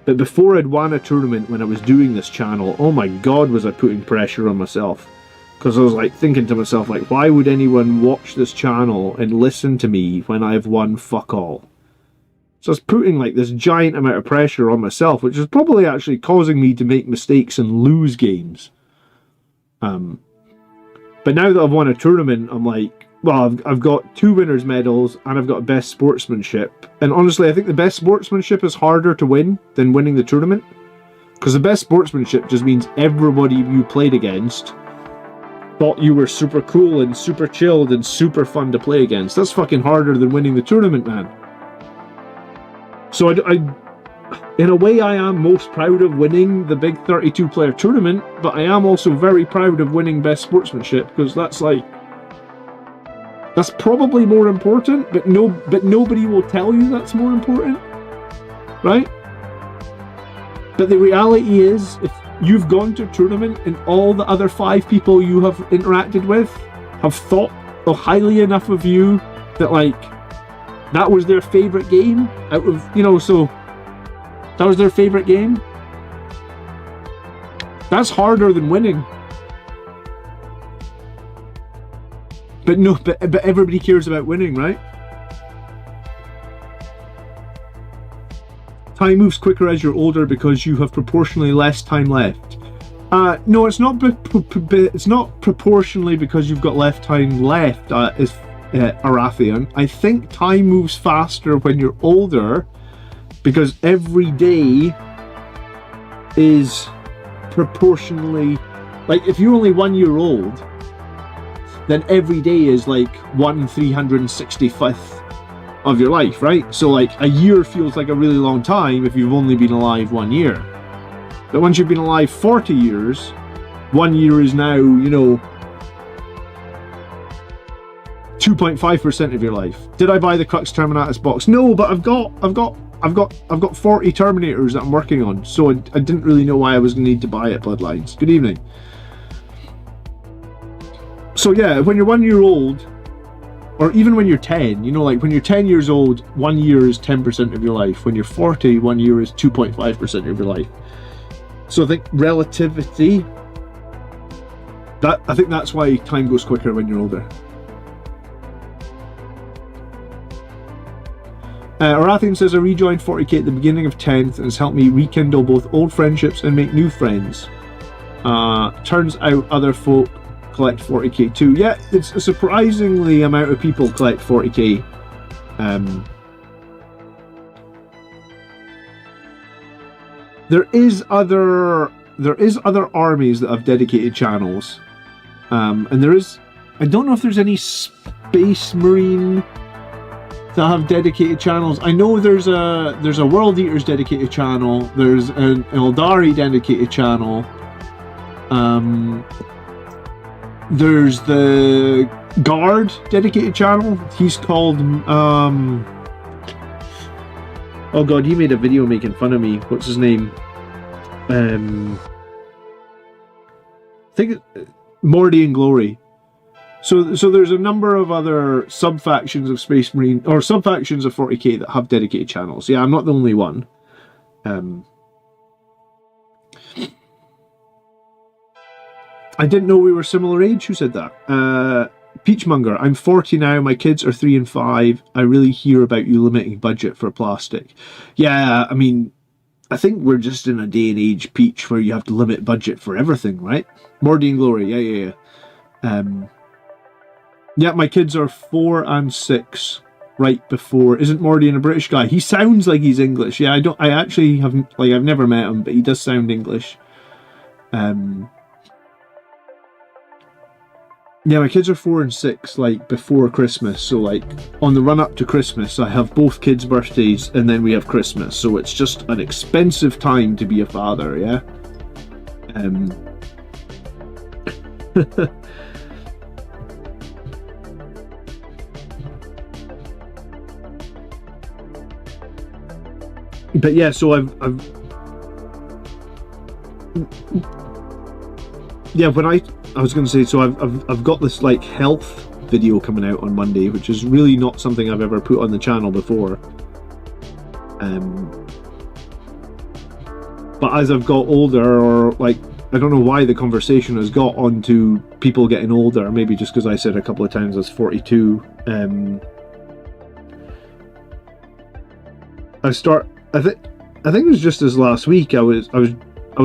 But before I'd won a tournament, when I was doing this channel, oh my god, was I putting pressure on myself. Because I was like thinking to myself, like, why would anyone watch this channel and listen to me when I've won fuck all? So I was putting like this giant amount of pressure on myself, which was probably actually causing me to make mistakes and lose games. But now that I've won a tournament, I'm like, well, I've got 2 winners' medals and I've got best sportsmanship. And honestly, I think the best sportsmanship is harder to win than winning the tournament. Because the best sportsmanship just means everybody you played against thought you were super cool and super chilled and super fun to play against. That's fucking harder than winning the tournament, man. So I in a way, I am most proud of winning the big 32-player tournament, but I am also very proud of winning best sportsmanship, because that's probably more important, but nobody will tell you that's more important, right? But the reality is, if you've gone to a tournament and all the other 5 people you have interacted with have thought or highly enough of you that like that was their favorite game out of, you know, so that was their favorite game. That's harder than winning. But no, but everybody cares about winning, right? Time moves quicker as you're older because you have proportionally less time left. No, it's not. It's not proportionally because you've got less time left. Is Arathian. I think time moves faster when you're older because every day is proportionally. Like if you're only 1 year old, then every day is like 1/365th of your life, right? So like a year feels like a really long time if you've only been alive 1 year. But once you've been alive 40 years, 1 year is now, you know, 2.5% of your life. Did I buy the Crux Terminatus box? No, but I've got 40 Terminators that I'm working on, so I didn't really know why I was going to need to buy it. Bloodlines. Good evening. So yeah, when you're 1 year old, or even when you're 10, you know, like when you're 10 years old, 1 year is 10% of your life. When you're 40, 1 year is 2.5% of your life. So I think relativity, I think that's why time goes quicker when you're older. Arathian says, I rejoined 40k at the beginning of 10th and has helped me rekindle both old friendships and make new friends. Turns out other folk collect 40k too. Yeah, it's a surprisingly amount of people collect 40k. There is other armies that have dedicated channels, and I don't know if there's any Space Marine that have dedicated channels. I know there's a World Eaters dedicated channel. There's an Eldari dedicated channel. There's the Guard dedicated channel. He's called oh god, he made a video making fun of me. What's his name? I think Morty and Glory. So there's a number of other sub-factions of Space Marine, or sub-factions of 40k that have dedicated channels. Yeah, I'm not the only one. I didn't know we were similar age. Who said that? Peachmonger. I'm 40 now. My kids are 3 and 5. I really hear about you limiting budget for plastic. Yeah, I mean, I think we're just in a day and age, Peach, where you have to limit budget for everything, right? Mordy and Glory. Yeah. Yeah, my kids are 4 and 6. Right before, isn't Mordian a British guy? He sounds like he's English. Yeah, I actually haven't, like, I've never met him, but he does sound English. Yeah, my kids are 4 and 6, like, before Christmas. So, like, on the run-up to Christmas, I have both kids' birthdays, and then we have Christmas. So it's just an expensive time to be a father, yeah? But yeah, so yeah, when I was going to say, so I've got this like health video coming out on Monday, which is really not something I've ever put on the channel before. But as I've got older, or like, I don't know why the conversation has got onto people getting older, maybe just because I said a couple of times I was 42. I think it was just this last week. I was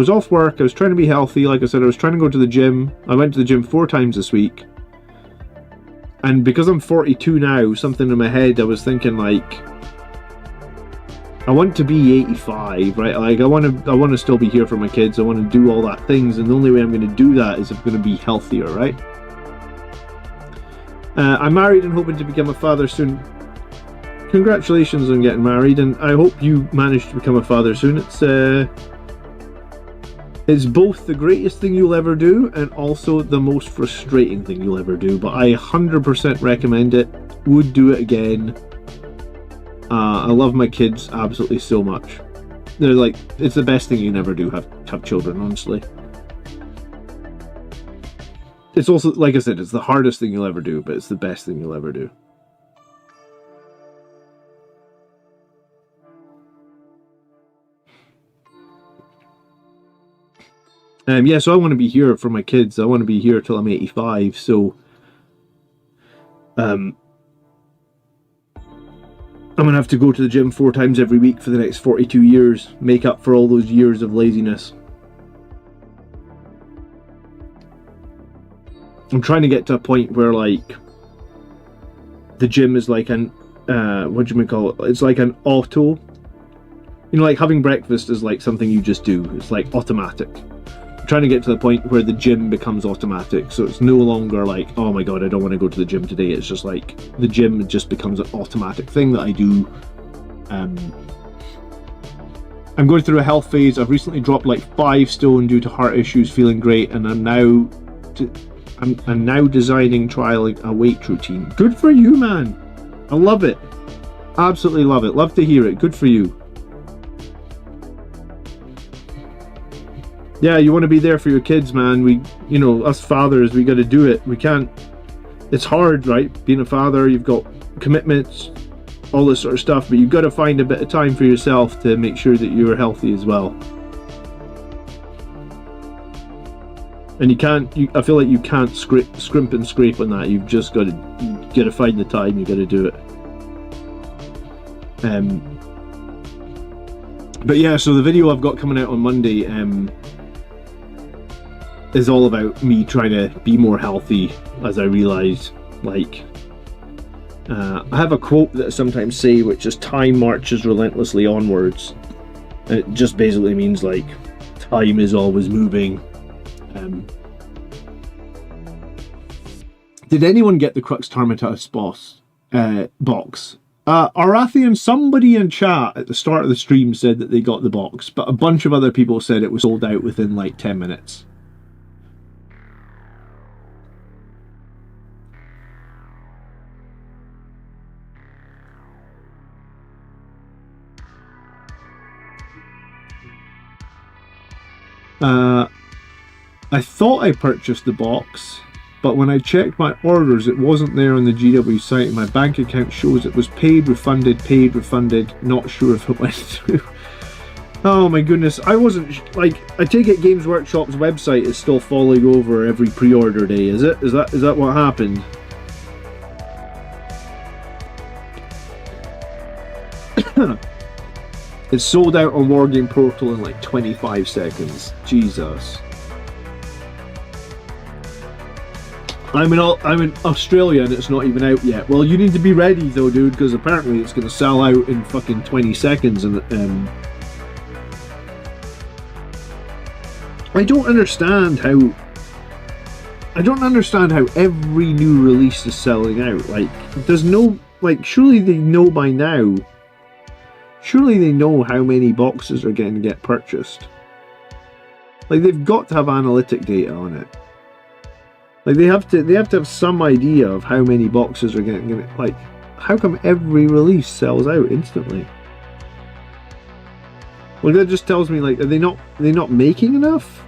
off work. I was trying to be healthy. Like I said, I was trying to go to the gym. I went to the gym 4 times this week. And because I'm 42 now, something in my head, I was thinking like, I want to be 85, right? Like I want to still be here for my kids. I want to do all that things, and the only way I'm going to do that is if I'm going to be healthier, right? I'm married and hoping to become a father soon. Congratulations on getting married, and I hope you manage to become a father soon. It's both the greatest thing you'll ever do and also the most frustrating thing you'll ever do, but I 100% recommend it. Would do it again. I love my kids absolutely so much. They're like, it's the best thing you can ever do, have children, honestly. it's also, like I said, it's the hardest thing you'll ever do, but it's the best thing you'll ever do. Yeah, so I want to be here for my kids. I want to be here till I'm 85, so I'm going to have to go to the gym 4 times every week for the next 42 years, make up for all those years of laziness. I'm trying to get to a point where, like, the gym is like an, what do you call it? It's like an auto. You know, like having breakfast is like something you just do. It's like automatic. I'm trying to get to the point where the gym becomes automatic. So it's no longer like, oh my God, I don't want to go to the gym today. It's just like the gym just becomes an automatic thing that I do. I'm going through a health phase. I've recently dropped like 5 stone due to heart issues, feeling great, and I'm now designing trialing a weight routine. Good for you, man. I love it. Absolutely love it. Love to hear it. Good for you. Yeah, you want to be there for your kids, man. We, you know, us fathers, we got to do it. We can't. It's hard, right? Being a father, you've got commitments, all this sort of stuff, but you've got to find a bit of time for yourself to make sure that you're healthy as well. And you can't. I feel like you can't scrimp and scrape on that. You've just got to find the time. You got to do it. But yeah, so the video I've got coming out on Monday is all about me trying to be more healthy, as I realise, like, I have a quote that I sometimes say, which is time marches relentlessly onwards. It just basically means, like, time is always moving. Did anyone get the Crux Termitus box? Arathian, somebody in chat at the start of the stream said that they got the box, but a bunch of other people said it was sold out within like 10 minutes. I thought I purchased the box, but when I checked my orders, it wasn't there on the GW site, and my bank account shows it was paid, refunded, not sure if it went through. Oh my goodness, I wasn't, like, I take it Games Workshop's website is still falling over every pre-order day, is it? Is that what happened? It's sold out on Wargame Portal in like 25 seconds. Jesus. I'm in Australia and it's not even out yet. Well, you need to be ready though, dude, because apparently it's going to sell out in fucking 20 seconds. And I don't understand how every new release is selling out. Like, there's no, like, surely they know by now. Surely they know how many boxes are going to get purchased. Like, they've got to have analytic data on it. Like, they have to have some idea of how many boxes are getting, like, how come every release sells out instantly? Well, that just tells me, like, are they not making enough?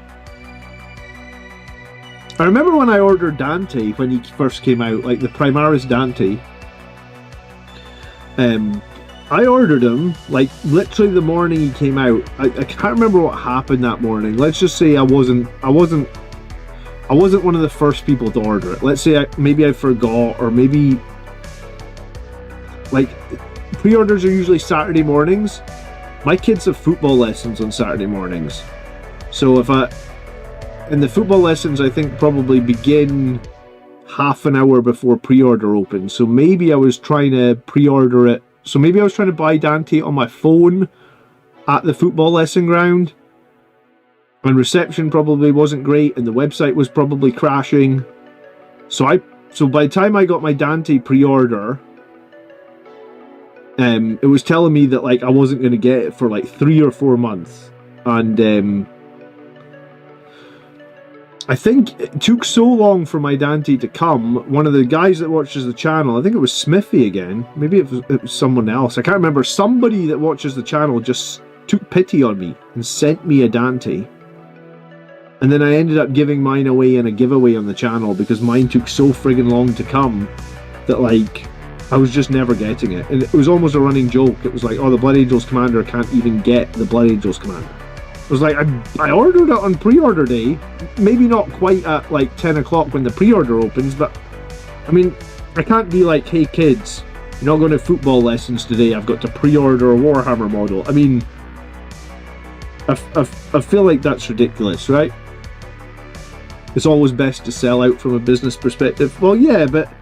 I remember when I ordered Dante when he first came out, like the Primaris Dante. I ordered him like literally the morning he came out. I can't remember what happened that morning. Let's just say I wasn't one of the first people to order it. Let's say maybe I forgot, or maybe, like, pre-orders are usually Saturday mornings. My kids have football lessons on Saturday mornings, so and the football lessons I think probably begin half an hour before pre-order opens. So maybe I was trying to pre-order it. So maybe I was trying to buy Dante on my phone at the football lesson ground, and reception probably wasn't great, and the website was probably crashing. So by the time I got my Dante pre-order, it was telling me that, like, I wasn't going to get it for like 3 or 4 months, and I think it took so long for my Dante to come. One of the guys that watches the channel, I think it was Smithy again, maybe it was someone else, I can't remember, somebody that watches the channel just took pity on me and sent me a Dante. And then I ended up giving mine away in a giveaway on the channel because mine took so friggin' long to come that, like, I was just never getting it. And it was almost a running joke. It was like, oh, the Blood Angels Commander can't even get the Blood Angels Commander. It was like, I ordered it on pre-order day. Maybe not quite at like 10 o'clock when the pre-order opens, but I mean, I can't be like, hey kids, you're not going to football lessons today. I've got to pre-order a Warhammer model. I mean, I feel like that's ridiculous, right? It's always best to sell out from a business perspective. Well, yeah, but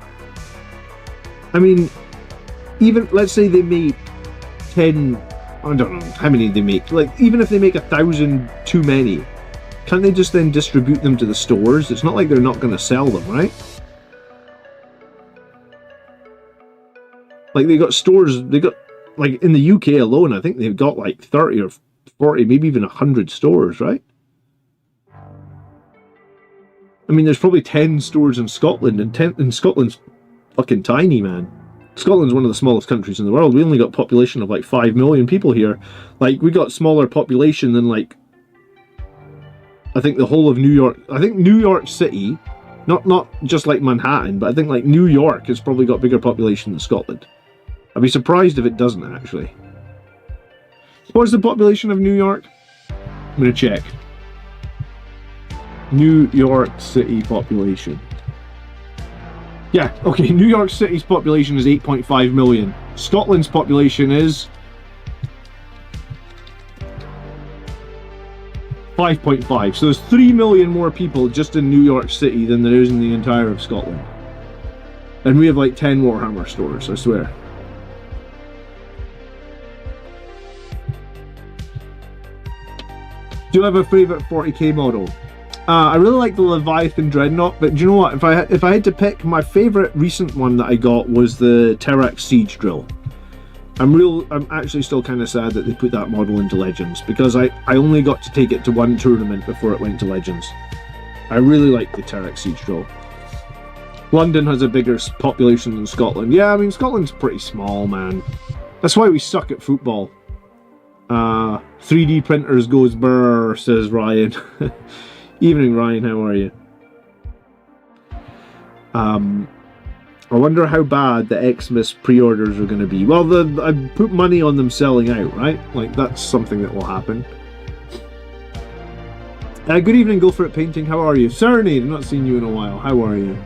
I mean, even let's say they make 10, I don't know how many they make, like even if they make 1,000 too many, can't they just then distribute them to the stores? It's not like they're not going to sell them, right? Like they got stores, they got, like in the UK alone, I think they've got like 30 or 40, maybe even 100 stores, right? I mean, there's probably 10 stores in Scotland, and Scotland's fucking tiny, man. Scotland's one of the smallest countries in the world. We only got a population of like 5 million people here. Like, we got smaller population than, like, I think the whole of New York. I think New York City, not just like Manhattan, but I think like New York has probably got bigger population than Scotland. I'd be surprised if it doesn't, actually. What's the population of New York? I'm going to check. New York City population. Yeah, okay, New York City's population is 8.5 million. Scotland's population is 5.5. So there's 3 million more people just in New York City than there is in the entire of Scotland. And we have like 10 Warhammer stores, I swear. Do you have a favourite 40k model? I really like the Leviathan Dreadnought, but do you know what? If I had to pick, my favourite recent one that I got was the Terrax Siege Drill. I'm actually still kind of sad that they put that model into Legends, because I only got to take it to one tournament before it went to Legends. I really like the Terrax Siege Drill. London has a bigger population than Scotland. Yeah, I mean, Scotland's pretty small, man. That's why we suck at football. 3D printers goes brrr, says Ryan. Evening, Ryan, how are you? I wonder how bad the Xmas pre-orders are going to be. Well, I put money on them selling out, right? Like, that's something that will happen. Good evening, Go For It Painting, how are you? Serenade, I've not seen you in a while, how are you?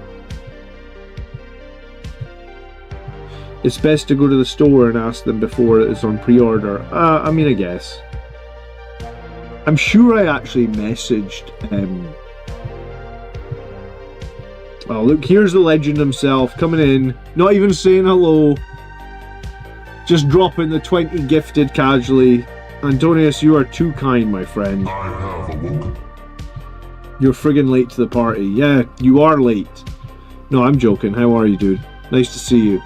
It's best to go to the store and ask them before it's on pre-order. I mean, I guess. I'm sure I actually messaged... Oh, look, here's the legend himself, coming in, not even saying hello. Just dropping the 20 gifted casually. Antonius, you are too kind, my friend. I have awoken. You're friggin' late to the party. Yeah, you are late. No, I'm joking. How are you, dude? Nice to see you.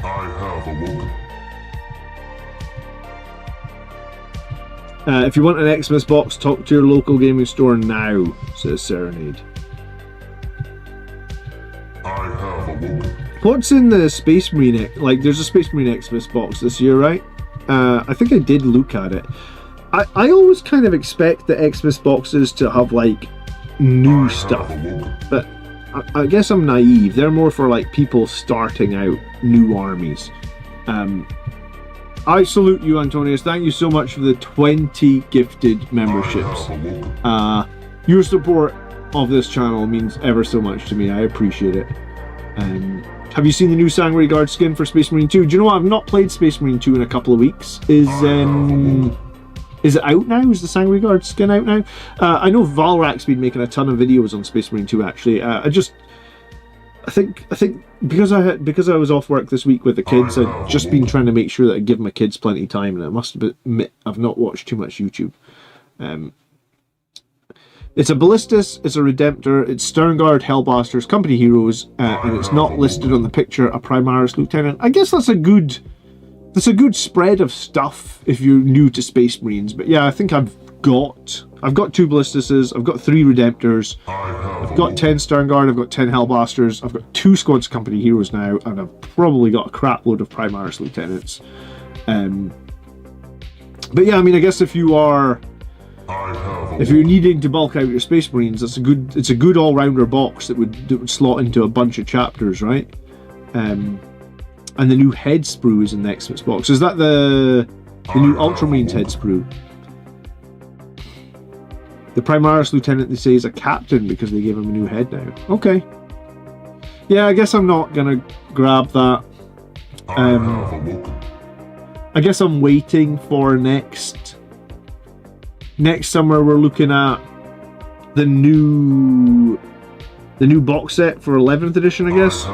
I have awoken. If you want an Xmas box, talk to your local gaming store now, says Serenade. I have awoken. What's in the Space Marine? Like, there's a Space Marine Xmas box this year, right? I think I did look at it. I always kind of expect the Xmas boxes to have, like, new stuff. But I guess I'm naive. They're more for, like, people starting out new armies. I salute you, Antonius. Thank you so much for the 20 gifted memberships. Your support of this channel means ever so much to me. I appreciate it. Have you seen the new Sangre Guard skin for Space Marine 2? Do you know what? I've not played Space Marine 2 in a couple of weeks. Is it out now? Is the Sangre Guard skin out now? I know Valrak's been making a ton of videos on Space Marine 2, actually. I think because I was off work this week with the kids, I've just been trying to make sure that I give my kids plenty of time, and I must admit I've not watched too much YouTube. It's a Ballistus, it's a Redemptor, it's Sternguard, Hellbasters, Company Heroes, and it's not listed on the picture a Primaris Lieutenant. I guess that's a good spread of stuff if you're new to Space Marines. But yeah, I think I've got 2 Ballistuses, I've got 3 Redemptors, I've got 10 Sternguard, I've got 10 Hellbasters, I've got 2 Squads Company Heroes now, and I've probably got a crap load of Primaris Lieutenants. But yeah, I mean, I guess if you are If you're needing to bulk out your Space Marines, it's a good all-rounder box that would slot into a bunch of chapters, right? And the new head sprue is in the Xmas box. Is that the new Ultramarines head sprue? The Primaris Lieutenant, they say, is a captain because they gave him a new head now. Okay. Yeah, I guess I'm not gonna grab that. I guess I'm waiting for next summer. We're looking at the new box set for 11th edition, I guess,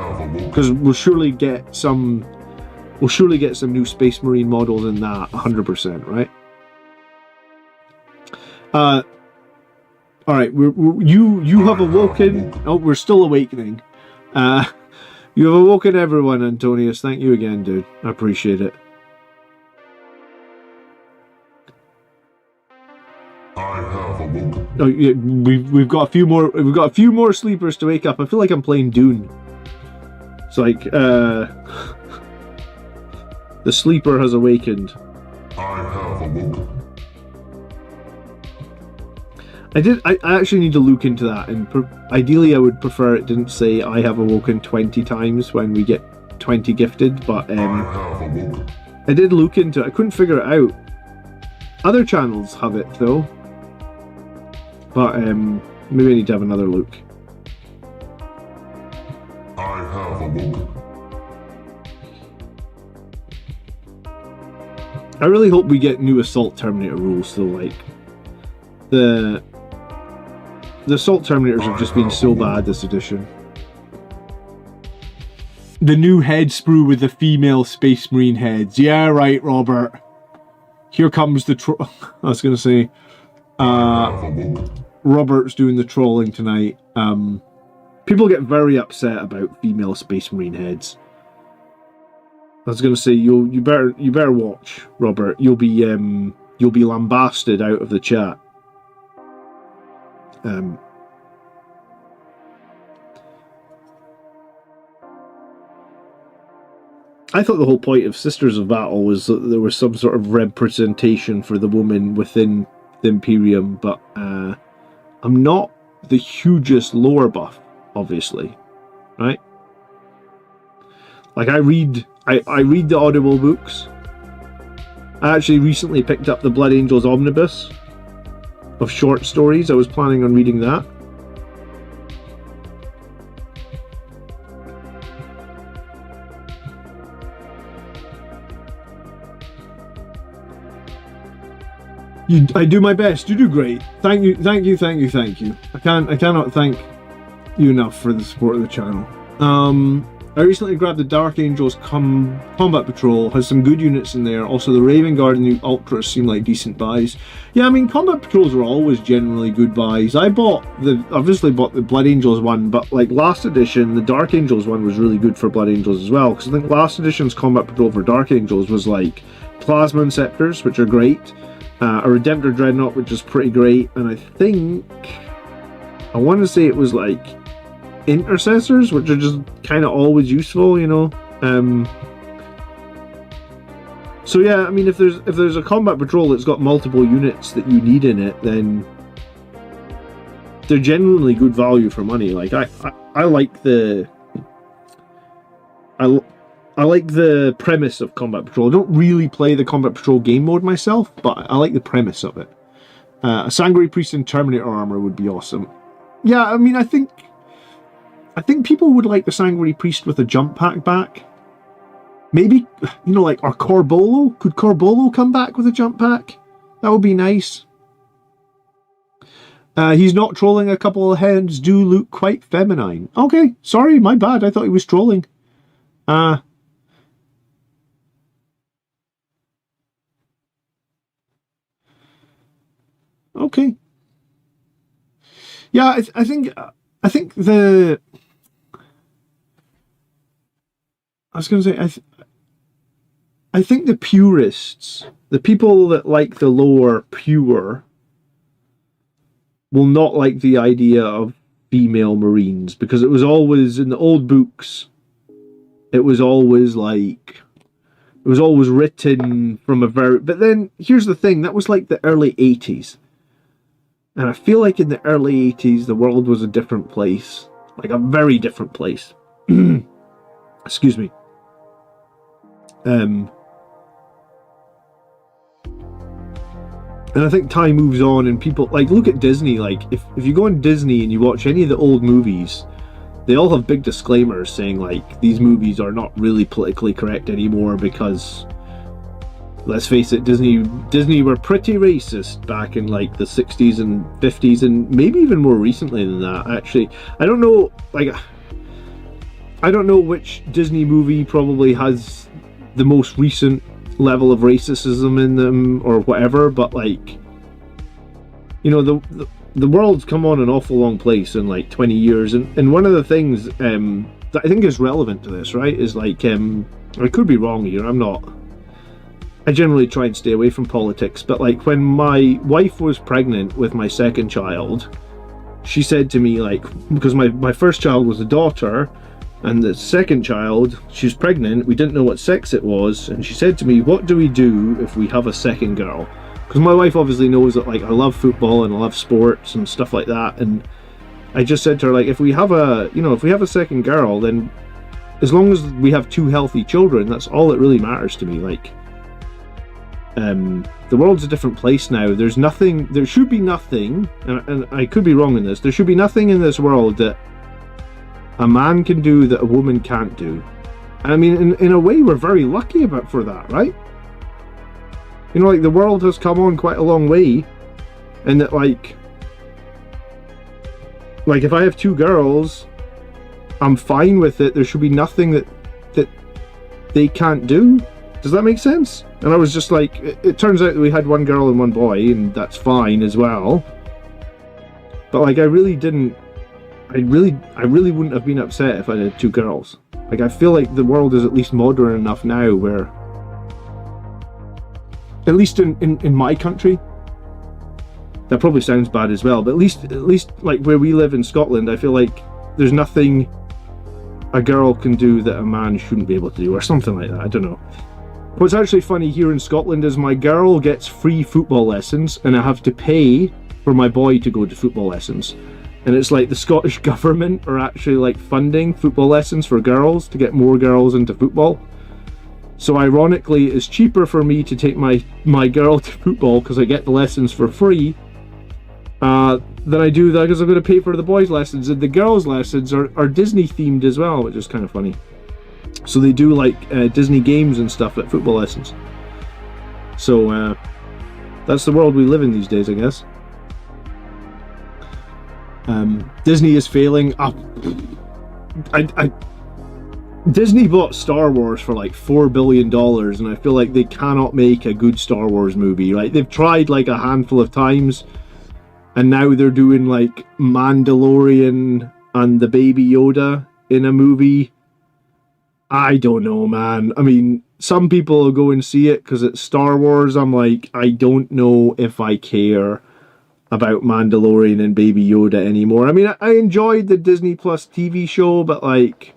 because we'll surely get some new Space Marine models in that 100%, right? All right, you have awoken. Oh, we're still awakening. You have awoken everyone, Antonius. Thank you again, dude. I appreciate it. I have awoken. Oh, yeah, we've got a few more. We've got a few more sleepers to wake up. I feel like I'm playing Dune. It's like the sleeper has awakened. I have awoken. I actually need to look into that, and ideally I would prefer it didn't say I have awoken 20 times when we get 20 gifted, but I have awoken. I did look into it. I couldn't figure it out. Other channels have it though, but maybe I need to have another look. I have awoken. I really hope we get new Assault Terminator rules though. Like the Assault Terminators have just been so bad this edition. The new head sprue with the female Space Marine heads. Yeah, right, Robert. Here comes the I was going to say, Robert's doing the trolling tonight. People get very upset about female Space Marine heads. I was going to say you better watch, Robert. You'll be lambasted out of the chat. I thought the whole point of Sisters of Battle was that there was some sort of representation for the woman within the Imperium, but I'm not the hugest lore buff, obviously, right? Like I read the Audible books. I actually recently picked up the Blood Angels Omnibus of short stories. I was planning on reading that. I do my best. You do great. Thank you. I cannot thank you enough for the support of the channel. I recently grabbed the Dark Angels Combat Patrol. Has some good units in there. Also, the Raven Guard and the Ultras seem like decent buys. Yeah, I mean, Combat Patrols are always generally good buys. I obviously bought the Blood Angels one, but like last edition, the Dark Angels one was really good for Blood Angels as well. Because I think last edition's Combat Patrol for Dark Angels was like Plasma Inceptors, which are great. A Redemptor Dreadnought, which is pretty great. And I want to say it was like Intercessors, which are just kind of always useful, you know. So yeah, I mean, if there's a combat patrol that's got multiple units that you need in it, then they're genuinely good value for money. Like I like the I like the premise of Combat Patrol. I don't really play the Combat Patrol game mode myself, but I like the premise of it. A Sanguinary Priest and Terminator armor would be awesome. Yeah, I mean, I think people would like the Sanguinary Priest with a jump pack back. Maybe, you know, like, or Corbolo? Could Corbolo come back with a jump pack? That would be nice. He's not trolling. A couple of heads do look quite feminine. Okay, sorry, my bad. I thought he was trolling. Okay. Yeah, I think the... I was going to say, I think the purists, the people that like the lore pure, will not like the idea of female Marines, because it was always, in the old books, it was always written from a very... But then, here's the thing, that was like the early 80s. And I feel like in the early 80s, the world was a different place. Like a very different place. Excuse me. And I think time moves on and people, like, look at Disney. Like, if you go on Disney and you watch any of the old movies, they all have big disclaimers saying, like, these movies are not really politically correct anymore because, let's face it, Disney were pretty racist back in, like, the 60s and 50s and maybe even more recently than that, actually. I don't know, like, I don't know which Disney movie probably has the most recent level of racism in them or whatever, but, like, you know, the world's come on an awful long place in like 20 years, and one of the things that I think is relevant to this, right, is like, I could be wrong here, I generally try and stay away from politics, but like when my wife was pregnant with my second child, she said to me, like, because my first child was a daughter, and the second child, she's pregnant, we didn't know what sex it was, and she said to me, what do we do if we have a second girl? Because my wife obviously knows that, like, I love football and I love sports and stuff like that, and I just said to her, like, if we have a second girl, then as long as we have 2 healthy children, that's all that really matters to me. Like, the world's a different place now. There should be nothing, and I could be wrong in this, there should be nothing in this world that a man can do that a woman can't do. And I mean, in a way, we're very lucky for that, right? You know, like, the world has come on quite a long way, and that, like if I have 2 girls, I'm fine with it. There should be nothing that they can't do. Does that make sense? And I was just like, it turns out that we had 1 girl and 1 boy, and that's fine as well. But, like, I really wouldn't have been upset if I had 2 girls. Like, I feel like the world is at least modern enough now where, at least in my country, that probably sounds bad as well, but at least like where we live in Scotland, I feel like there's nothing a girl can do that a man shouldn't be able to do, or something like that. I don't know. What's actually funny here in Scotland is my girl gets free football lessons, and I have to pay for my boy to go to football lessons. And it's like the Scottish government are actually, like, funding football lessons for girls to get more girls into football. So ironically, it's cheaper for me to take my girl to football because I get the lessons for free than I do that because I'm going to pay for the boys' lessons. And the girls' lessons are Disney themed as well, which is kind of funny. So they do, like, Disney games and stuff at football lessons. So that's the world we live in these days, I guess. Disney is failing. Disney bought Star Wars for like $4 billion, and I feel like they cannot make a good Star Wars movie. Right? They've tried like a handful of times, and now they're doing like Mandalorian and the Baby Yoda in a movie. I don't know, man. I mean, some people will go and see it because it's Star Wars. I'm like, I don't know if I care about Mandalorian and Baby Yoda anymore. I mean, I enjoyed the Disney Plus TV show, but like,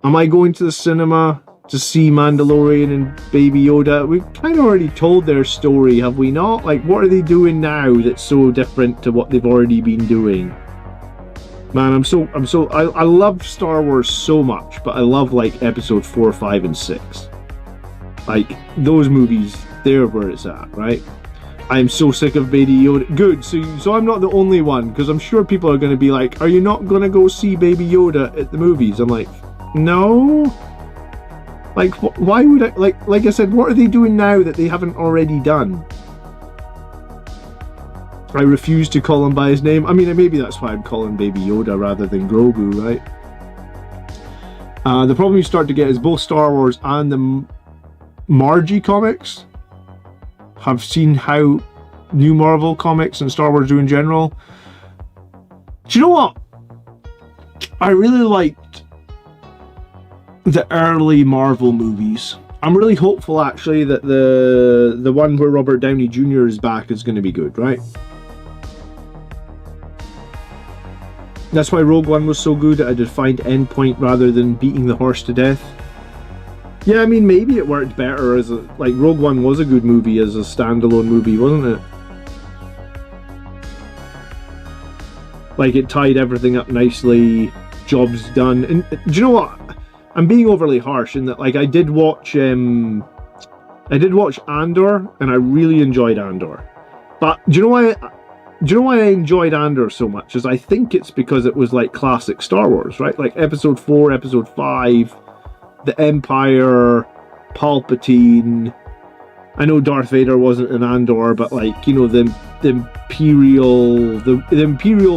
am I going to the cinema to see Mandalorian and Baby Yoda? We've kind of already told their story, have we not? Like, what are they doing now that's so different to what they've already been doing? Man, I love Star Wars so much, but I love like episode 4, 5, and 6. Like, those movies, they're where it's at, right? I'm so sick of Baby Yoda. Good, so I'm not the only one, because I'm sure people are going to be like, are you not going to go see Baby Yoda at the movies? I'm like, no. Like, why would I? Like I said, what are they doing now that they haven't already done? I refuse to call him by his name. I mean, maybe that's why I'm calling Baby Yoda rather than Grogu, right? The problem you start to get is both Star Wars and the Margie comics have seen how new Marvel comics and Star Wars do in general. Do you know what? I really liked the early Marvel movies. I'm really hopeful, actually, that the one where Robert Downey Jr. is back is going to be good, right? That's why Rogue One was so good. I did find endpoint rather than beating the horse to death. Yeah, I mean, maybe it worked better as a... Like, Rogue One was a good movie as a standalone movie, wasn't it? Like, it tied everything up nicely, job's done. And do you know what? I'm being overly harsh in that, like, I did watch Andor, and I really enjoyed Andor. But do you know why I enjoyed Andor so much? Is I think it's because it was like classic Star Wars, right? Like Episode 4, Episode 5, the Empire, Palpatine. I know Darth Vader wasn't in Andor, but like, you know, the Imperial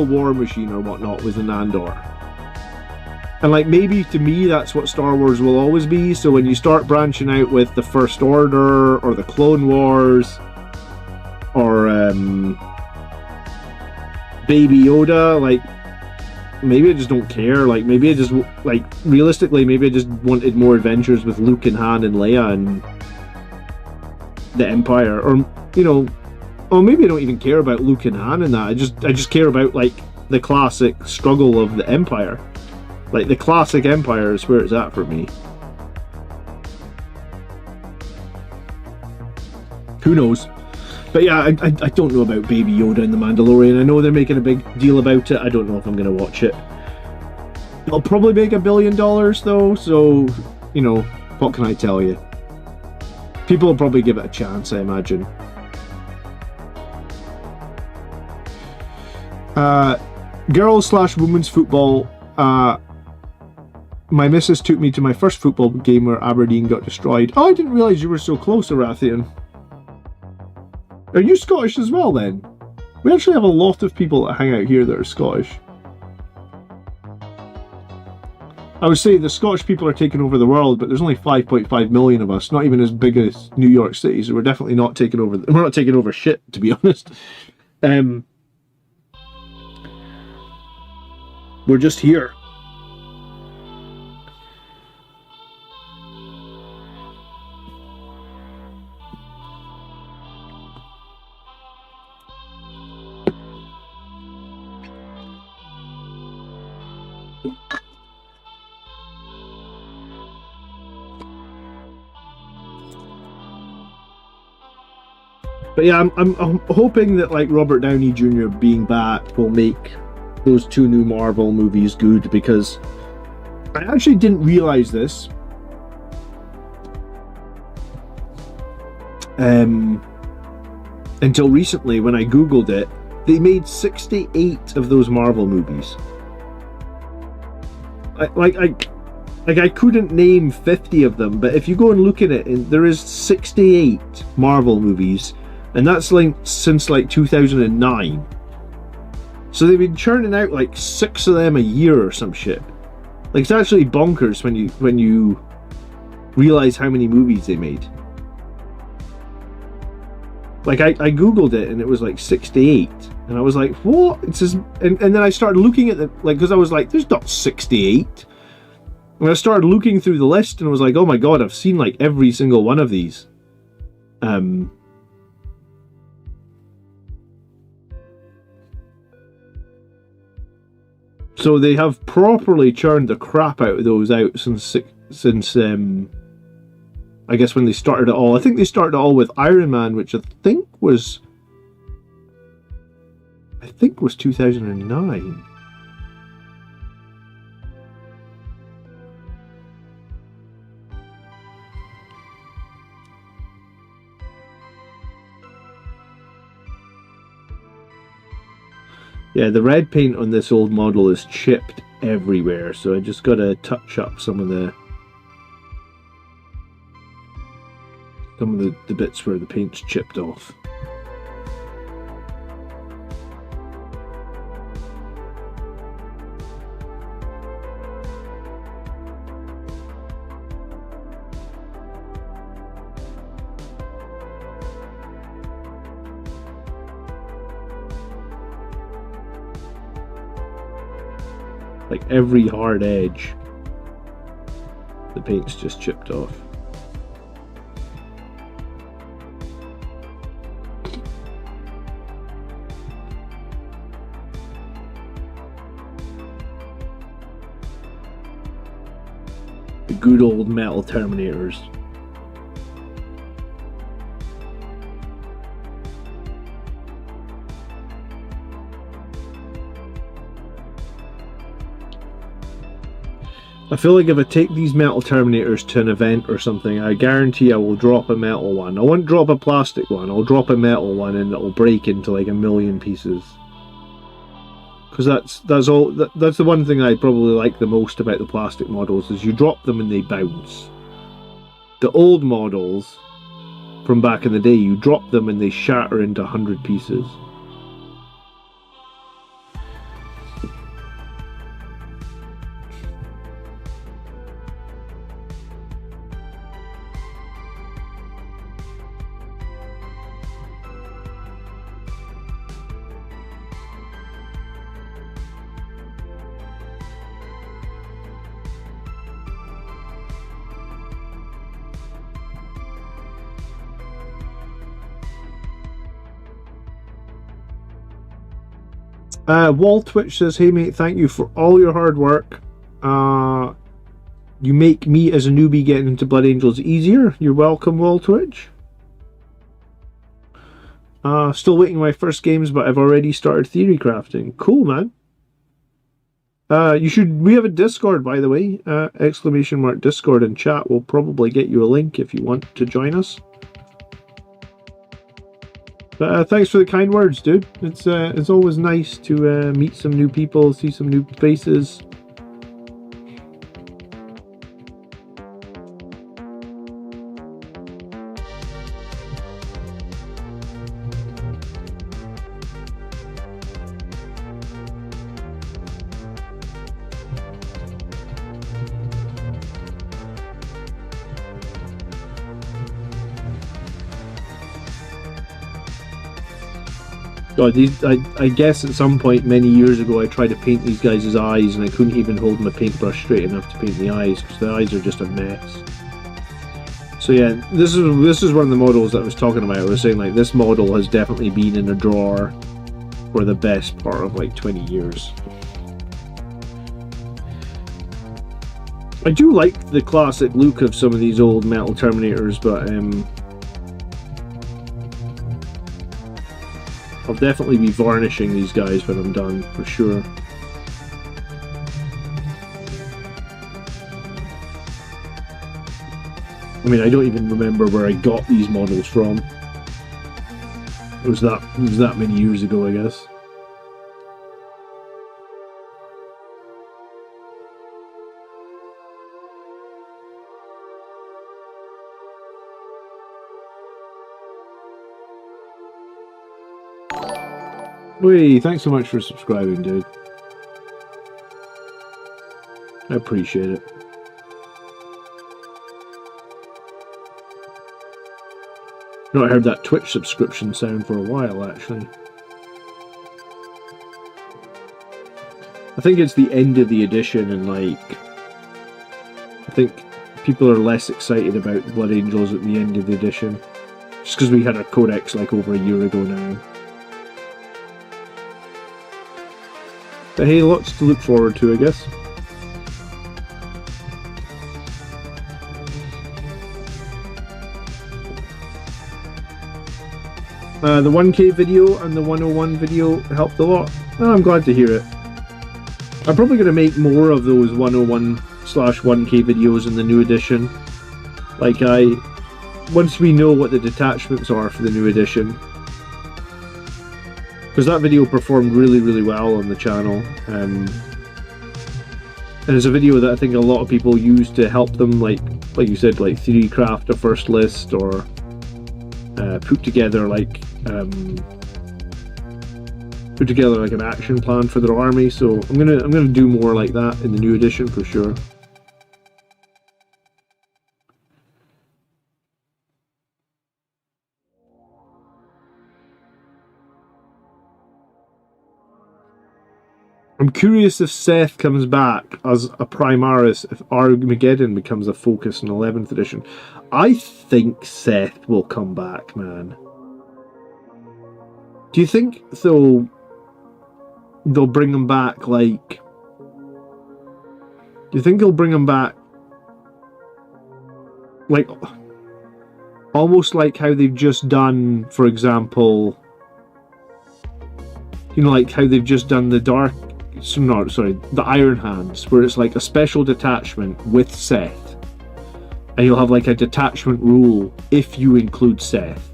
war machine or whatnot was in Andor. And like, maybe to me that's what Star Wars will always be. So when you start branching out with the First Order or the Clone Wars or Baby Yoda, like, maybe I just don't care. Like, maybe I just, like, realistically, maybe I just wanted more adventures with Luke and Han and Leia and the Empire, or, you know, or maybe I don't even care about Luke and Han and that. I just care about, like, the classic struggle of the Empire. Like, the classic Empire is where it's at for me. Who knows? But yeah, I don't know about Baby Yoda and The Mandalorian. I know they're making a big deal about it. I don't know if I'm going to watch it. It'll probably make $1 billion though, so, you know, what can I tell you? People will probably give it a chance, I imagine. Girls/women's football. My missus took me to my first football game where Aberdeen got destroyed. Oh, I didn't realise you were so close, Arathian. Are you Scottish as well, then? We actually have a lot of people that hang out here that are Scottish. I would say the Scottish people are taking over the world, but there's only 5.5 million of us, not even as big as New York City, so we're definitely not taking over. We're not taking over shit, to be honest. We're just here. But yeah, I'm hoping that like Robert Downey Jr. being back will make those 2 new Marvel movies good, because I actually didn't realize this. Until recently when I googled it, they made 68 of those Marvel movies. I couldn't name 50 of them, but if you go and look at it, there is 68 Marvel movies. And that's like since like 2009. So they've been churning out like 6 of them a year or some shit. Like, it's actually bonkers when you realize how many movies they made. Like, I googled it and it was like 68, and I was like, what? It says, and then I started looking at the, like, because I was like, there's not 68. And I started looking through the list and I was like, oh my god, I've seen like every single one of these. So they have properly churned the crap out of those out since I guess when they started it all. I think they started it all with Iron Man, which I think was 2009. Yeah, the red paint on this old model is chipped everywhere, so I just gotta touch up some of the bits where the paint's chipped off. Like every hard edge, the paint's just chipped off. The good old metal Terminators. I feel like if I take these metal Terminators to an event or something, I guarantee I will drop a metal one. I won't drop a plastic one, I'll drop a metal one and it'll break into like 1,000,000 pieces. Because that's the one thing I probably like the most about the plastic models, is you drop them and they bounce. The old models from back in the day, you drop them and they shatter into 100 pieces. Wall Twitch says, hey mate, thank you for all your hard work. You make me as a newbie getting into Blood Angels easier. You're welcome, Wall Twitch. Still waiting my first games, but I've already started theory crafting. Cool, man. We have a Discord, by the way. ! Discord in chat. We'll probably get you a link if you want to join us. But thanks for the kind words, dude. It's always nice to meet some new people, see some new faces. God, I guess at some point many years ago I tried to paint these guys' eyes and I couldn't even hold my paintbrush straight enough to paint the eyes because the eyes are just a mess. So yeah, this is one of the models that I was talking about. I was saying like this model has definitely been in a drawer for the best part of like 20 years. I do like the classic look of some of these old metal Terminators, but I'll definitely be varnishing these guys when I'm done, for sure. I mean, I don't even remember where I got these models from. It was that many years ago, I guess. Wait, thanks so much for subscribing, dude. I appreciate it. Not heard that Twitch subscription sound for a while, actually. I think it's the end of the edition, and like, I think people are less excited about Blood Angels at the end of the edition, just because we had our codex like over a year ago now. But hey, lots to look forward to, I guess. The 1K video and the 101 video helped a lot. Oh, I'm glad to hear it. I'm probably going to make more of those 101/1K videos in the new edition. Like once we know what the detachments are for the new edition. Because that video performed really, really well on the channel. And it's a video that I think a lot of people use to help them, like you said, like theory craft a first list, or put together like an action plan for their army. So I'm gonna do more like that in the new edition for sure. I'm curious if Seth comes back as a Primaris if Armageddon becomes a focus in 11th edition. I think Seth will come back, man. Do you think they'll bring him back like... Do you think they'll bring him back like almost like how they've just done, for example, you know, like how they've just done the Dark no, sorry, the Iron Hands, where it's like a special detachment with Seth, and you'll have like a detachment rule if you include Seth.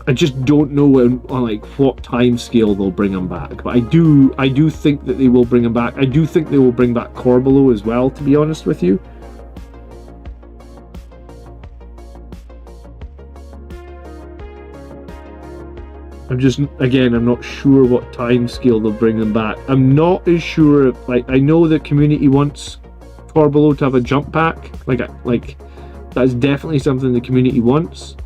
I just don't know on like what time scale they'll bring him back, but I do think that they will bring him back. I do think they will bring back Corbolo as well, to be honest with you. I'm not sure what time scale they'll bring him back. I'm not as sure if, like, I know the community wants Corbolo to have a jump pack, like that's definitely something the community wants.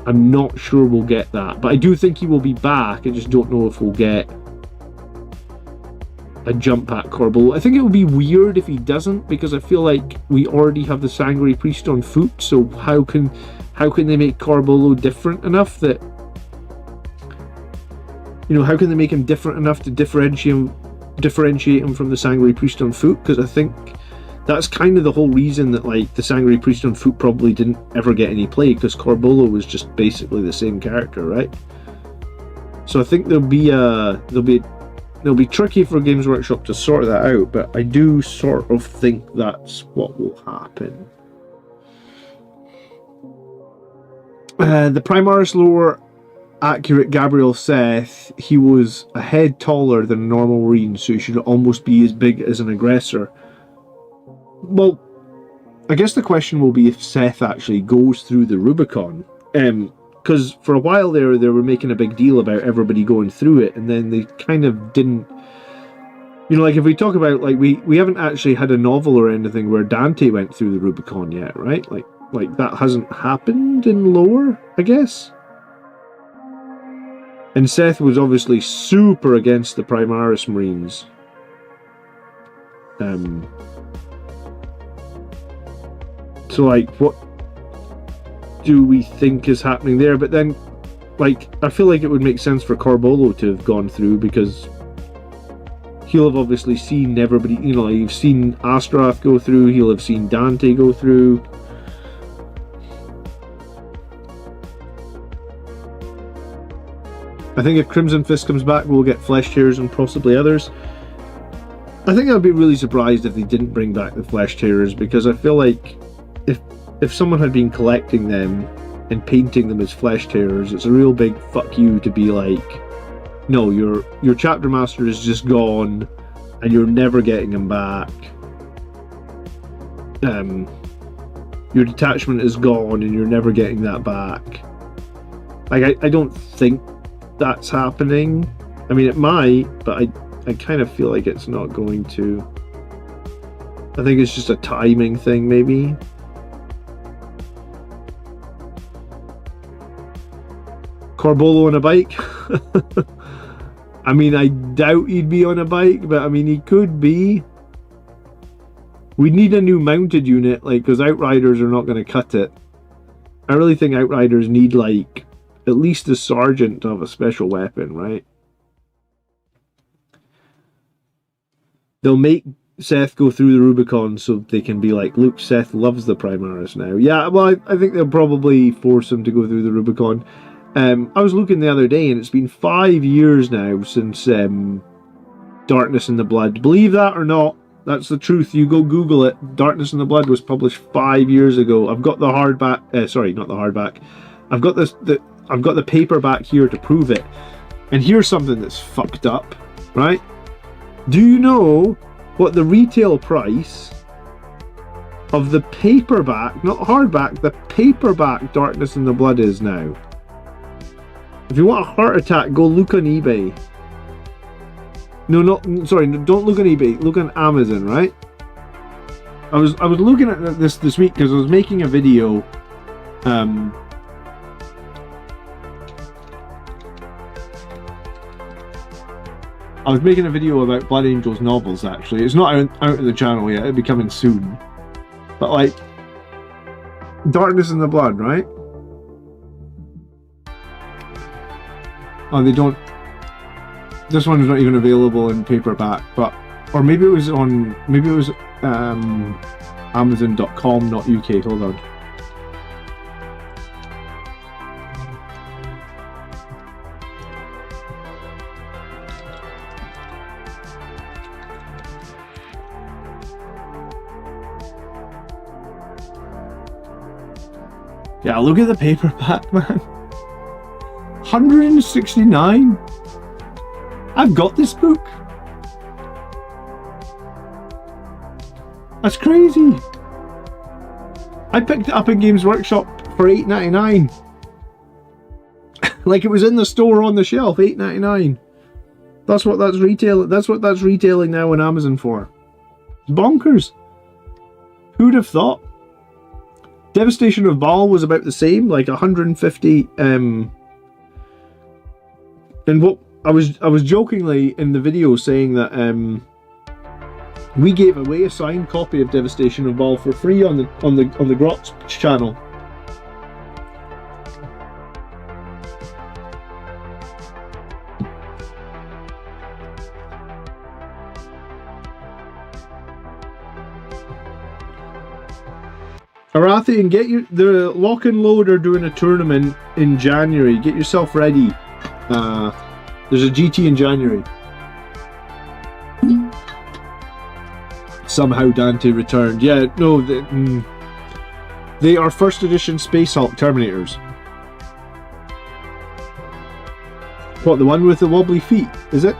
I'm not sure we'll get that, but I do think he will be back. I just don't know if we'll get a jump pack Corbolo. I think it would be weird if he doesn't, because I feel like we already have the Sangre Priest on foot, so how can they make Corbolo different enough that, you know, how can they make him different enough to differentiate him from the Sangre Priest on foot? Because I think that's kind of the whole reason that, like, the Sangre Priest on foot probably didn't ever get any play, because Corbolo was just basically the same character, right? So I think they'll be tricky for Games Workshop to sort that out, but I do sort of think that's what will happen. The Primaris lore accurate Gabriel Seth, he was a head taller than a normal Marine, so he should almost be as big as an aggressor. Well, I guess the question will be if Seth actually goes through the Rubicon. Because for a while they were making a big deal about everybody going through it, and then they kind of didn't. You know, like, if we talk about, like, we haven't actually had a novel or anything where Dante went through the Rubicon yet, right? Like that hasn't happened in lore, I guess. And Seth was obviously super against the Primaris Marines. So, like, what do we think is happening there? But then, like, I feel like it would make sense for Corbolo to have gone through, because he'll have obviously seen everybody, you know, like, you've seen Astrath go through, he'll have seen Dante go through. I think if Crimson Fist comes back, we'll get Flesh Tearers and possibly others. I think I'd be really surprised if they didn't bring back the Flesh Tearers, because I feel like if someone had been collecting them and painting them as Flesh Tearers, it's a real big fuck you to be like, no, your chapter master is just gone and you're never getting him back. Your detachment is gone and you're never getting that back. Like, I don't think that's happening. I mean, it might, but I kind of feel like it's not going to. I think it's just a timing thing, maybe. Corbolo on a bike? I mean, I doubt he'd be on a bike, but I mean, he could be. We need a new mounted unit, like, because Outriders are not going to cut it. I really think Outriders need, like, at least a sergeant to have a special weapon, right? They'll make Seth go through the Rubicon so they can be like, look, Seth loves the Primaris now. Yeah, well, I think they'll probably force him to go through the Rubicon. I was looking the other day, and it's been 5 years now since Darkness in the Blood. Believe that or not, that's the truth. You go Google it. Darkness in the Blood was published 5 years ago. I've got the hardback. Sorry, not the hardback. I've got the paperback here to prove it. And here's something that's fucked up, right? Do you know what the retail price of the paperback, not hardback, the paperback Darkness in the Blood is now? If you want a heart attack, go look on eBay. No, sorry, don't look on eBay. Look on Amazon, right? I was looking at this week because I was making a video. I was making a video about Blood Angels novels, actually. It's not out of the channel yet. It'll be coming soon. But, like, Darkness in the Blood, right? Oh, they don't. This one is not even available in paperback, but, or maybe it was on, Amazon.com.uk. Hold on. Yeah, look at the paperback, man. 169. I've got this book. That's crazy. I picked it up in Games Workshop for $8.99. Like it was in the store on the shelf, $8.99. That's what that's retailing. That's what that's retailing now on Amazon for. It's bonkers. Who'd have thought? Devastation of Baal was about the same, like 150. And what I was jokingly in the video saying that we gave away a signed copy of Devastation of Baal for free on the Grotz channel. Arathian, get the Lock and Load are doing a tournament in January. Get yourself ready. There's a GT in January. Somehow Dante returned. Yeah, no, they are first edition Space Hulk Terminators. What, the one with the wobbly feet, is it?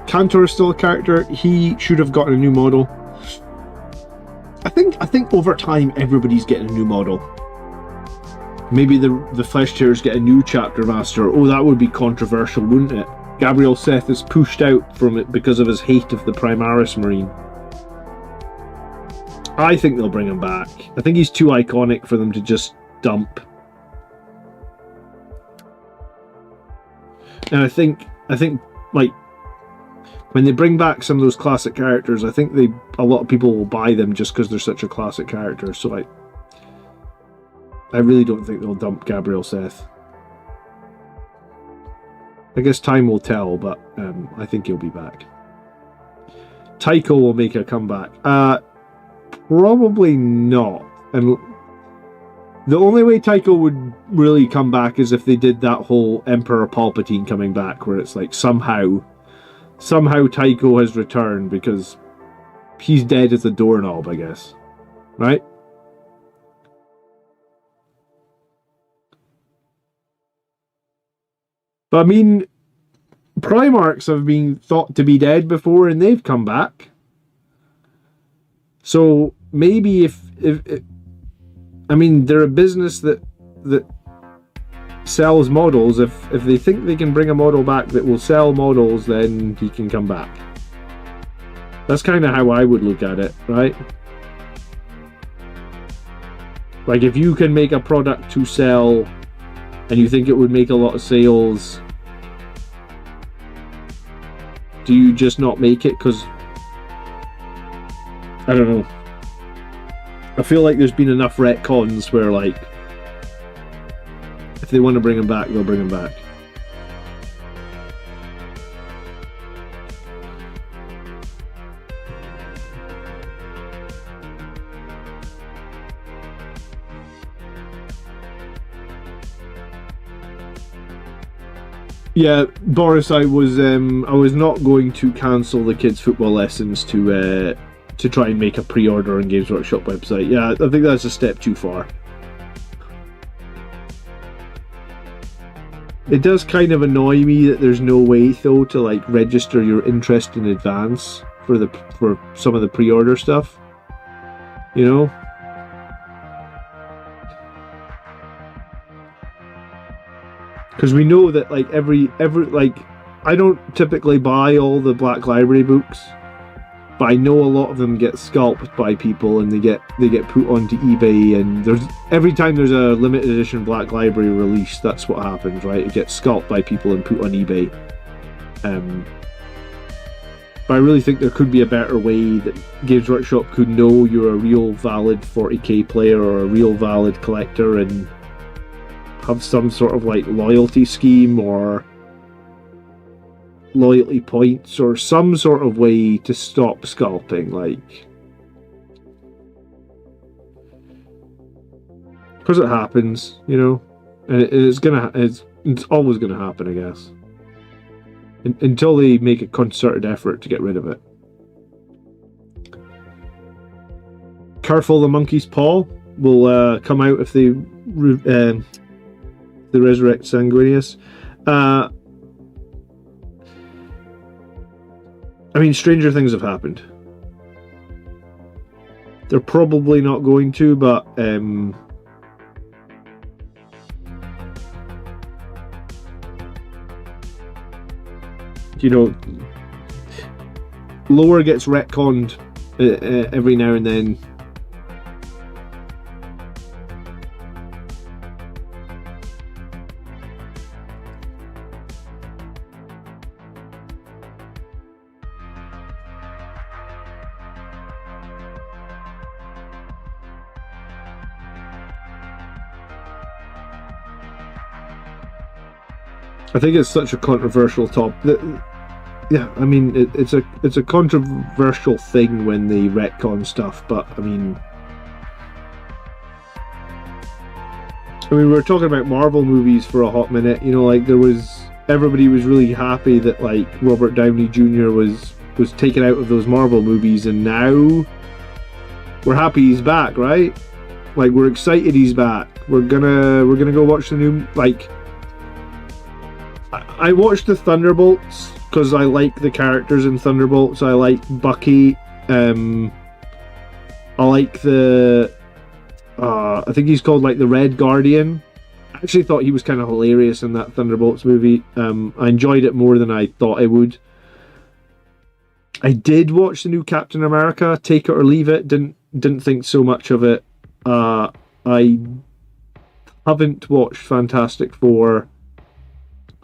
Cantor is still a character. He should have gotten a new model. I think over time everybody's getting a new model. Maybe the Flesh Tearers get a new chapter master. Oh, that would be controversial, wouldn't it? Gabriel Seth is pushed out from it because of his hate of the Primaris Marine. I think they'll bring him back. I think he's too iconic for them to just dump. And I think like when they bring back some of those classic characters, I think a lot of people will buy them just because they're such a classic character. So I really don't think they'll dump Gabriel Seth. I guess time will tell, but I think he'll be back. Tycho will make a comeback. Probably not. And the only way Tycho would really come back is if they did that whole Emperor Palpatine coming back, where it's like somehow Tycho has returned because he's dead as a doorknob, I guess. Right? But I mean, Primarchs have been thought to be dead before and they've come back. So maybe if I mean, they're a business that sells models. If they think they can bring a model back that will sell models, then he can come back. That's kind of how I would look at it, right? Like if you can make a product to sell and you think it would make a lot of sales, do you just not make it? Because I don't know. I feel like there's been enough retcons where like if they want to bring him back, they'll bring him back. Yeah, Boris, I was not going to cancel the kids' football lessons to try and make a pre-order on Games Workshop website. Yeah, I think that's a step too far. It does kind of annoy me that there's no way though to like register your interest in advance for some of the pre-order stuff. You know? Because we know that like every like I don't typically buy all the Black Library books, but I know a lot of them get scalped by people and they get put onto eBay, and every time there's a limited edition Black Library release, that's what happens, right? It gets scalped by people and put on eBay. But I really think there could be a better way that Games Workshop could know you're a real valid 40k player or a real valid collector and have some sort of like loyalty scheme or loyalty points or some sort of way to stop scalping, like, because it happens, you know, and it's always gonna happen, I guess, until they make a concerted effort to get rid of it. Careful the monkey's paw. will come out if they resurrect Sanguinius. I mean, stranger things have happened. They're probably not going to, but you know, lore gets retconned every now and then. I think it's such a controversial topic. Yeah, I mean, it's a controversial thing when they retcon stuff, but I mean, we were talking about Marvel movies for a hot minute. You know, like everybody was really happy that like Robert Downey Jr. was taken out of those Marvel movies, and now we're happy he's back, right? Like, we're excited he's back. We're gonna go watch the new, like. I watched the Thunderbolts because I like the characters in Thunderbolts. I like Bucky. I like the. I think he's called like the Red Guardian. I actually thought he was kind of hilarious in that Thunderbolts movie. I enjoyed it more than I thought I would. I did watch the new Captain America, take it or leave it. Didn't think so much of it. I haven't watched Fantastic Four.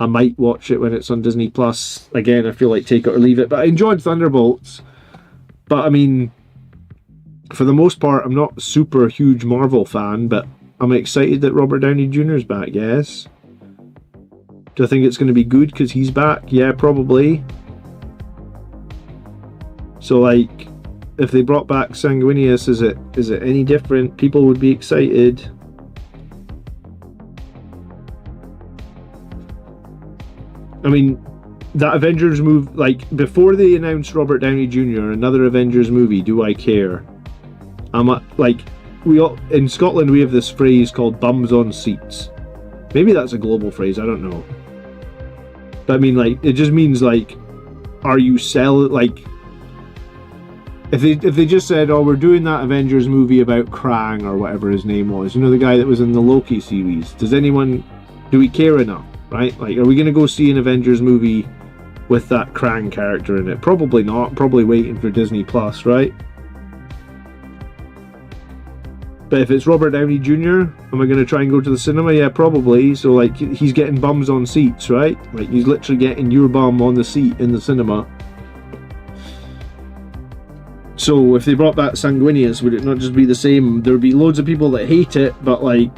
I might watch it when it's on Disney Plus. Again, I feel like take it or leave it. But I enjoyed Thunderbolts. But I mean, for the most part, I'm not a super huge Marvel fan, but I'm excited that Robert Downey Jr. is back, yes. Do I think it's going to be good because he's back? Yeah, probably. So, like, if they brought back Sanguinius, is it any different? People would be excited. I mean, that Avengers movie, like, before they announced Robert Downey Jr., another Avengers movie, do I care? Like, in Scotland we have this phrase called bums on seats. Maybe that's a global phrase, I don't know. But I mean, like, it just means, like, are you selling, like, if they just said, oh, we're doing that Avengers movie about Krang or whatever his name was, you know, the guy that was in the Loki series, do we care enough? Right? Like, are we going to go see an Avengers movie with that Krang character in it? Probably not. Probably waiting for Disney Plus, right? But if it's Robert Downey Jr., am I going to try and go to the cinema? Yeah, probably. So, like, he's getting bums on seats, right? Like, he's literally getting your bum on the seat in the cinema. So, if they brought back Sanguinius, would it not just be the same? There would be loads of people that hate it, but, like,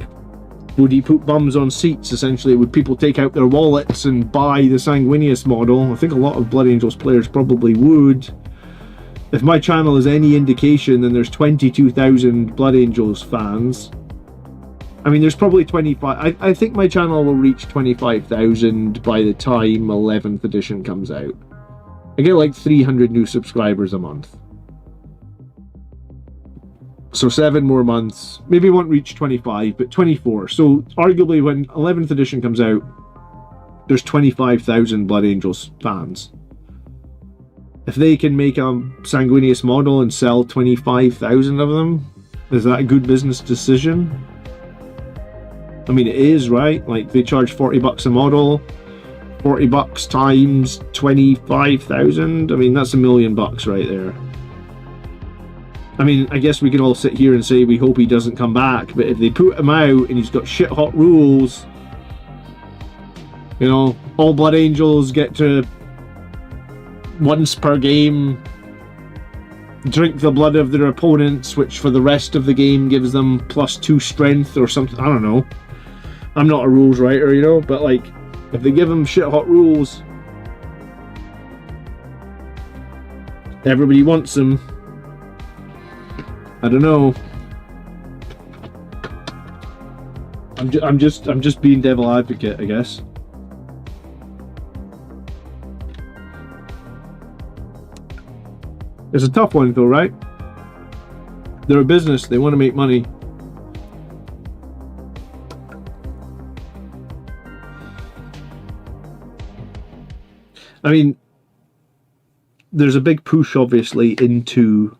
would he put bums on seats, essentially? Would people take out their wallets and buy the Sanguinius model? I think a lot of Blood Angels players probably would. If my channel is any indication, then there's 22,000 Blood Angels fans. I mean, there's probably 25... I think my channel will reach 25,000 by the time 11th edition comes out. I get like 300 new subscribers a month. So 7 more months. Maybe won't reach 25, but 24. So arguably when 11th edition comes out, there's 25,000 Blood Angels fans. If they can make a Sanguinius model and sell 25,000 of them, is that a good business decision? I mean, it is, right? Like, they charge 40 bucks a model. 40 bucks times 25,000. I mean, that's $1 million right there. I mean, I guess we can all sit here and say we hope he doesn't come back, but if they put him out and he's got shit hot rules, you know, all Blood Angels get to once per game drink the blood of their opponents, which for the rest of the game gives them +2 strength or something. I don't know. I'm not a rules writer, you know, but like, if they give them shit hot rules, everybody wants them. I don't know. I'm just being devil advocate, I guess. It's a tough one though, right? They're a business, they want to make money. I mean, there's a big push, obviously, into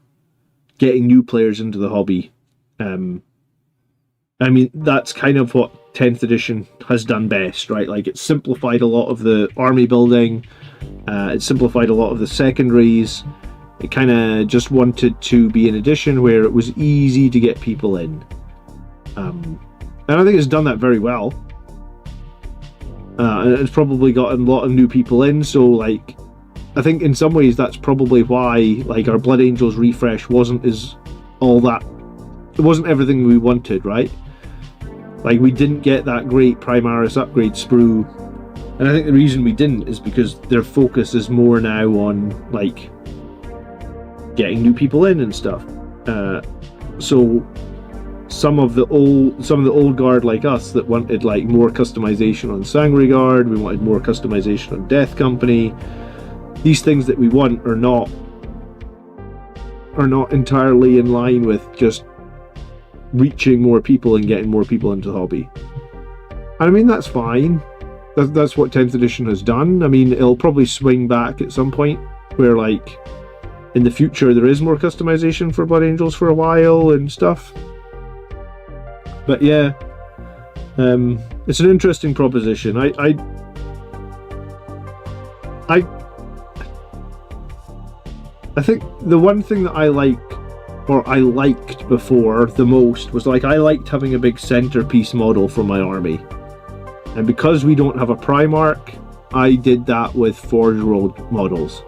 getting new players into the hobby. I mean, that's kind of what 10th edition has done best, right? Like, it's simplified a lot of the army building, it's simplified a lot of the secondaries. It kind of just wanted to be an edition where it was easy to get people in. And I think it's done that very well. And it's probably gotten a lot of new people in, so, like, I think in some ways that's probably why, like, our Blood Angels refresh wasn't all that... It wasn't everything we wanted, right? Like, we didn't get that great Primaris upgrade sprue. And I think the reason we didn't is because their focus is more now on, like, getting new people in and stuff. So some of the old guard like us that wanted, like, more customization on Sangre Guard, we wanted more customization on Death Company. These things that we want are not entirely in line with just reaching more people and getting more people into the hobby. And I mean, that's fine. That's what 10th edition has done. I mean, it'll probably swing back at some point where, like, in the future there is more customization for Blood Angels for a while and stuff. But yeah, it's an interesting proposition. I think the one thing that I liked before the most was, like, I liked having a big centerpiece model for my army. And because we don't have a Primarch, I did that with Forge World models.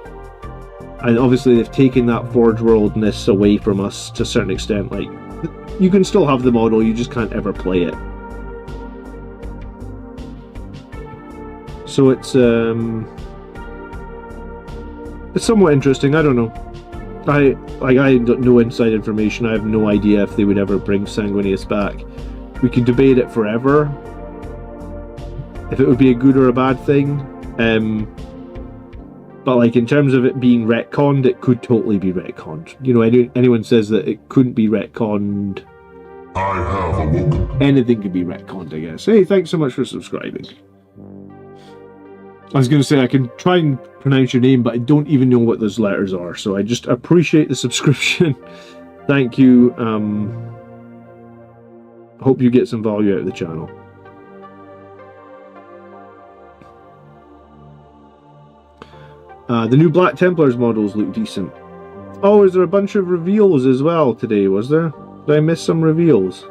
And obviously they've taken that Forge Worldness away from us to a certain extent. Like, you can still have the model, you just can't ever play it. So it's somewhat interesting. I don't know. I don't know inside information. I have no idea if they would ever bring Sanguinius back. We could debate it forever, if it would be a good or a bad thing. But, like, in terms of it being retconned, it could totally be retconned. You know, anyone says that it couldn't be retconned, I have awoken. anything could be retconned, I guess. Hey, thanks so much for subscribing. I was going to say, I can try and pronounce your name, but I don't even know what those letters are, so I just appreciate the subscription. Thank you. Hope you get some value out of the channel. The new Black Templars models look decent. Oh, is there a bunch of reveals as well today, was there? Did I miss some reveals?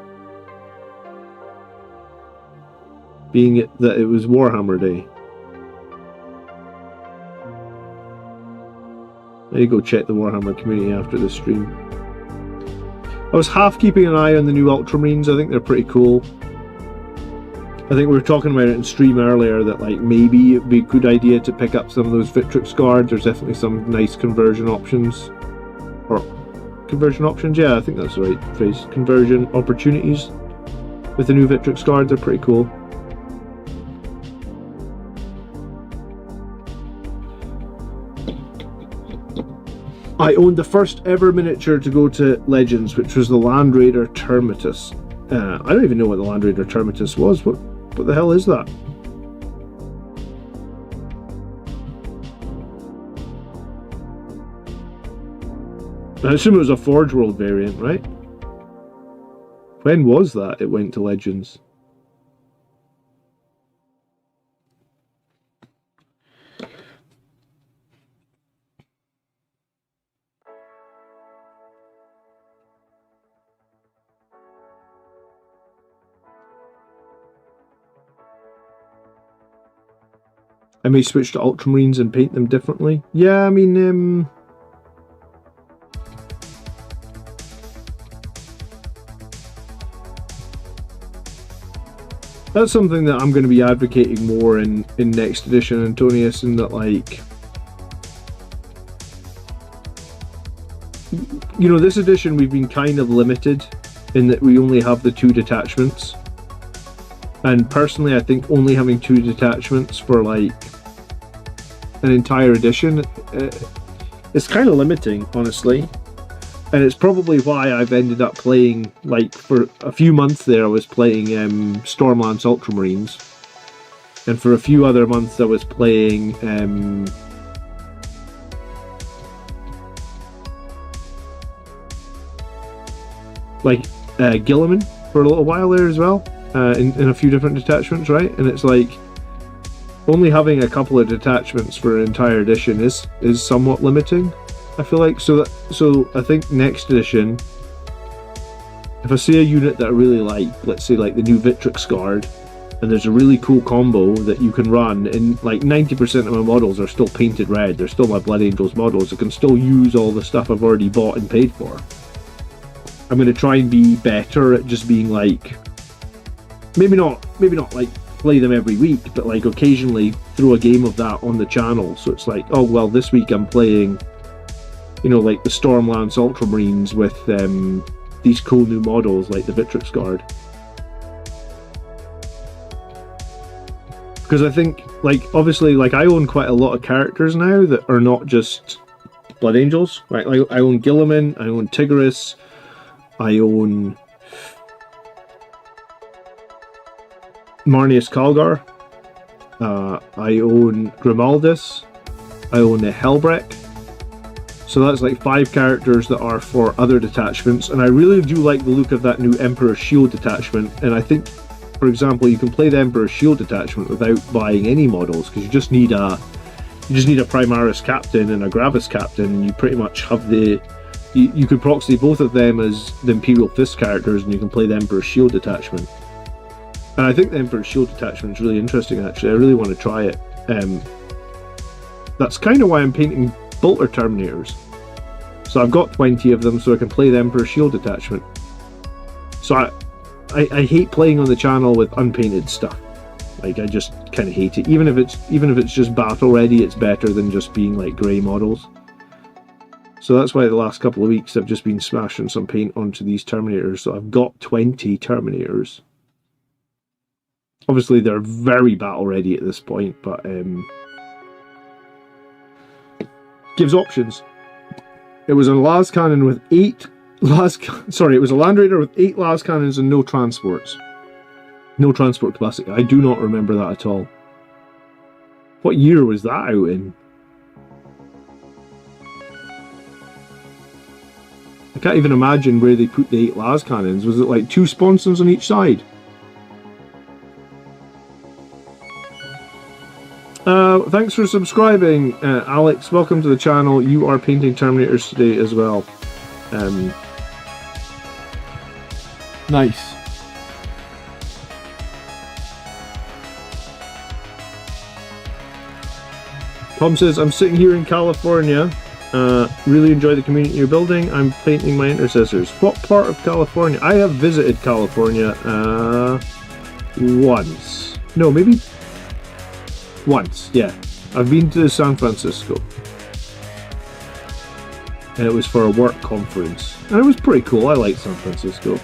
Being it that it was Warhammer Day. I need to go check the Warhammer community after this stream. I was half keeping an eye on the new Ultramarines. I think they're pretty cool. I think we were talking about it in stream earlier that, like, maybe it'd be a good idea to pick up some of those Victrix guards. There's definitely some nice conversion options. Or conversion options? Yeah, I think that's the right phrase. Conversion opportunities with the new Victrix guards. They're pretty cool. I owned the first ever miniature to go to Legends, which was the Land Raider Termitus. I don't even know what the Land Raider Termitus was. What the hell is that? I assume it was a Forge World variant, right? When was that it went to Legends? I may switch to Ultramarines and paint them differently. Yeah, I mean, that's something that I'm going to be advocating more in next edition, Antonius, in that, like, you know, this edition we've been kind of limited in that we only have the 2 detachments. And personally, I think only having 2 detachments for, like, an entire edition, it's kind of limiting, honestly. And it's probably why I've ended up playing, like, for a few months there I was playing Stormlance Ultramarines. And for a few other months I was playing like Gilliman for a little while there as well, in a few different detachments, right? And it's like only having a couple of detachments for an entire edition is somewhat limiting, I feel like. So I think next edition, if I see a unit that I really like, let's say like the new Victrix Guard, and there's a really cool combo that you can run, and like 90% of my models are still painted red, they're still my Blood Angels models, I can still use all the stuff I've already bought and paid for. I'm going to try and be better at just being like, maybe not like play them every week, but like occasionally throw a game of that on the channel. So it's like, oh well, this week I'm playing, you know, like the Stormlance Ultramarines with these cool new models like the Victrix Guard. Because I think, like, obviously, like, I own quite a lot of characters now that are not just Blood Angels, right? Like, I own Gilliman, I own Tigris, I own Marneus Calgar, I own Grimaldus, I own a Helbreck. So that's like 5 characters that are for other detachments, and I really do like the look of that new Emperor's Shield detachment, and I think, for example, you can play the Emperor's Shield detachment without buying any models, because you just need a Primaris captain and a Gravis captain, and you pretty much have you could proxy both of them as the Imperial Fist characters, and you can play the Emperor's Shield detachment. And I think the Emperor's Shield detachment is really interesting, actually. I really want to try it. That's kind of why I'm painting Bolter Terminators. So I've got 20 of them, so I can play the Emperor's Shield detachment. So I hate playing on the channel with unpainted stuff. Like, I just kind of hate it. Even if it's just battle ready, it's better than just being like grey models. So that's why the last couple of weeks I've just been smashing some paint onto these Terminators. So I've got 20 Terminators. Obviously they're very battle ready at this point, but gives options. It was a las cannon with 8 it was a Land Raider with 8 las cannons and no transports. No transport capacity. I do not remember that at all. What year was that out in? I can't even imagine where they put the 8 las cannons. Was it like 2 sponsons on each side? Thanks for subscribing, Alex. Welcome to the channel. You are painting Terminators today as well. Nice. Tom says, I'm sitting here in California. Really enjoy the community you're building. I'm painting my intercessors. What part of California? I have visited California once. No, maybe once, yeah. I've been to San Francisco. And it was for a work conference. And it was pretty cool. I like San Francisco.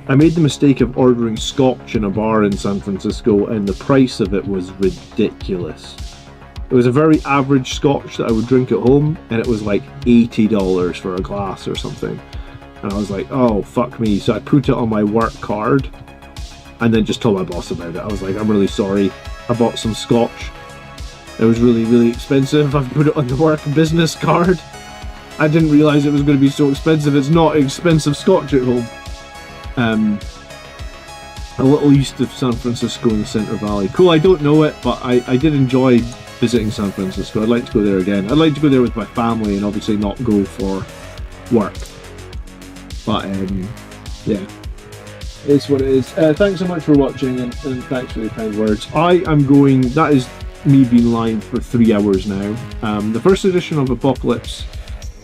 I made the mistake of ordering scotch in a bar in San Francisco, and the price of it was ridiculous. It was a very average scotch that I would drink at home, and it was like $80 for a glass or something. And I was like, oh, fuck me. So I put it on my work card, and then just told my boss about it. I was like, I'm really sorry. I bought some scotch. It was really, really expensive. I've put it on the work business card. I didn't realise it was going to be so expensive. It's not expensive scotch at home. A little east of San Francisco in the Centre Valley. Cool, I don't know it, but I did enjoy visiting San Francisco. I'd like to go there again. I'd like to go there with my family and obviously not go for work. But, yeah. It's what it is. Thanks so much for watching, and thanks for the kind words. That is me being live for 3 hours now. The first edition of Apocalypse,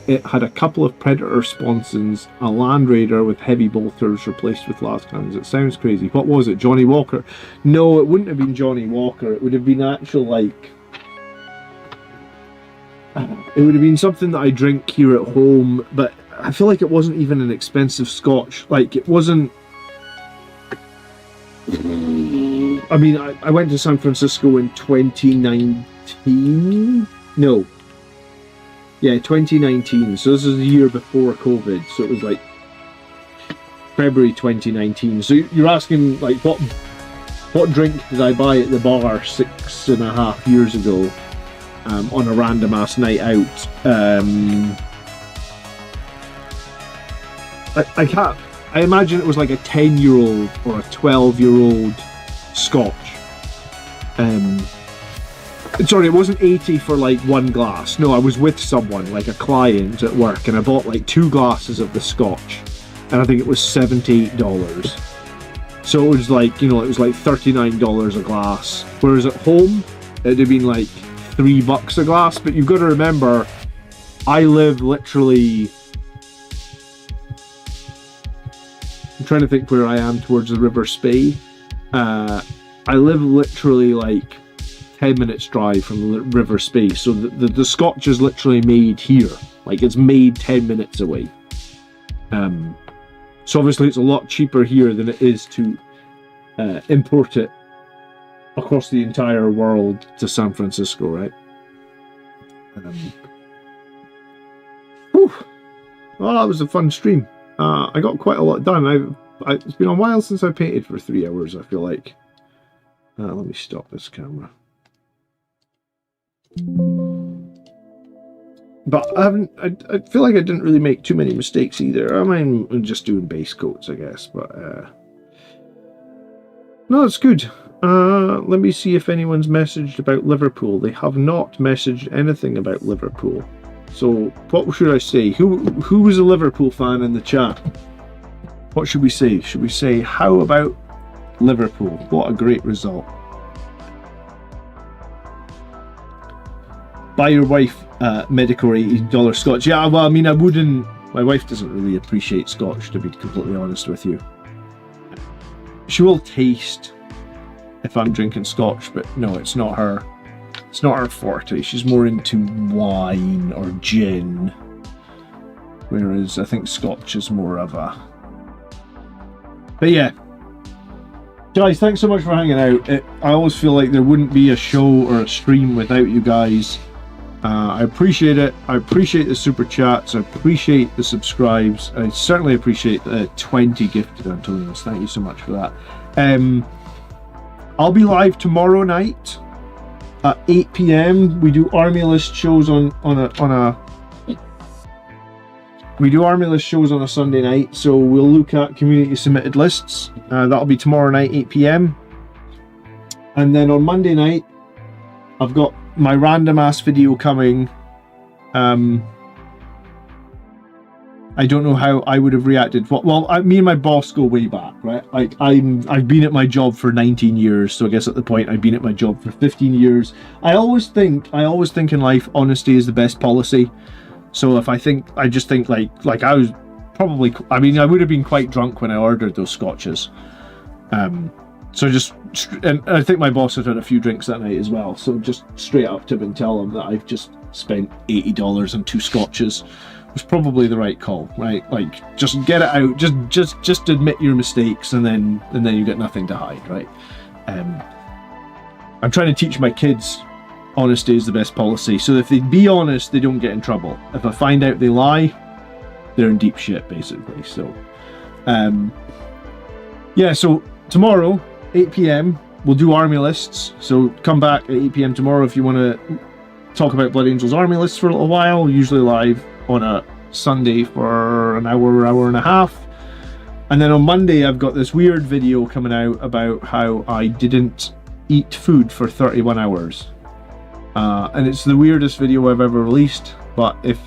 it had a couple of Predator sponsons, a Land Raider with heavy bolters replaced with las cannons. It sounds crazy. What was it? Johnny Walker? No, it wouldn't have been Johnny Walker. It would have been actual, like... It would have been something that I drink here at home, but I feel like it wasn't even an expensive scotch. Like, it wasn't... I mean, I went to San Francisco in 2019? No. Yeah, 2019. So this is the year before COVID. So it was like February 2019. So you're asking, like, what drink did I buy at the bar 6.5 years ago on a random ass night out? I can't. I imagine it was like a 10-year-old or a 12-year-old Scotch. Sorry, it wasn't 80 for like one glass. No, I was with someone, like a client at work, and I bought like 2 glasses of the Scotch, and I think it was $78. So it was like, you know, it was like $39 a glass. Whereas at home, it'd have been like $3 a glass. But you've got to remember, I live literally. I'm trying to think where I am towards the River Spey. I live literally like 10 minutes drive from the River Spey, so the Scotch is literally made here. Like, it's made 10 minutes away. So obviously it's a lot cheaper here than it is to import it across the entire world to San Francisco, right? Whew. Well, that was a fun stream. I got quite a lot done. It's been a while since I painted for 3 hours, I feel like. Let me stop this camera. But I feel like I didn't really make too many mistakes either. I mean, I'm just doing base coats, I guess, but no, it's good. Let me see if anyone's messaged about Liverpool. They have not messaged anything about Liverpool. So what should I say? Who was a Liverpool fan in the chat? What should we say? Should we say, how about Liverpool? What a great result. Buy your wife Medicore $18 Scotch. Yeah, well, I mean, I wouldn't. My wife doesn't really appreciate Scotch, to be completely honest with you. She will taste if I'm drinking Scotch, but no, it's not her. It's not her forte. She's more into wine or gin, whereas I think Scotch is more of a. But yeah, guys, thanks so much for hanging out. I always feel like there wouldn't be a show or a stream without you guys. I appreciate it. I appreciate the super chats. I appreciate the subscribes. I certainly appreciate the 20 gifted Antonians. Thank you so much for that. I'll be live tomorrow night at 8 p.m. We do Army List shows We do Army List shows on a Sunday night, so we'll look at community submitted lists. That'll be tomorrow night, 8 p.m. And then on Monday night, I've got my random ass video coming. I don't know how I would have reacted. Well, me and my boss go way back, right? I've been at my job for 19 years, so I guess at the point I've been at my job for 15 years. I always think in life, honesty is the best policy. So if I just think like I was probably, I mean, I would have been quite drunk when I ordered those scotches. So just, and I think my boss had had a few drinks that night as well. So just straight up to him and tell him that I've just spent $80 on 2 scotches was probably the right call, right? Like, just get it out, just admit your mistakes, and then you get nothing to hide, right? I'm trying to teach my kids honesty is the best policy. So if they be honest, they don't get in trouble. If I find out they lie, they're in deep shit, basically. So, yeah. So tomorrow, 8 p.m. we'll do Army Lists. So come back at 8 p.m. tomorrow if you want to talk about Blood Angels Army Lists for a little while. Usually live on a Sunday for an hour and a half. And then on Monday, I've got this weird video coming out about how I didn't eat food for 31 hours. And it's the weirdest video I've ever released. But if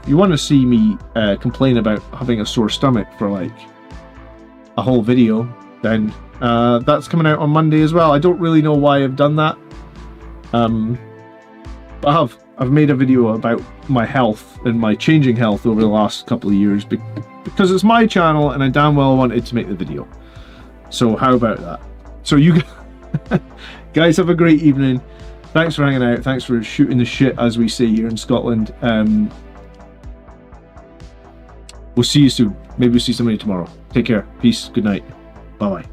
you want to see me complain about having a sore stomach for like a whole video, then that's coming out on Monday as well. I don't really know why I've done that. But I've made a video about my health and my changing health over the last couple of years because it's my channel and I damn well wanted to make the video. So how about that? So you guys have a great evening. Thanks for hanging out. Thanks for shooting the shit, as we say here in Scotland. We'll see you soon. Maybe we'll see somebody tomorrow. Take care. Peace. Good night. Bye-bye.